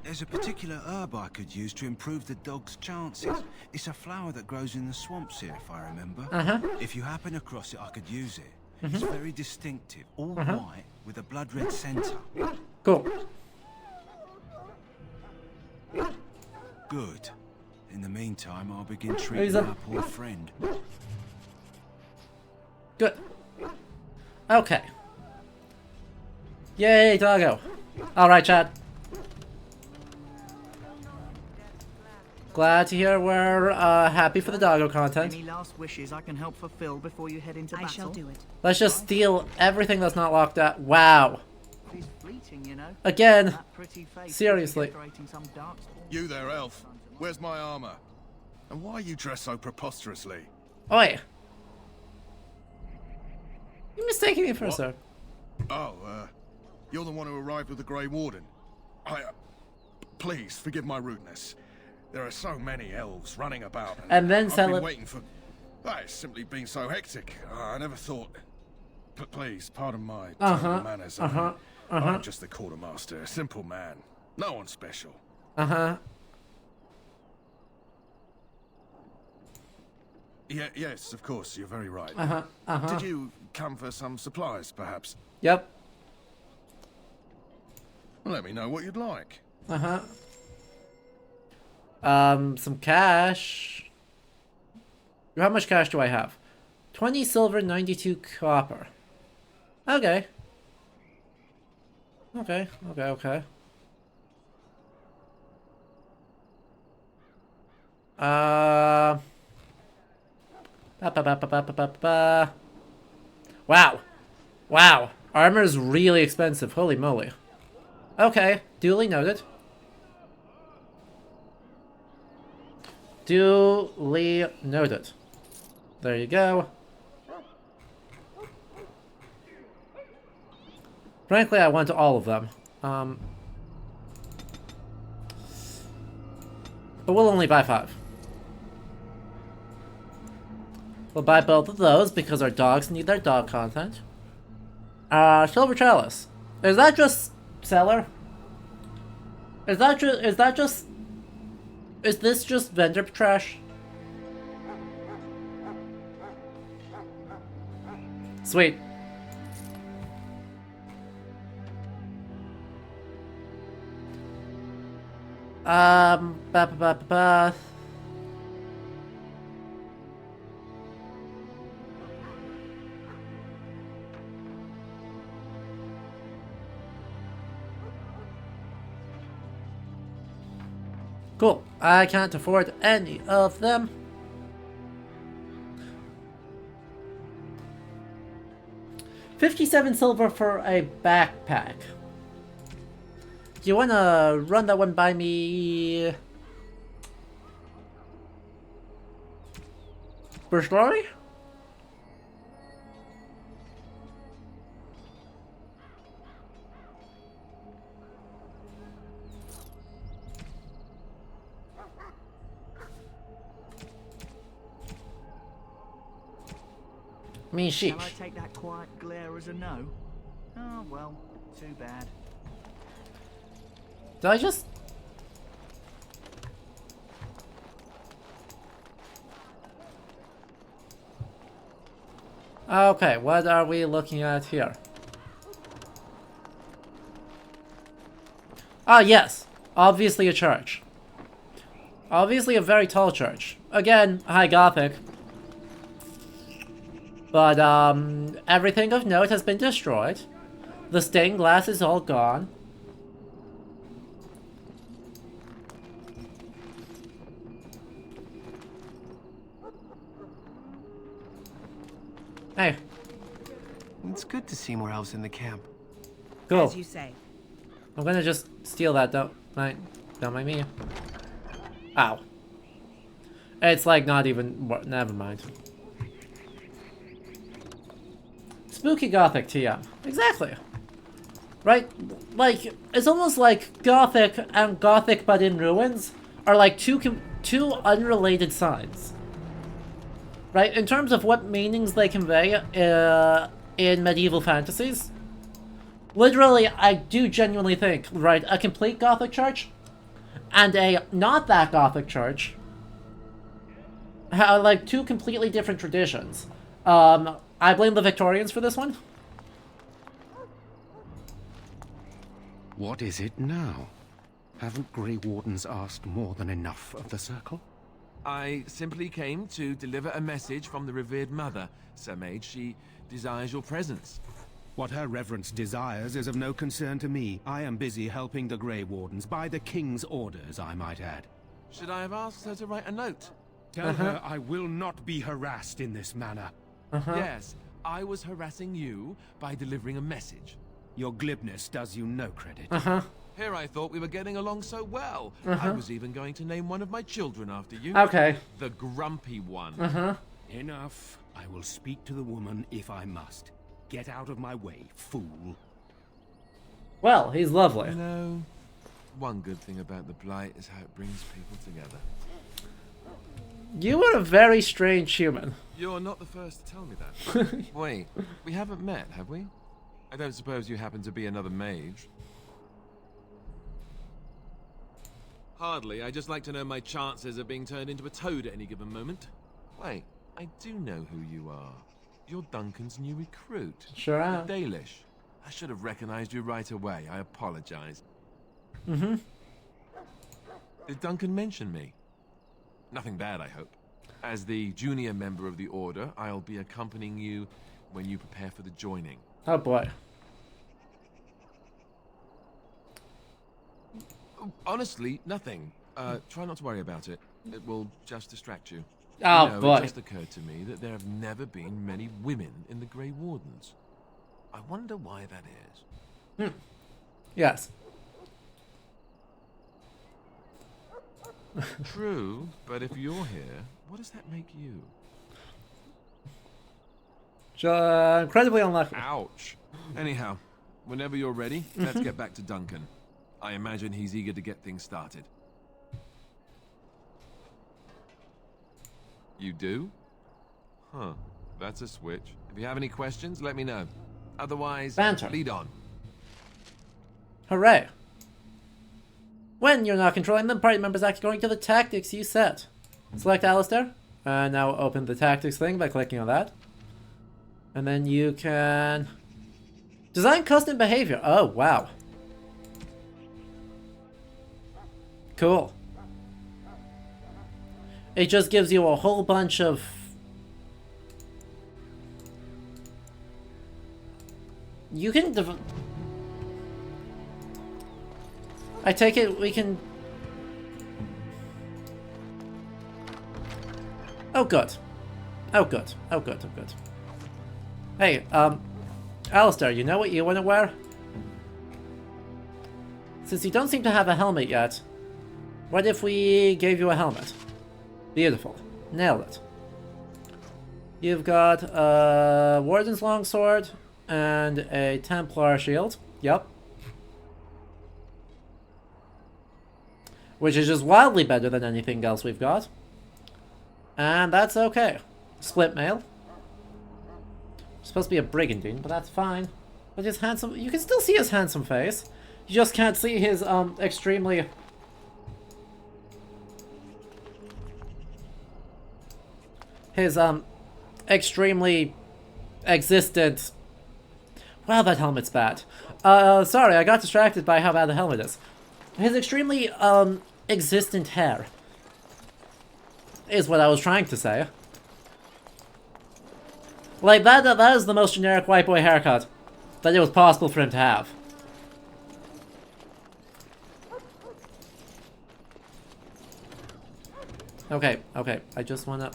There's a particular herb I could use to improve the dog's chances. It's a flower that grows in the swamps here, if I remember. If you happen across it, I could use it. It's very distinctive, all white, with a blood-red centre. Cool. Good. In the meantime, I'll begin treating our poor friend. Good. Okay. Yay, doggo. Alright, Chad. Glad to hear we're happy for the doggo content. Any last wishes I can help fulfill before you head into battle? I shall do it. Let's just steal everything that's not locked up. Wow. Fleeting, you know. Again. Seriously. You there, elf. Where's my armor? And why are you dressed so preposterously? Oi. You're mistaking me for a sir. Oh, you're the one who arrived with the Grey Warden. Please, forgive my rudeness. There are so many elves running about. And then I've been waiting for... It's simply been so hectic. I never thought... But please, pardon my terrible manners. I'm just the quartermaster, a simple man. No one special. Yeah, yes, of course, you're very right. Did you come for some supplies, perhaps? Yep. Let me know what you'd like. Some cash. How much cash do I have? 20 silver, 92 copper. Okay. Okay. Wow. Armor is really expensive. Holy moly. Okay. Duly noted. Duly noted. There you go. Frankly, I want all of them. But we'll only buy 5. We'll buy both of those because our dogs need their dog content. Silver Chalice. Is that just seller? Is this just vendor trash? Sweet. Ba. Cool. I can't afford any of them. $57 silver for a backpack. Do you wanna run that one by me? Burshlari? Me sheep. Shall I take that quiet glare as a no? Oh, well, too bad. Did I just... Okay, what are we looking at here? Ah, yes. Obviously a church. Obviously a very tall church. Again, high Gothic. But, everything of note has been destroyed. The stained glass is all gone. Hey. It's good to see more elves in the camp. Cool. As you say. I'm gonna just steal that, don't mind me. Ow. It's like not even, never mind. Spooky Gothic TM. Exactly. Right? Like, it's almost like Gothic and Gothic but in ruins are like two unrelated signs. Right? In terms of what meanings they convey in medieval fantasies. Literally, I do genuinely think, right, a complete Gothic church and a not that Gothic church have like two completely different traditions. I blame the Victorians for this one. What is it now? Haven't Grey Wardens asked more than enough of the Circle? I simply came to deliver a message from the revered mother, Sir Mage. She desires your presence. What her reverence desires is of no concern to me. I am busy helping the Grey Wardens, by the King's orders, I might add. Should I have asked her to write a note? Tell her I will not be harassed in this manner. Yes, I was harassing you by delivering a message. Your glibness does you no credit. Here I thought we were getting along so well. I was even going to name one of my children after you. Okay. The grumpy one. Enough. I will speak to the woman if I must. Get out of my way, fool. Well, he's lovely. You know, one good thing about the Blight is how it brings people together. You are a very strange human. You're not the first to tell me that. Wait, we haven't met, have we? I don't suppose you happen to be another mage? Hardly. I just like to know my chances of being turned into a toad at any given moment. Wait, I do know who you are. You're Duncan's new recruit. Sure am. Dalish. I should have recognized you right away. I apologize. Did Duncan mention me? Nothing bad, I hope. As the junior member of the Order, I'll be accompanying you when you prepare for the joining. Oh boy. Honestly, nothing. Try not to worry about it. It will just distract you. Oh You know, boy. It just occurred to me that there have never been many women in the Grey Wardens. I wonder why that is. Yes. True, but if you're here, what does that make you? Incredibly unlucky. Ouch. Anyhow, whenever you're ready, let's get back to Duncan. I imagine he's eager to get things started. You do? Huh. That's a switch. If you have any questions, let me know. Otherwise, Banter. lead on. Hooray! When you're not controlling them, party members act according to the tactics you set. Select Alistair, and now open the tactics thing by clicking on that. And then you can design custom behavior. Oh, wow. Cool. It just gives you a whole bunch of... You can... I take it we can... Oh, good. Oh, good. Oh, good. Oh, good. Hey, Alistair, you know what you want to wear? Since you don't seem to have a helmet yet, what if we gave you a helmet? Beautiful. Nailed it. You've got a Warden's longsword and a Templar shield. Yep. Which is just wildly better than anything else we've got. And that's okay. Split mail. Supposed to be a brigandine, but that's fine. But his handsome... You can still see his handsome face. You just can't see his, extremely... His, extremely existent... Wow, that helmet's bad. Sorry, I got distracted by how bad the helmet is. His extremely, existent hair is what I was trying to say. Like, that is the most generic white boy haircut that it was possible for him to have. Okay, okay, I just wanna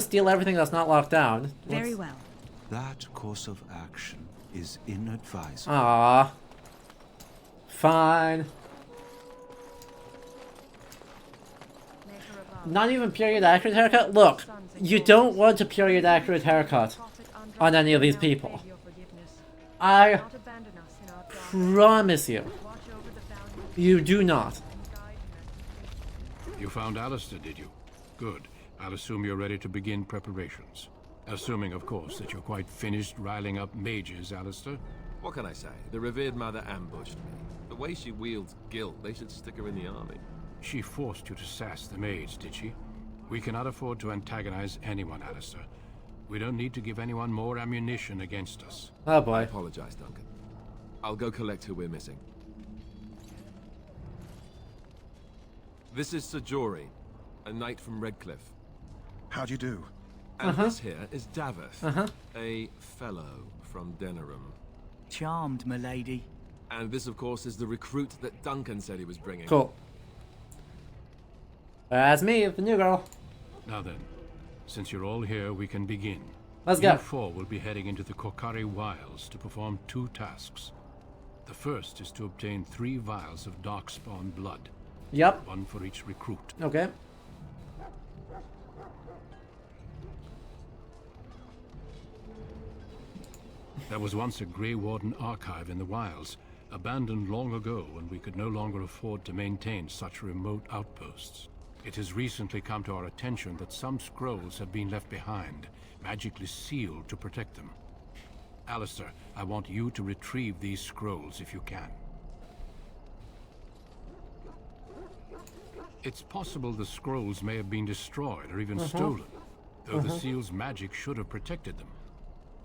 steal everything that's not locked down. Very well. That course of action is inadvisable. Ah, fine. Not even period accurate haircut? Look, you don't want a period accurate haircut on any of these people. I promise you. You do not. You found Alistair, did you? Good. I'll assume you're ready to begin preparations. Assuming, of course, that you're quite finished riling up mages, Alistair. What can I say? The revered mother ambushed me. The way she wields guilt, they should stick her in the army. She forced you to sass the mage, did she? We cannot afford to antagonize anyone, Alistair. We don't need to give anyone more ammunition against us. Oh boy. I apologize, Duncan. I'll go collect who we're missing. This is Sir Jory, a knight from Redcliffe. How do you do? And this here is Davith, a fellow from Denerim. Charmed, milady. And this, of course, is the recruit that Duncan said he was bringing. Cool. That's me, the new girl. Now then, since you're all here, we can begin. Let's go. You four will be heading into the Kokari Wilds to perform 2 tasks. The first is to obtain 3 vials of Darkspawn blood. Yep. 1 for each recruit. Okay. There was once a Grey Warden archive in the wilds, abandoned long ago when we could no longer afford to maintain such remote outposts. It has recently come to our attention that some scrolls have been left behind, magically sealed to protect them. Alistair, I want you to retrieve these scrolls if you can. It's possible the scrolls may have been destroyed or even stolen, though the seal's magic should have protected them.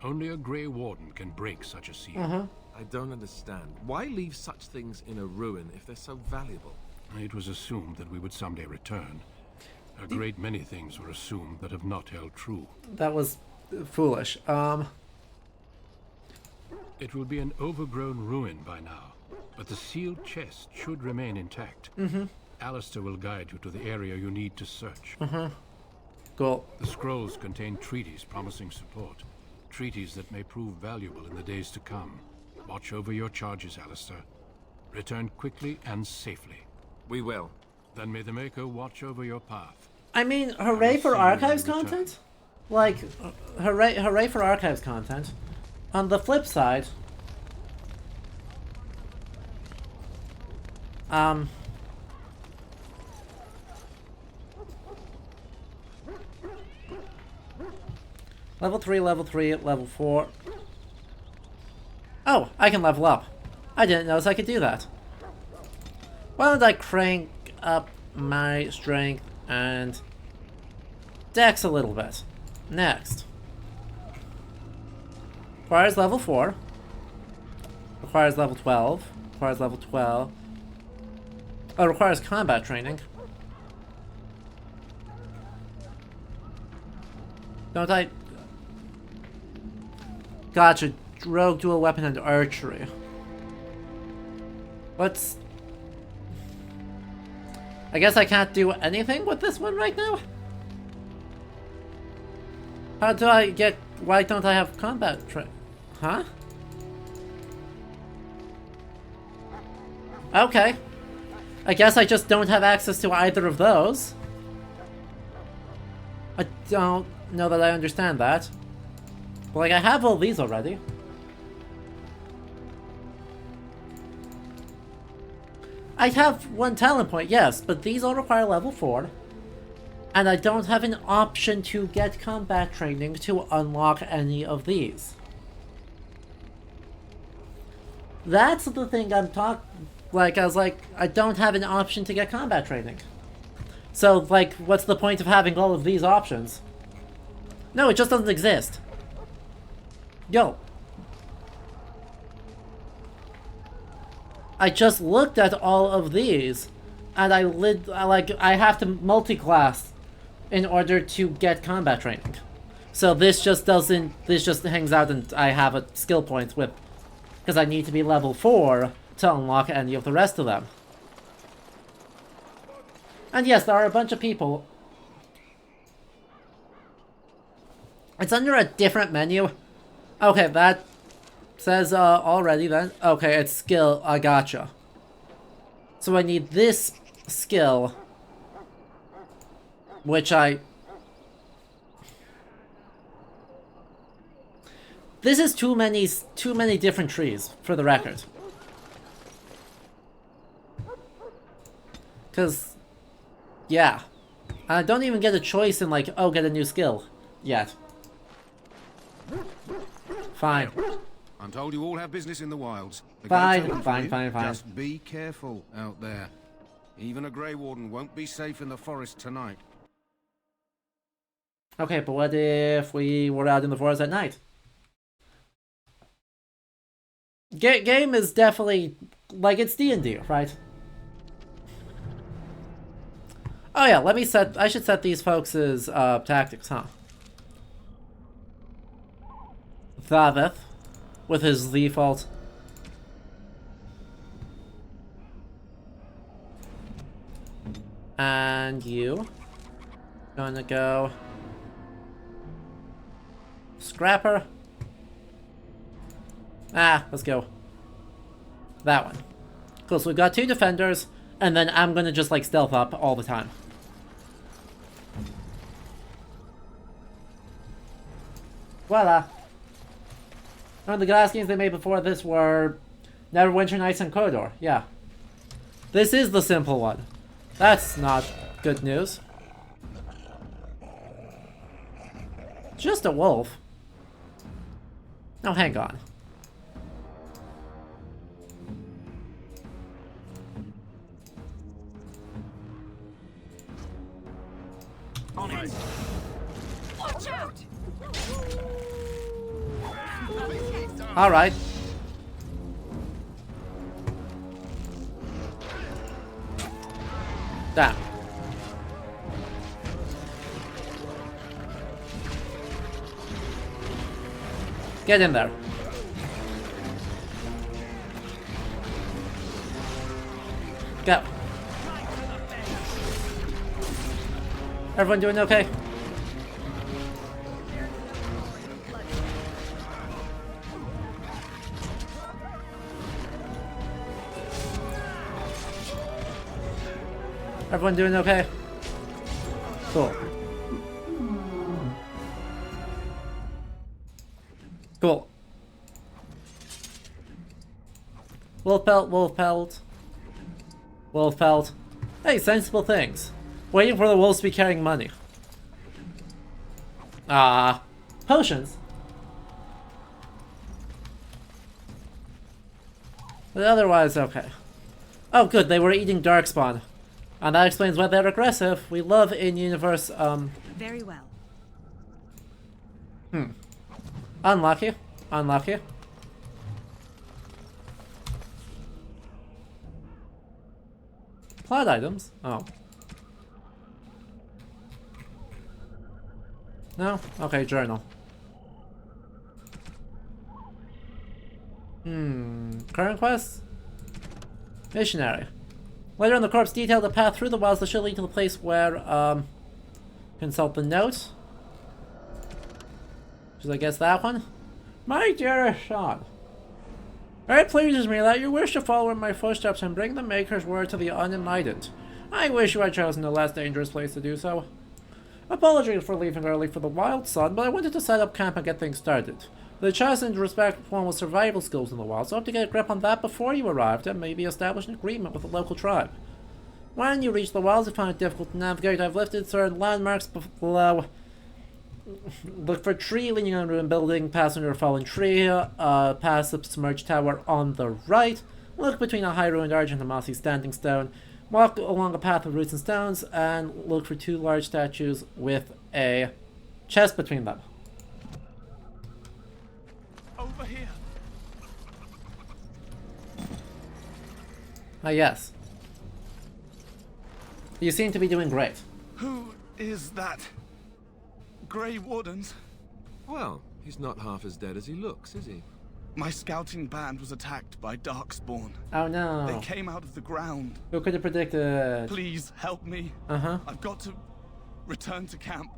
Only a Grey Warden can break such a seal. I don't understand. Why leave such things in a ruin if they're so valuable? It was assumed that we would someday return. A great many things were assumed that have not held true. That was foolish. It will be an overgrown ruin by now, but the sealed chest should remain intact. Alistair will guide you to the area you need to search. Cool. The scrolls contain treaties promising support. Treaties that may prove valuable in the days to come. Watch over your charges, Alistair. Return quickly and safely. We will. Then may the Maker watch over your path. I mean, hooray for archives content? Like, hooray for archives content. On the flip side, Level 3, level 4. Oh, I can level up. I didn't notice I could do that. Why don't I crank up my strength and dex a little bit? Next. Requires level 4. Requires level 12. Requires level 12. Oh, requires combat training. Don't I... Gotcha. Rogue, dual weapon, and archery. What's... I guess I can't do anything with this one right now? How do I get... Why don't I have combat Huh? Okay. I guess I just don't have access to either of those. I don't know that I understand that. But, like, I have all these already. I have one talent point, yes, but these all require level 4. And I don't have an option to get combat training to unlock any of these. That's the thing I'm talking... Like, I was like, I don't have an option to get combat training. So, like, what's the point of having all of these options? No, it just doesn't exist. Yo. I just looked at all of these, and I have to multi-class in order to get combat training. So this just doesn't, this just hangs out and I have a skill point with, because I need to be level 4 to unlock any of the rest of them. And yes, there are a bunch of people. It's under a different menu. Okay, that says already then. Okay, it's skill. I gotcha. So I need this skill, which this is too many different trees, for the record. Because, yeah. I don't even get a choice in, like, oh, get a new skill yet. Fine. I'm told you all have business in the wilds. Fine. Just be careful out there. Even a Grey Warden won't be safe in the forest tonight. Okay, but what if we were out in the forest at night? Game is definitely, like, it's D&D, right? Oh yeah, I should set these folks' tactics, huh? Thaveth, with his default. And you. Gonna go... Scrapper. Let's go. That one. Cool, so we've got 2 defenders, and then I'm gonna just, like, stealth up all the time. Voila. Remember the glass games they made before this were Neverwinter Nights and Corridor. Yeah. This is the simple one. That's not good news. Just a wolf. No, hang on. On it. Watch out! All right. Damn. Get in there. Go. Everyone doing okay? Everyone doing okay? Cool. Cool. Wolf pelt, wolf pelt. Wolf pelt. Hey, sensible things. Waiting for the wolves to be carrying money. Ah. potions. But otherwise, okay. Oh, good, they were eating Darkspawn. And that explains why they're aggressive. We love in-universe, Very well. Unlucky. Unlucky. Plot items? Oh. No? Okay, journal. Current quest? Missionary. Later on, the corpse detailed the path through the wilds that should lead to the place where, consult the note. Which is, I guess, that one? My dearest Sean, it pleases me that you wish to follow in my footsteps and bring the Maker's word to the unenlightened. I wish you had chosen the less dangerous place to do so. Apologies for leaving early for the Wild Sun, but I wanted to set up camp and get things started. The chosen respect formal survival skills in the wild, so I hope to get a grip on that before you arrived and maybe establish an agreement with the local tribe. When you reach the wilds, you find it difficult to navigate. I've lifted certain landmarks below. Look for tree leaning on a ruined building, pass under a fallen tree, pass a submerged tower on the right, look between a high ruined arch and a mossy standing stone, walk along a path of roots and stones, and look for 2 large statues with a chest between them. Over here. Ah, yes. You seem to be doing great. Who is that? Grey Wardens? Well, he's not half as dead as he looks, is he? My scouting band was attacked by Darkspawn. Oh no. They came out of the ground. Who could have predicted? Please help me. I've got to return to camp.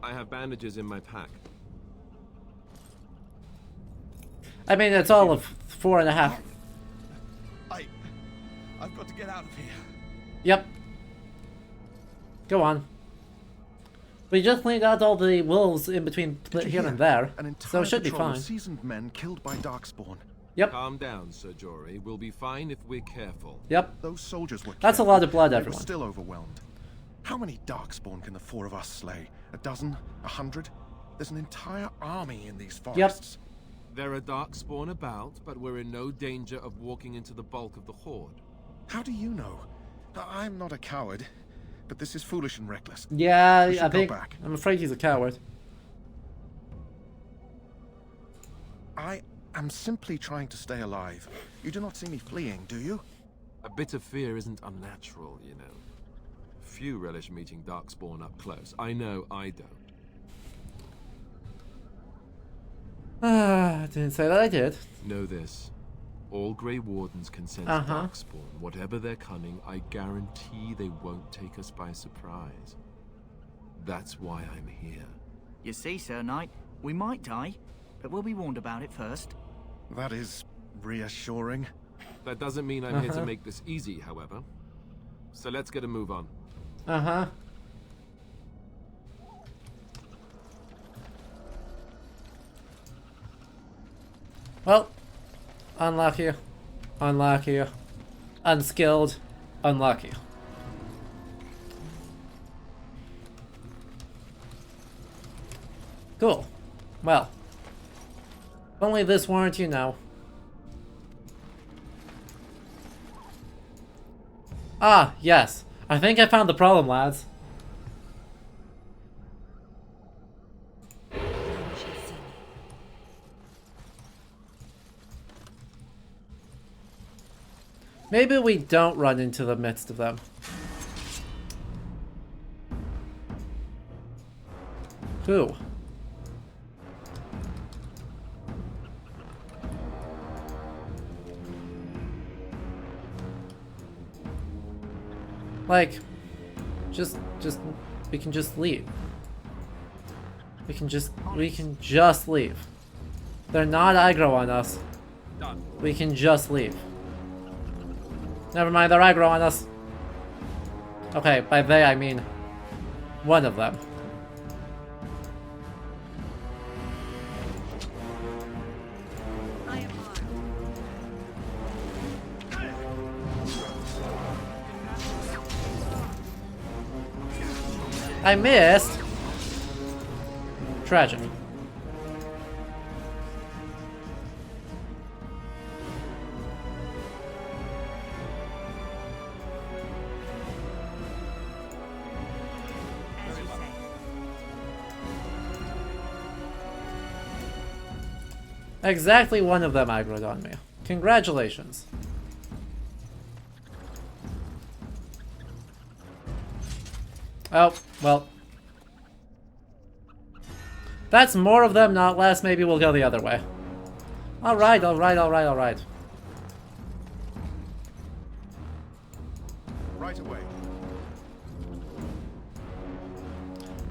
I have bandages in my pack. I mean, it's all of 4.5. I've got to get out of here. Yep. Go on. We just cleaned out all the wolves in between here and there, so it should be fine. Seasoned men killed by Darkspawn. Yep. Calm down, Sir Jory. We'll be fine if we're careful. Yep. Those soldiers were That's a lot of blood, they everyone. were still overwhelmed. How many Darkspawn can the 4 of us slay? 12? 100? There's an entire army in these forests. Yep. There are Darkspawn about, but we're in no danger of walking into the bulk of the horde. How do you know? I'm not a coward, but this is foolish and reckless. Yeah, I think I'm afraid he's a coward. I am simply trying to stay alive. You do not see me fleeing, do you? A bit of fear isn't unnatural, you know. Few relish meeting Darkspawn up close. I know I don't. I didn't say that I did. Know this. All Grey Wardens can sense Darkspawn. Whatever their cunning, I guarantee they won't take us by surprise. That's why I'm here. You see, Sir Knight, we might die, but we'll be warned about it first. That is reassuring. That doesn't mean I'm here to make this easy, however. So let's get a move on. Well, unlucky, unlucky, unskilled, unlucky. Cool. Well, if only this weren't, you know. Ah, yes. I think I found the problem, lads. Maybe we don't run into the midst of them. Who? Like, we can just leave. We can just leave. They're not aggro on us. We can just leave. Never mind, they're aggro on us. Okay, by they I mean one of them. I missed. Tragic. Exactly one of them aggroed on me. Congratulations. Oh, well. That's more of them, not less. Maybe we'll go the other way. Alright, alright, alright, alright. Right away.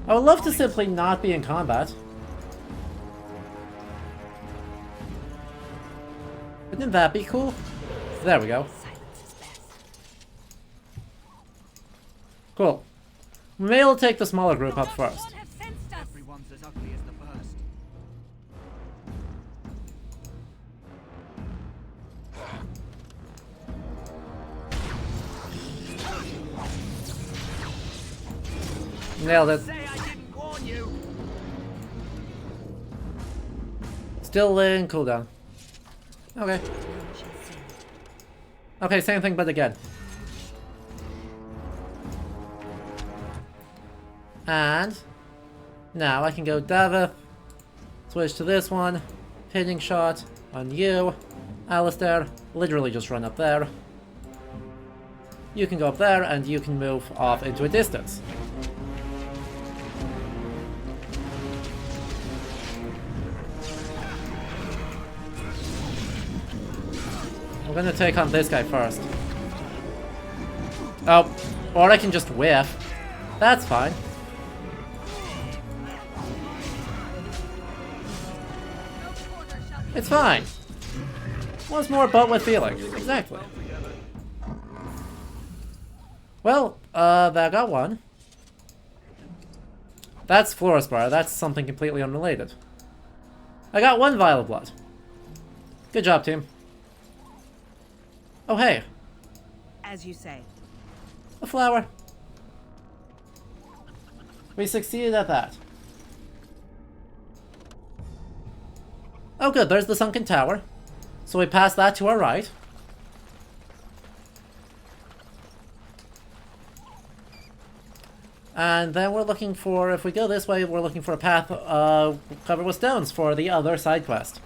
I would love to simply not be in combat. Wouldn't that be cool? There we go. Cool. Maybe we'll take the smaller group up first. Everyone's as ugly as the first. Nailed it. Say I didn't warn you. Still in cooldown. Okay. Okay, same thing, but again. And now I can go Davith, switch to this one, hitting shot on you, Alistair, literally just run up there. You can go up there, and you can move off into a distance. I'm gonna take on this guy first. Oh, or I can just whiff. That's fine. It's fine. Once more, but with feeling. Exactly. Well, that got one. That's Fluorspar. That's something completely unrelated. I got one vial of blood. Good job, team. Oh, hey. As you say. A flower. We succeeded at that. Oh good, there's the sunken tower. So we pass that to our right. And then we're looking for, if we go this way, we're looking for a path covered with stones for the other side quest.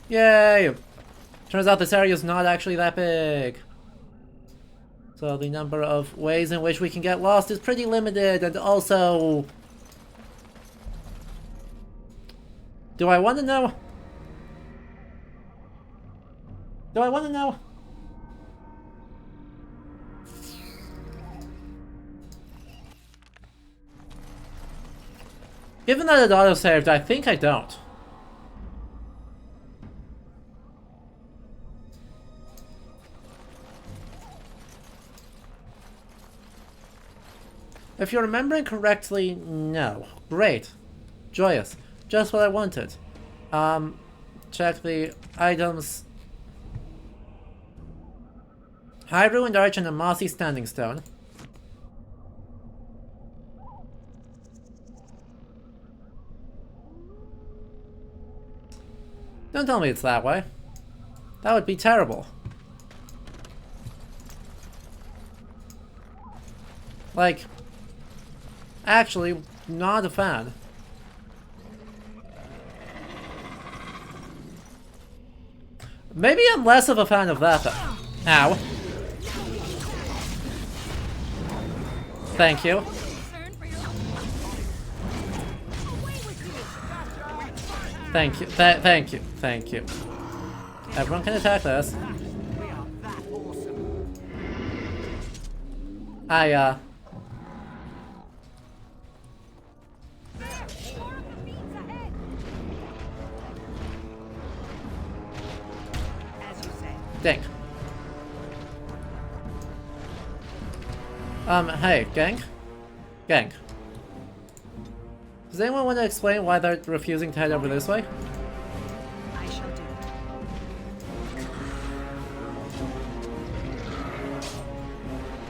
Yay! Turns out this area is not actually that big. So the number of ways in which we can get lost is pretty limited, and also... Do I want to know? Do I want to know? Given that it auto-saved, I think I don't. If you're remembering correctly, no. Great. Joyous. Just what I wanted. Check the items. High ruined arch and a mossy standing stone. Don't tell me it's that way. That would be terrible. Like, actually, not a fan. Maybe I'm less of a fan of that though. Ow. Thank you. Thank you. Thank you. Thank you. Everyone can attack this. Dang. Hey, gang? Gang. Does anyone want to explain why they're refusing to head over this way? I shall do it.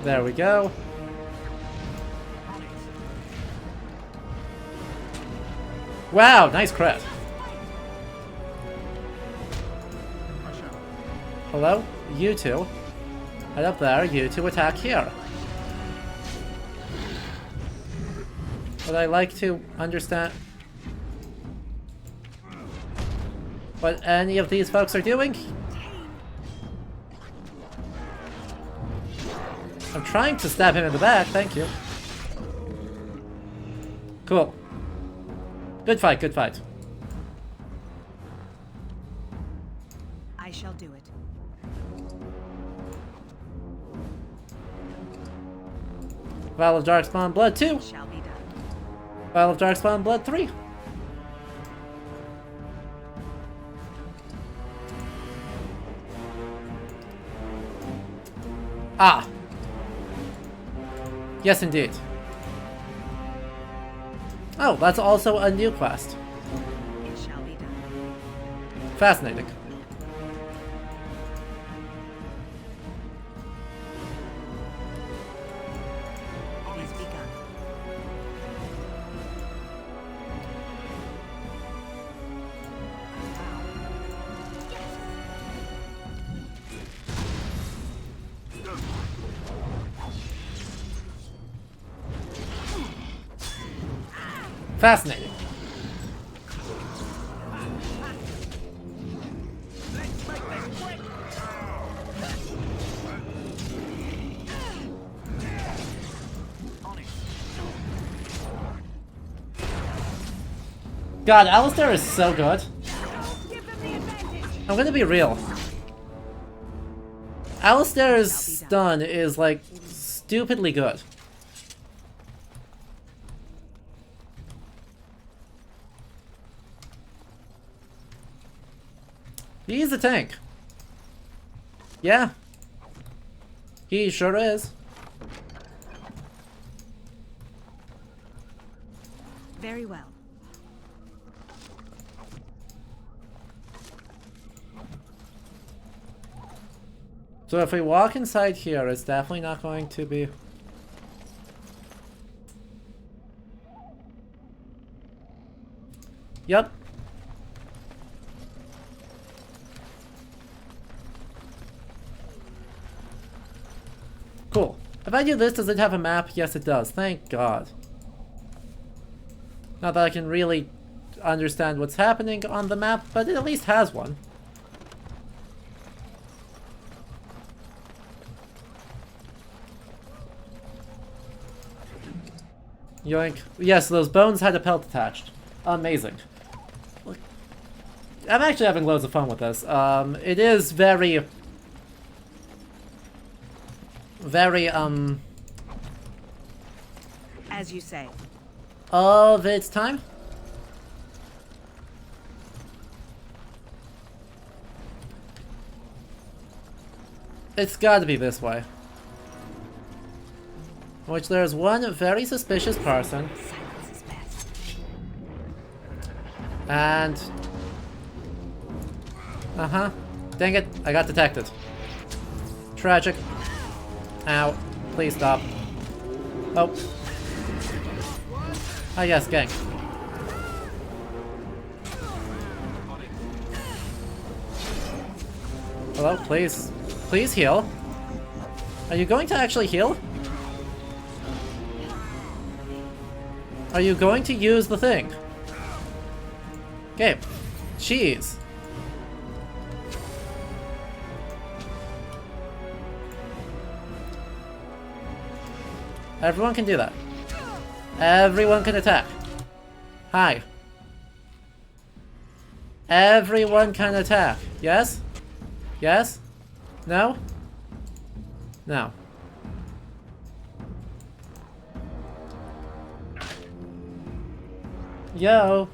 There we go. Wow, nice crit. Hello? You two. Head up there, you two attack here. Would I like to understand what any of these folks are doing? I'm trying to stab him in the back, thank you. Cool. Good fight, good fight. I shall do it. Vial of Darkspawn Blood 2. Shall be done. Vial of Darkspawn Blood 3. Ah. Yes, indeed. Oh, that's also a new quest. It shall be done. Fascinating. It is begun. Fascinating. God, Alistair is so good. I'm gonna be real. Alistair's stun is like stupidly good. He's a tank. Yeah. He sure is. Very well. So if we walk inside here, it's definitely not going to be... Yep. Cool. If I do this, does it have a map? Yes, it does. Thank God. Not that I can really understand what's happening on the map, but it at least has one. Yoink. Yes, those bones had a pelt attached. Amazing. Look, I'm actually having loads of fun with this. It is very, as you say. Of its time? It's gotta be this way. In which there's one very suspicious person. And... Uh-huh. Dang it, I got detected. Tragic. Ow. Please stop. Oh. Ah yes, gang. Hello, please. Please heal. Are you going to actually heal? Are you going to use the thing? Okay. Jeez. Everyone can do that. Everyone can attack. Hi. Everyone can attack. Yes? Yes? No? No. Yo.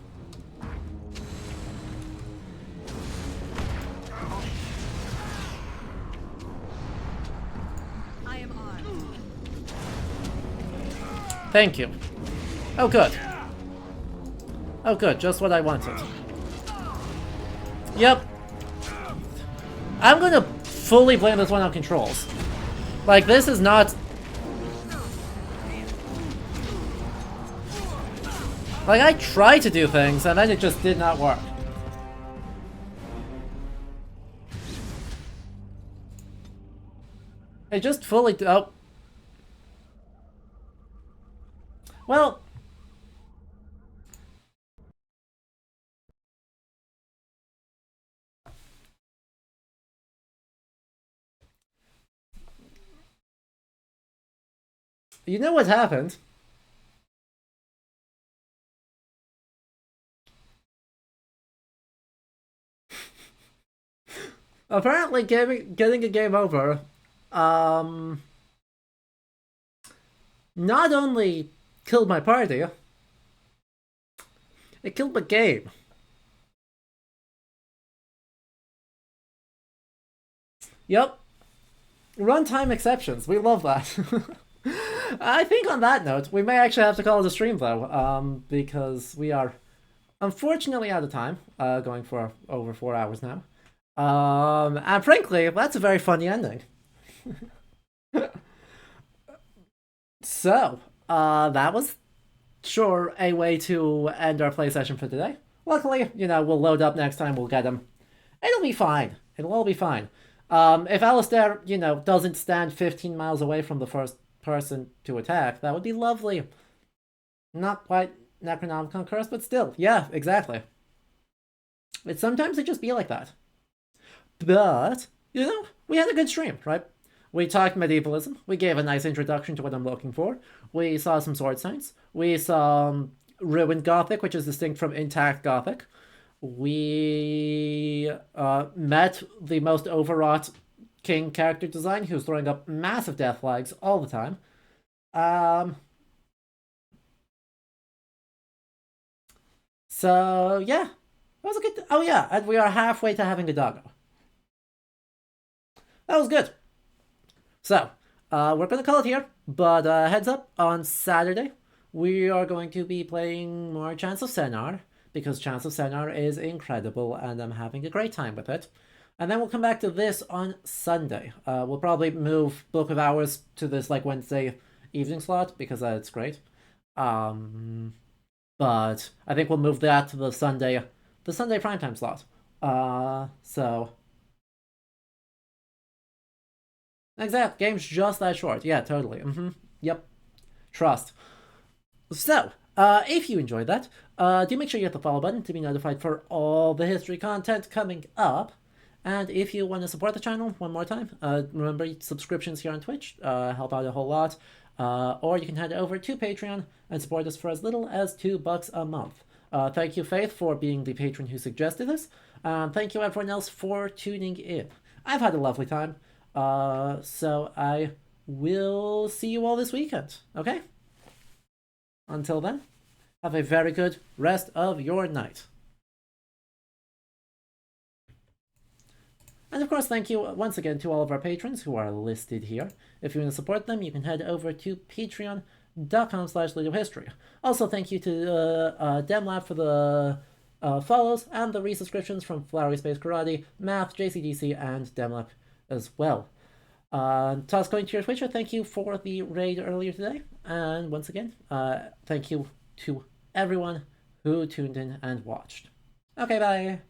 I am armed. Thank you. Oh, good. Oh, good. Just what I wanted. Yep. I'm gonna fully blame this one on controls. Like, this is not... Like, I tried to do things, and then it just did not work. It just fully... Oh. Well... You know what happened? Apparently getting a game over, not only killed my party, it killed the game. Yep. Runtime exceptions, we love that. I think on that note, we may actually have to call it a stream though, because we are unfortunately out of time, going for over 4 hours now. And frankly, that's a very funny ending. So, that was sure a way to end our play session for today. Luckily, you know, we'll load up next time, we'll get them. It'll be fine. It'll all be fine. If Alistair, you know, doesn't stand 15 miles away from the first person to attack, that would be lovely. Not quite Necronomicon curse, but still, yeah, exactly. Sometimes it just be like that. But, you know, we had a good stream, right? We talked medievalism, we gave a nice introduction to what I'm looking for, we saw some sword signs, we saw ruined Gothic, which is distinct from intact Gothic, we met the most overwrought king character design, who's throwing up massive death flags all the time. So, yeah, that was a good... Oh yeah, and we are halfway to having a doggo. That was good. So, we're going to call it here, but heads up, on Saturday, we are going to be playing more Chance of Sennar, because Chance of Sennar is incredible, and I'm having a great time with it. And then we'll come back to this on Sunday. We'll probably move Book of Hours to this, like, Wednesday evening slot, because it's great. But I think we'll move that to the Sunday primetime slot. So... Exact. Game's just that short. Yeah, totally. Yep. Trust. So, if you enjoyed that, do make sure you hit the follow button to be notified for all the history content coming up. And if you want to support the channel one more time, remember subscriptions here on Twitch help out a whole lot. Or you can head over to Patreon and support us for as little as $2 a month. Thank you, Faith, for being the patron who suggested this. Thank you, everyone else, for tuning in. I've had a lovely time. So I will see you all this weekend, okay? Until then, have a very good rest of your night. And of course, thank you once again to all of our patrons who are listed here. If you want to support them, you can head over to patreon.com/LegoHistory. Also, thank you to Demlab for the follows and the resubscriptions from Flowery Space Karate, Math, JCDC, and Demlab as well. Toss going to your Twitcher, thank you for the raid earlier today. And once again, thank you to everyone who tuned in and watched. Okay, bye.